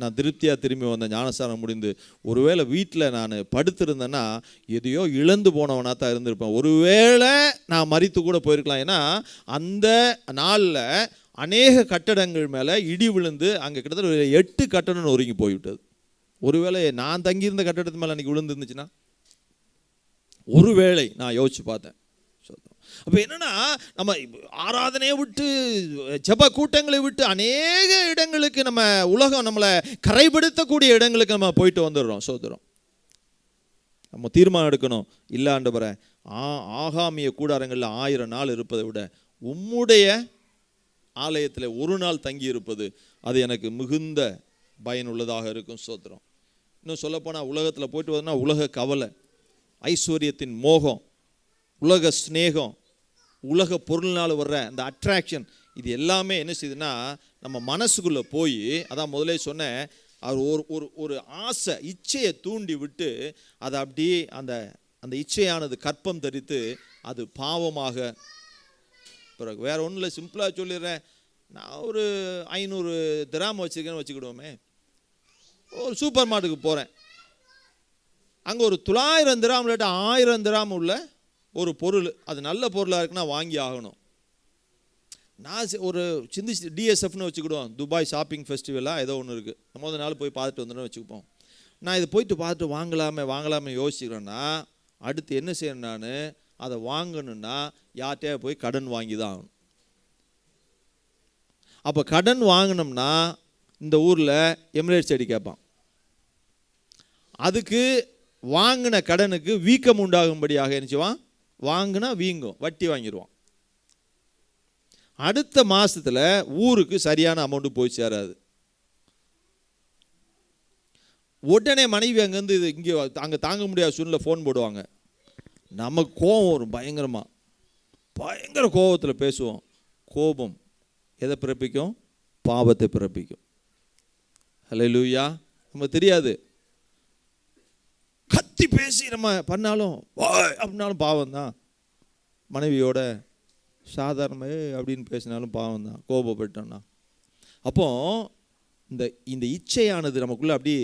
நான் திருப்தியாக திரும்பி வந்தேன் ஞானஸ்தானம் முடிந்து. ஒருவேளை வீட்டில் நான் படுத்திருந்தேன்னா எதையோ இழந்து போனவனாக தான் இருந்திருப்பேன். ஒருவேளை நான் மரித்து கூட போயிருக்கலாம். ஏன்னா அந்த நாளில் அநேக கட்டடங்கள் மேலே இடி விழுந்து அங்கே கிட்டத்தட்ட 8 கட்டடம் நொறுங்கி போய்விட்டது. ஒருவேளை நான் தங்கியிருந்த கட்டடத்து மேலே அன்றைக்கி விழுந்துருந்துச்சுன்னா, ஒருவேளை நான் யோசிச்சு பார்த்தேன். அப்போ என்னன்னா, நம்ம ஆராதனையை விட்டு ஜெப கூட்டங்களை விட்டு அநேக இடங்களுக்கு நம்ம உலகம் நம்மளை கரைப்படுத்தக்கூடிய இடங்களுக்கு நம்ம போயிட்டு வந்துடுறோம். சோதரம் நம்ம தீர்மானம் எடுக்கணும், இல்லை ஆண்டவரே, ஆகாமிய கூடாரங்களில் 1000 நாள் இருப்பதை விட உம்முடைய ஆலயத்தில் ஒரு நாள் தங்கி இருப்பது அது எனக்கு மிகுந்த பயனுள்ளதாக இருக்கும். சோத்திரம். இன்னும் சொல்லப்போனால் உலகத்தில் போயிட்டு வந்தோம்னா உலக கவலை, ஐஸ்வர்யத்தின் மோகம், உலக ஸ்நேகம், உலக பொருள்னால் வர்ற அந்த அட்ராக்ஷன், இது எல்லாமே என்ன செய்யுதுன்னா நம்ம மனசுக்குள்ளே போய், அதான் முதலே சொன்னேன், அவர் ஒரு ஒரு ஆசை இச்சையை தூண்டி விட்டு அதை அப்படியே அந்த இச்சையானது கற்பம் தரித்து அது பாவமாக. பிறகு வேற ஒன்றும் இல்லை, சிம்பிளாக சொல்லிடுறேன். நான் ஒரு 500 திராம் வச்சுருக்கேன்னு வச்சுக்கிடுவோமே, ஒரு சூப்பர் மார்க்கெட்டுக்கு போகிறேன், அங்கே ஒரு 900 திராம் இல்லாட்ட 1000 திராம் உள்ள ஒரு பொருள், அது நல்ல பொருளாக இருக்குன்னா வாங்கி ஆகணும். நான் ஒரு சிந்திச்சு டிஎஸ்எஃப்னு வச்சுக்கிடுவோம், துபாய் ஷாப்பிங் ஃபெஸ்டிவலாக ஏதோ ஒன்று இருக்குது, முதல் நாள் போய் பார்த்துட்டு வந்துடும் வச்சுக்குப்போம். நான் இதை போயிட்டு பார்த்துட்டு வாங்கலாமே யோசிக்கிறேன்னா அடுத்து என்ன செய்யணும், நான் அதை வாங்கணுன்னா யார்கிட்டயா போய் கடன் வாங்கி தான் ஆகணும். அப்போ கடன் வாங்கினோம்னா இந்த ஊரில் எமிரேட்ஸ் அடி கேட்பான். அதுக்கு வாங்கின கடனுக்கு வீக்கம் உண்டாகும்படியாக என்னச்சுவான், வாங்கினா வீங்கும், வட்டி வாங்கிடுவான். அடுத்த மாதத்தில் ஊருக்கு சரியான அமௌண்ட்டு போய் சேராது. உடனே மனைவி அங்கேருந்து இது இங்கே அங்கே தாங்க முடியாத சூழ்நிலை ஃபோன் போடுவாங்க. நமக்கு கோபம் வரும், பயங்கர கோபத்தில் பேசுவோம். கோபம் எதை பிறப்பிக்கும்? பாவத்தை பிறப்பிக்கும். ஹல்லேலூயா. நமக்கு தெரியாது, கத்தி பேசி நம்ம பண்ணாலும் அப்படின்னாலும் பாவம் தான். மனைவியோட சாதாரணமே அப்படின்னு பேசினாலும் பாவம் தான், கோபப்பட்டோம்னா. அப்போ இந்த இச்சையானது நமக்குள்ளே அப்படி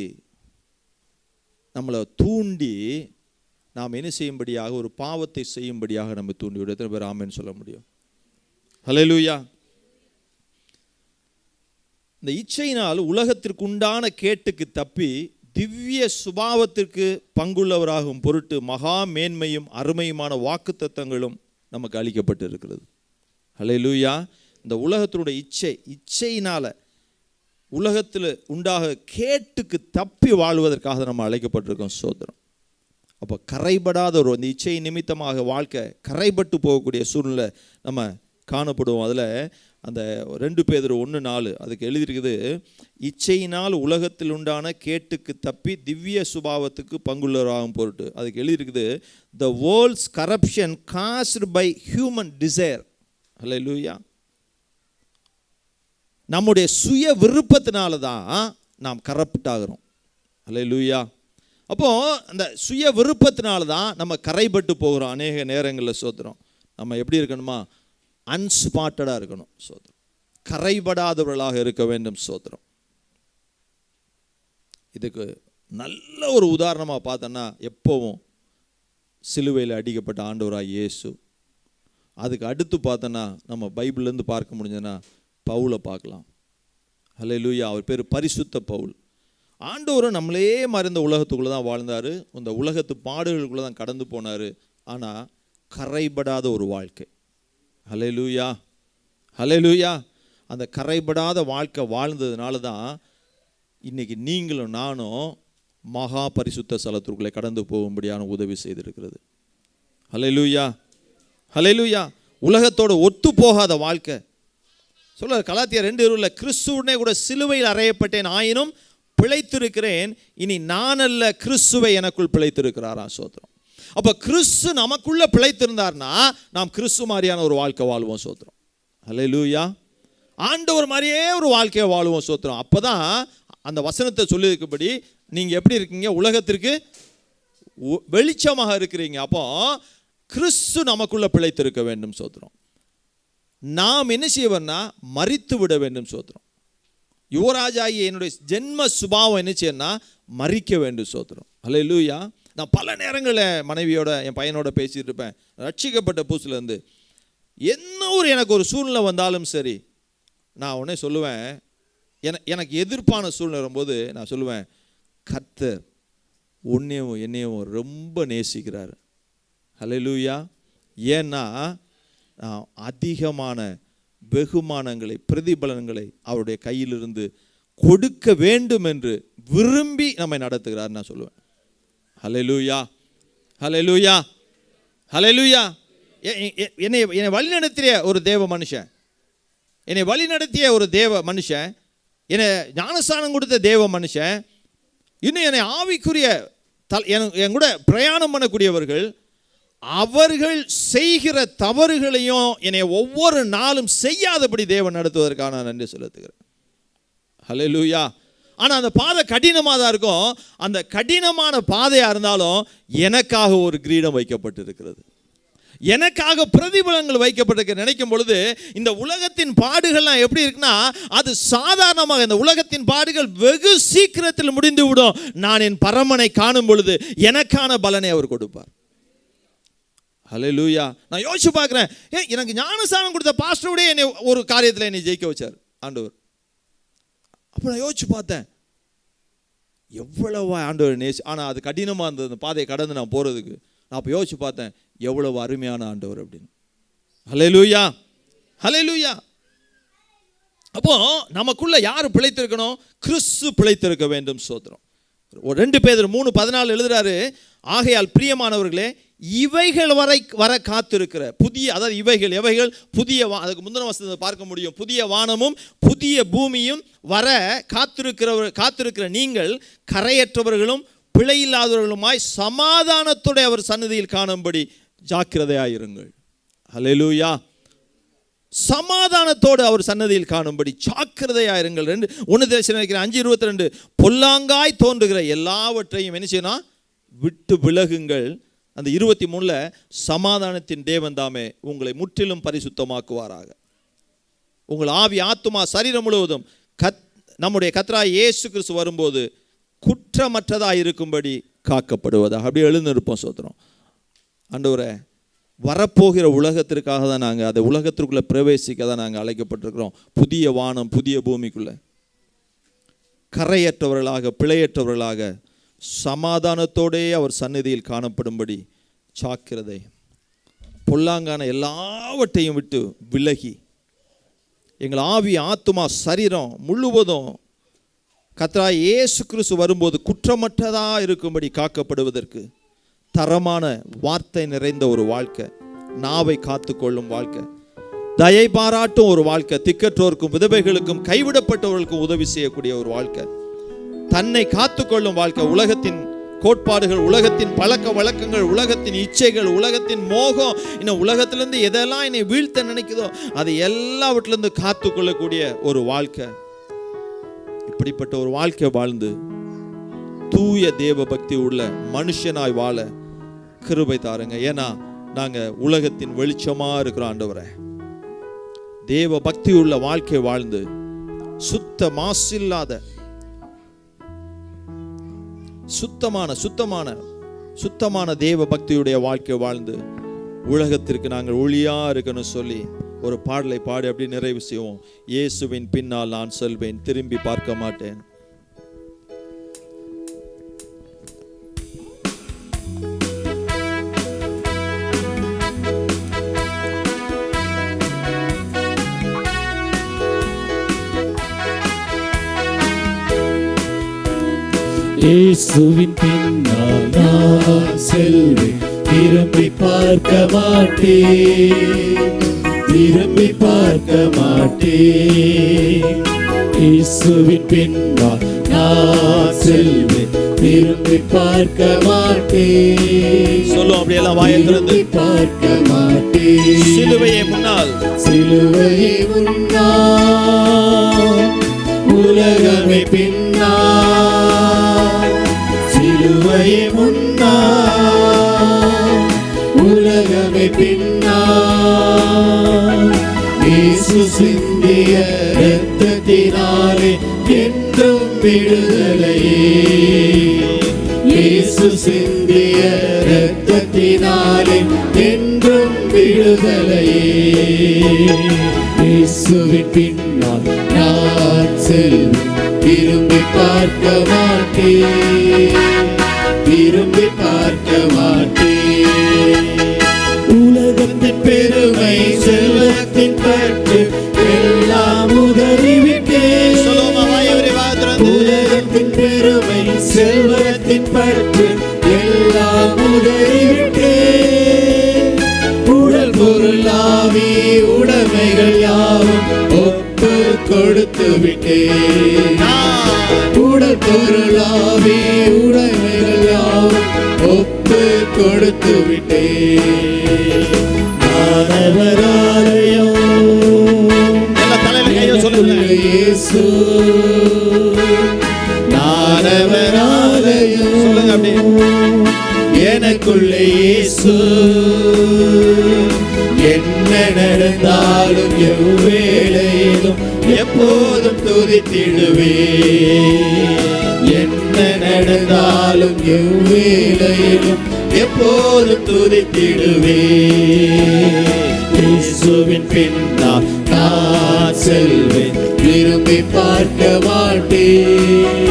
நம்மளை தூண்டி நாம் என்ன செய்யும்படியாக, ஒரு பாவத்தை செய்யும்படியாக நம்ம தூண்டி விட. எத்தனை பேர் ஆமென் சொல்ல முடியும்? ஹல்லேலூயா. இந்த இச்சையினால் உலகத்திற்கு உண்டான கேட்டுக்கு தப்பி திவ்ய சுபாவத்திற்கு பங்குள்ளவராகும் பொருட்டு மகா மேன்மையும் அருமையுமான வாக்குத்தத்தங்களும் நமக்கு அளிக்கப்பட்டு இருக்கிறது. ஹல்லேலூயா. இந்த உலகத்தினுடைய இச்சையினால் உலகத்தில் உண்டாக கேட்டுக்கு தப்பி வாழ்வதற்காக நம்ம அழைக்கப்பட்டிருக்கோம். சோதரம். அப்போ கரைபடாத இந்த இச்சை நிமித்தமாக வாழ்க்கை கரைபட்டு போகக்கூடிய சூழ்நிலை நம்ம காணப்படுவோம். அதில் அந்த 2 பேதுரு 1:4 அதுக்கு எழுதியிருக்குது, இச்சையினால் உலகத்தில் உண்டான கேட்டுக்கு தப்பி திவ்ய சுபாவத்துக்கு பங்குள்ளவராகும் பொருட்டு. அதுக்கு எழுதியிருக்குது, the world's corruption caused by human desire. ஹல்லேலூயா. நம்முடைய சுய விருப்பத்தினால தான் நாம் கரப்ட் ஆகிறோம். ஹல்லேலூயா. அப்போ அந்த சுய விருப்பத்தினால தான் நம்ம கரைபட்டு போகிறோம் அநேக நேரங்களில். சோத்திரம். நம்ம எப்படி இருக்கணுமா? அன்ஸ்பாட்டடாக இருக்கணும். சோத்திரம். கரைபடாதவர்களாக இருக்க வேண்டும். சோத்திரம். இதுக்கு நல்ல ஒரு உதாரணமாக பார்த்தோன்னா எப்போவும் சிலுவையில் அடிக்கப்பட்ட ஆண்டவராக இயேசு. அதுக்கு அடுத்து பார்த்தோன்னா நம்ம பைபிள்லேருந்து பார்க்க முடிஞ்சதுன்னா பவுலை பார்க்கலாம். ஹல்லேலூயா. அவர் பேர் பரிசுத்த பவுல். ஆண்டவரும் நம்மளே மாதிரி இந்த உலகத்துக்குள்ளே தான் வாழ்ந்தார், இந்த உலகத்து பாடுகளுக்குள்ளே தான் கடந்து போனார். ஆனால் கரைபடாத ஒரு வாழ்க்கை. ஹல்லேலூயா. ஹல்லேலூயா. அந்த கரைபடாத வாழ்க்கை வாழ்ந்ததுனால தான் இன்றைக்கி நீங்களும் நானும் மகா பரிசுத்த ஸ்தலத்திற்குள்ளே கடந்து போகும்படியான உதவி செய்திருக்கிறது. ஹல்லேலூயா. ஹல்லேலூயா. உலகத்தோடு ஒத்து போகாத வாழ்க்கை. சொல்ல கலாத்தியர் 2:20 கிறிஸ்துவனே கூட சிலுவையில் அறையப்பட்டேன், ஆயினும் பிழைத்திருக்கிறேன், இனி நான் அல்ல கிறிஸ்துவை எனக்குள் பிழைத்திருக்கிறாரா. சோத்திரம். அப்போ கிறிஸ்து நமக்குள்ள பிழைத்திருந்தார்னா நாம் கிறிஸ்து மாதிரியான ஒரு வாழ்க்கை வாழ்வோம். சோத்திரம். ஹல்லேலூயா. ஆண்டவர் மாதிரியே ஒரு வாழ்க்கையை வாழ்வோம். சோத்திரம். அப்போ தான் அந்த வசனத்தை சொல்லியிருக்கபடி நீங்கள் எப்படி இருக்கீங்க? உலகத்திற்கு வெளிச்சமாக இருக்கிறீங்க. அப்போ கிறிஸ்து நமக்குள்ள பிழைத்திருக்க வேண்டும். சோத்திரம். நாம் என்ன செய்வோம்னா மரித்து விட வேண்டும். சோத்திரம். யுவராஜாகி என்னுடைய ஜென்ம சுபாவம் என்ன செய்யணும்னா மறிக்க வேண்டும். சோத்திரம். ஹல்லேலூயா. நான் பல நேரங்களில் மனைவியோட என் பையனோட பேசிகிட்டு இருப்பேன். ரட்சிக்கப்பட்ட புதுசுலேருந்து எனக்கு ஒரு சூழ்நிலை வந்தாலும் சரி, நான் உடனே சொல்லுவேன், எனக்கு எதிர்ப்பான சூழ்நிலை வரும்போது நான் சொல்லுவேன், கர்த்தர் உன்னையும் என்னையும் ரொம்ப நேசிக்கிறார். ஹல்லேலூயா. ஏன்னா அதிகமான வெகுமானங்களை, பிரதிபலன்களை அவருடைய கையிலிருந்து கொடுக்க வேண்டும் என்று விரும்பி நம்மை நடத்துகிறார் நான் சொல்லுவேன். ஹல்லேலூயா, ஹல்லேலூயா, ஹல்லேலூயா. என்னை வழிநடத்திய ஒரு தேவ மனுஷன், என்னை ஞானஸ்தானம் கொடுத்த தேவ மனுஷன், இன்னும் என்னை ஆவிக்குரிய என் கூட பிரயாணம் பண்ணக்கூடியவர்கள், அவர்கள் செய்கிற தவறுகளையும் என்னை ஒவ்வொரு நாளும் செய்யாதபடி தேவன் நடத்துவதற்காக நான் நன்றி செலுத்துகிறேன். ஹல்லேலூயா. ஆனால் அந்த பாதை கடினமாக தான் இருக்கும். அந்த கடினமான பாதையாக இருந்தாலும் எனக்காக ஒரு கிரீடம் வைக்கப்பட்டிருக்கிறது, எனக்காக பிரதிபலங்கள் வைக்கப்பட்டிருக்க நினைக்கும் பொழுது இந்த உலகத்தின் பாடுகள்லாம் எப்படி இருக்குன்னா, அது சாதாரணமாக இந்த உலகத்தின் பாடுகள் வெகு சீக்கிரத்தில் முடிந்து விடும். நான் என் பரமனை காணும் பொழுது எனக்கான பலனை அவர் கொடுப்பார். ஹல்லேலூயா. நான் யோசிச்சு பார்க்குறேன், எனக்கு ஞானஸ்தானம் கொடுத்த பாஸ்டரோடய என்னை ஒரு காரியத்தில் என்னை ஜெயிக்க வச்சார் ஆண்டவர். அப்போ நான் யோசிச்சு பார்த்தேன், எவ்வளவு ஆண்டவர் நேசி. ஆனால் அது கடினமாக இருந்தது அந்த பாதையை கடந்து நான் போகிறதுக்கு. நான் அப்போ யோசிச்சு பார்த்தேன், எவ்வளவு அருமையான ஆண்டவர் அப்படின்னு. ஹல்லேலூயா, ஹல்லேலூயா. அப்போ நமக்குள்ள யார் பிழைத்திருக்கணும்? கிறிஸ்து பிழைத்திருக்க வேண்டும். ஸ்தோத்திரம். 2 பேதுரு 3:14 எழுதுறாரு, ஆகையால் பிரியமானவர்களே, இவைகள் வர காத்திருக்கிற புதிய, அதாவது எவைகள் புதிய, அதுக்கு முந்தின வசனத்தை பார்க்க முடியும், புதிய வானமும் புதிய பூமியும் வர காத்திருக்கிற நீங்கள் கரையற்றவர்களும் பிழையில்லாதவர்களுமாய் சமாதானத்துடைய அவர் சந்நிதியில் காணும்படி ஜாக்கிரதையாயிருங்கள். ஹல்லேலூயா. சமாதானத்தோடு அவர் சன்னதியில் காணும்படி ஜாக்கிரதையாயிருங்கள். 1 தெசலோனிக்கேயர் 5:22, பொல்லாங்காய் தோன்றுகிற எல்லாவற்றையும் என்ன செய்யணும்? விட்டு விலகுங்கள். அந்த 23ல சமாதானத்தின் தேவன் தாமே உங்களை முற்றிலும் பரிசுத்தமாக்குவாராக. உங்கள் ஆவி, ஆத்துமா, சரீரம் முழுவதும் நம்முடைய கர்த்தராகிய இயேசு கிறிஸ்து வரும்போது குற்றமற்றதாக இருக்கும்படி காக்கப்படுவதாக. அப்படியே எழுந்திருப்போம். ஸ்தோத்திரம். ஆண்டவரே, வரப்போகிற உலகத்திற்காக தான் நாங்கள், அதை உலகத்திற்குள்ளே பிரவேசிக்க தான் நாங்கள் அழைக்கப்பட்டிருக்கிறோம். புதிய வானம் புதிய பூமிக்குள்ளே கரையற்றவர்களாக, பிழையற்றவர்களாக, சமாதானத்தோடே அவர் சந்நிதியில் காணப்படும்படி ஜாக்கிரதை. பொல்லாங்கான எல்லாவற்றையும் விட்டு விலகி எங்கள் ஆவி, ஆத்துமா, சரீரம் முழுவதும் கர்த்தராகிய இயேசு கிறிஸ்து வரும்போது குற்றமற்றதாக இருக்கும்படி காக்கப்படுவதற்கு தரமான வார்த்தை நிறைந்த ஒரு வாழ்க்கை, நாவை காத்துக்கொள்ளும் வாழ்க்கை, தயை பாராட்டும் ஒரு வாழ்க்கை, திக்கற்றோருக்கும் விதவைகளுக்கும் கைவிடப்பட்டவர்களுக்கும் உதவி செய்யக்கூடிய ஒரு வாழ்க்கை, தன்னை காத்துக்கொள்ளும் வாழ்க்கை, உலகத்தின் கோட்பாடுகள், உலகத்தின் பழக்க வழக்கங்கள், உலகத்தின் இச்சைகள், உலகத்தின் மோகம், இன்னும் உலகத்திலிருந்து எதெல்லாம் என்னை வீழ்த்த நினைக்குதோ அது எல்லாவற்றிலிருந்து காத்துக்கொள்ளக்கூடிய ஒரு வாழ்க்கை. இப்படிப்பட்ட ஒரு வாழ்க்கை வாழ்ந்து தூய தேவ பக்தி உள்ள மனுஷனாய் வாழ கிருபை தாருங்க. ஏன்னா நாங்க உலகத்தின் வெளிச்சமா இருக்கிறோம். ஆண்டவரே, தேவ பக்தி உள்ள வாழ்க்கை வாழ்ந்து சுத்த மாசில்லாத சுத்தமான தேவ பக்தியுடைய வாழ்க்கை வாழ்ந்து உலகத்திற்கு நாங்கள் ஒளியா இருக்கணும் சொல்லி ஒரு பாடலை பாடி அப்படி நிறைவு செய்வோம். இயேசுவின் பின்னால் நான் செல்வேன், திரும்பி பார்க்க மாட்டேன். இயேசுவின் பின்னால் நான் செல்வேன், திரும்பி பார்க்க மாட்டேன், திரும்பி பார்க்க மாட்டேன். இயேசுவின் பின்னால் நான் செல்வேன், திரும்பி பார்க்க மாட்டேன். சொல்லும் அப்படியெல்லாம் வாயத்திலிருந்து பார்க்க மாட்டேன். சிலுவையை முன்னால், சிலுவையை முன்னால், உலகமே பின்னால், சிலுவையை முன்னால், உலகமே பின்னால். இயேசு சிந்திய இரத்தத்தினாலே என்றும் விடுதலையே, இயேசு சிந்திய இரத்தத்தினாலே என்றும் விடுதலையே. இயேசுவின் பின்னால் நான் செல்வேன், திரும்பி பார்க்க மாட்டேன், திரும்பி பார்க்க மாட்டேன். உலகத்தின் பெருமை பற்று எல்லாம் உதறிவிட்டேன். உடல் பொருள் ஆவி உடைமைகள் யாவும் ஒப்பு கொடுத்து விட்டேன். உடல் பொருள் ஆவி உடைமைகள் யாவும் ஒப்பு கொடுத்து விட்டேன். மாணவராலயம் எல்லா தலையில கையை சொல்லுங்க. இயேசு நானவராலயம் சொல்லுங்க அப்படியே. எனக்குள்ளே இயேசு என்ன நடந்தாலும் எவ்வேளையிலும் எப்போதும் துதித்திடுவேன். என்ன நடந்தாலும் எவ்வேளையிலும் எப்போதும் துதித்திடுவேன். இயேசுவின் பின்னால் நான் செல்வேன். விரும்பி பார்க்க மாட்டேன்.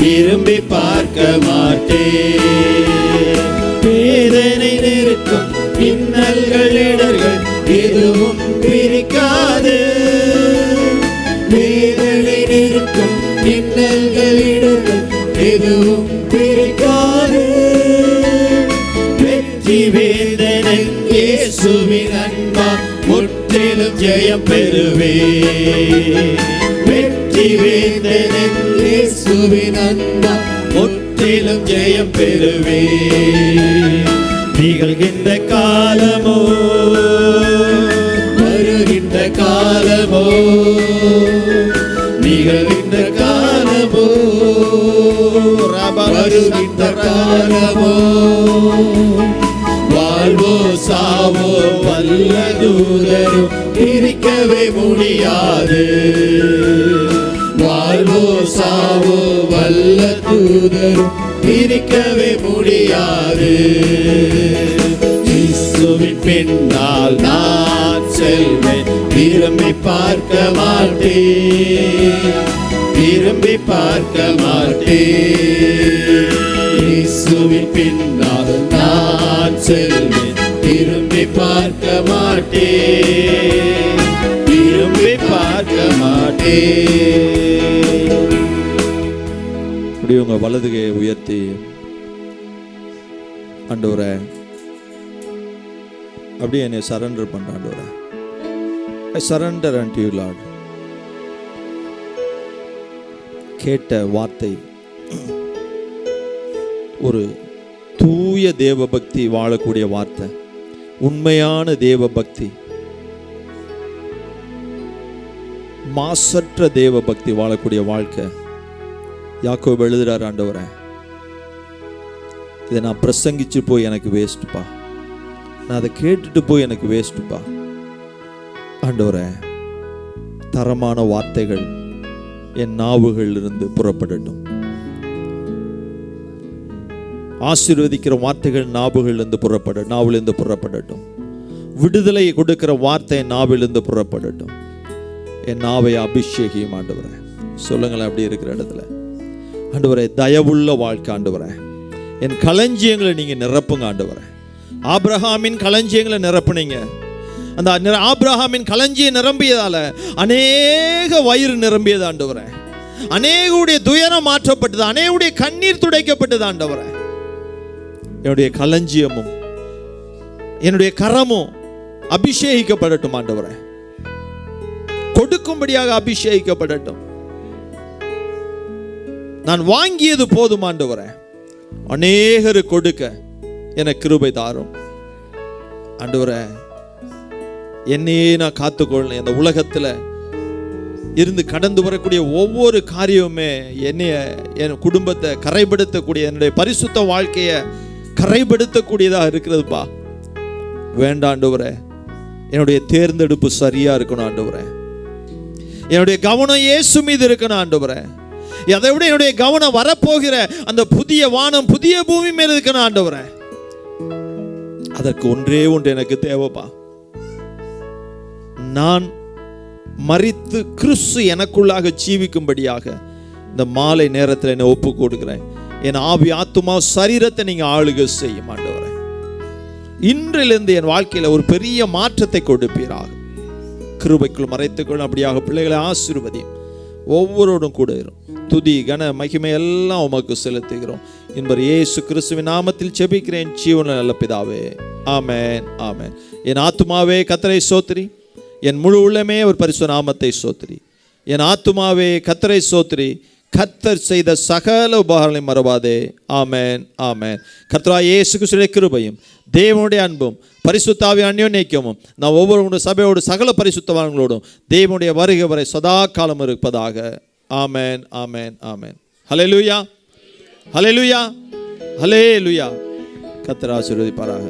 விரும்பி பார்க்க மாட்டேன். வேதனை நெருக்கும் இன்னல்கள் இடர்கள் எதுவும் பிரிக்காது. வேதனை நெருக்கும் இன்னல்கள் இடர்கள் எதுவும் பிரிக்காது. வெற்றி வேதனை இயேசுவின் அன்பா முற்றிலும் ஜெயம் பெறுவே. வெற்றி வேதனை இயேசுவின் அன்பா முற்றிலும் ஜெயம் பெறுவே. நிகழ்கின்ற காலமோ வருகின்ற காலமோ நிகழ்கின்ற காலமோ வருகின்ற காலமோ வாழ்வோ சாவோ வல்ல தூதரும் பிரிக்கவே முடியாது. வாழ்வோ சாவோ வல்ல தூதரும் பிரிக்கவே முடியாது. இயேசுவின் பின்னால் நான் செல்வேன். விரும்பி பார்க்க மாட்டேன். விரும்பி பார்க்க மாட்டேன். இயேசுவின் பின்னால் நான் செல்வேன். விரும்பி பார்க்க மாட்டேன். விரும்பி பார்க்க மாட்டேன். அப்படியே உங்க வலதுகையை உயர்த்தி ஆண்டவரே அப்படியே என்னை சரண்டர் பண்ற ஆண்டவரே. I surrender unto you, Lord. கேட்ட வார்த்தை ஒரு தூய தேவ பக்தி வாழக்கூடிய வார்த்தை, உண்மையான தேவ பக்தி, மாசற்ற தேவ பக்தி வாழக்கூடிய வாழ்க்கை. யாக்கோபு எழுதுறார், ஆண்டவரே இதை நான் பிரசங்கிச்சு போய் எனக்கு வேஸ்ட்டுப்பா, நான் அதை கேட்டுட்டு போய் எனக்கு வேஸ்ட்டுப்பா. ஆண்டவரே தரமான வார்த்தைகள் என் நாவுகளிலிருந்து புறப்படட்டும். ஆசீர்வதிக்கிற வார்த்தைகள் நாவுகளிலிருந்து நாவிலிருந்து புறப்படட்டும். விடுதலை கொடுக்கிற வார்த்தை நாவிலிருந்து புறப்படட்டும். என் நாவை அபிஷேகியும் ஆண்டவரே. சொல்லுங்களேன் அப்படி இருக்கிற இடத்துல. ஆண்டவரே தயவுள்ள வாழ்க்கை ஆண்டவரே, என் களஞ்சியங்களை நீங்க நிரப்புங்க ஆண்டவரே. ஆபிரகாமின் களஞ்சியங்களை நிரப்புனீங்க. அந்த ஆபிரகாமின் களஞ்சியம் நிரம்பியதால அநேக வயிறு நிரம்பியது ஆண்டவரே. அநேகருடைய துயரம் மாற்றப்பட்டது, அநேகருடைய கண்ணீர் துடைக்கப்பட்டது ஆண்டவரே. என்னுடைய களஞ்சியமும் என்னுடைய கரமும் அபிஷேகிக்கப்படட்டும் ஆண்டவரே. கொடுக்கும்படியாக அபிஷேகிக்கப்படட்டும். நான் வாங்கியது போதும் ஆண்டவரே, அநேகரு கொடுக்க எனக்கு கிருபை தாரும் ஆண்டவரே. என்னையே நான் காத்துக்கொள்ள, இந்த உலகத்துல இருந்து கடந்து வரக்கூடிய ஒவ்வொரு காரியமுமே என்னைய, என் குடும்பத்தை கரைப்படுத்தக்கூடிய, என்னுடைய பரிசுத்த வாழ்க்கையை கரைப்படுத்தக்கூடியதாக இருக்கிறதுப்பா. வேண்டாம் ஆண்டவரே, என்னுடைய தேர்ந்தெடுப்பு சரியா இருக்கணும் ஆண்டவரே. என்னுடைய கவனம் இயேசு மீது இருக்கணும் ஆண்டவரே. அதை விட என்னுடைய கவனம் வரப்போகிற அந்த புதிய வானம் புதிய பூமி மேல இருக்கணும் ஆண்டவரே. அதற்கு ஒன்றே ஒன்று எனக்கு தேவைப்பா. நான் மரித்து கிறிஸ்து எனக்குள்ளாக ஜீவிக்கும்படியாக இந்த மாலை நேரத்தில் என்னை ஒப்பு கொடுக்கிறேன். என் ஆவி ஆத்துமா சரீரத்தை நீங்க ஆளுகை செய்யும் ஆண்டவரே. இன்றிலிருந்து என் வாழ்க்கையில ஒரு பெரிய மாற்றத்தை கொடுப்பீராக. கிருபைக்குள் மறைத்துக்கொள்ளும். அப்படியாக பிள்ளைகளை ஆசீர்வதியும். ஒவ்வொருவரும் கூட இரும். துதி கன மகிமை எல்லாம் உமக்கு செலுத்துகிறோம். என்பவர் இயேசு கிறிஸ்துவின் நாமத்தில் ஜெபிக்கிறேன் ஜீவனுள்ள நல்ல பிதாவே, ஆமென், ஆமென். என் ஆத்துமாவே கர்த்தரை ஸ்தோத்திரி, என் முழு உள்ளமே அவர் பரிசுத்த நாமத்தை ஸ்தோத்திரி. என் ஆத்துமாவே கர்த்தரை ஸ்தோத்திரி, கர்த்தர் செய்த சகல உபகாரங்களை மறவாதே. ஆமென், ஆமென். கர்த்தராகிய இயேசு கிறிஸ்துவின் கிருபையும் தேவனுடைய அன்பும் பரிசுத்த ஆவியின் அந்யோன்யமும் நாம் ஒவ்வொருவருடைய சபையோடு சகல பரிசுத்தவான்களோடும் தேவனுடைய வருகை வரை சதா காலம் இருப்பதாக. ஆமென், ஆமென், ஆமென். ஹல்லேலூயா, ஹல்லேலூயா, ஹல்லேலூயா. கர்த்தர் ஆசீர்வதிப்பாராக.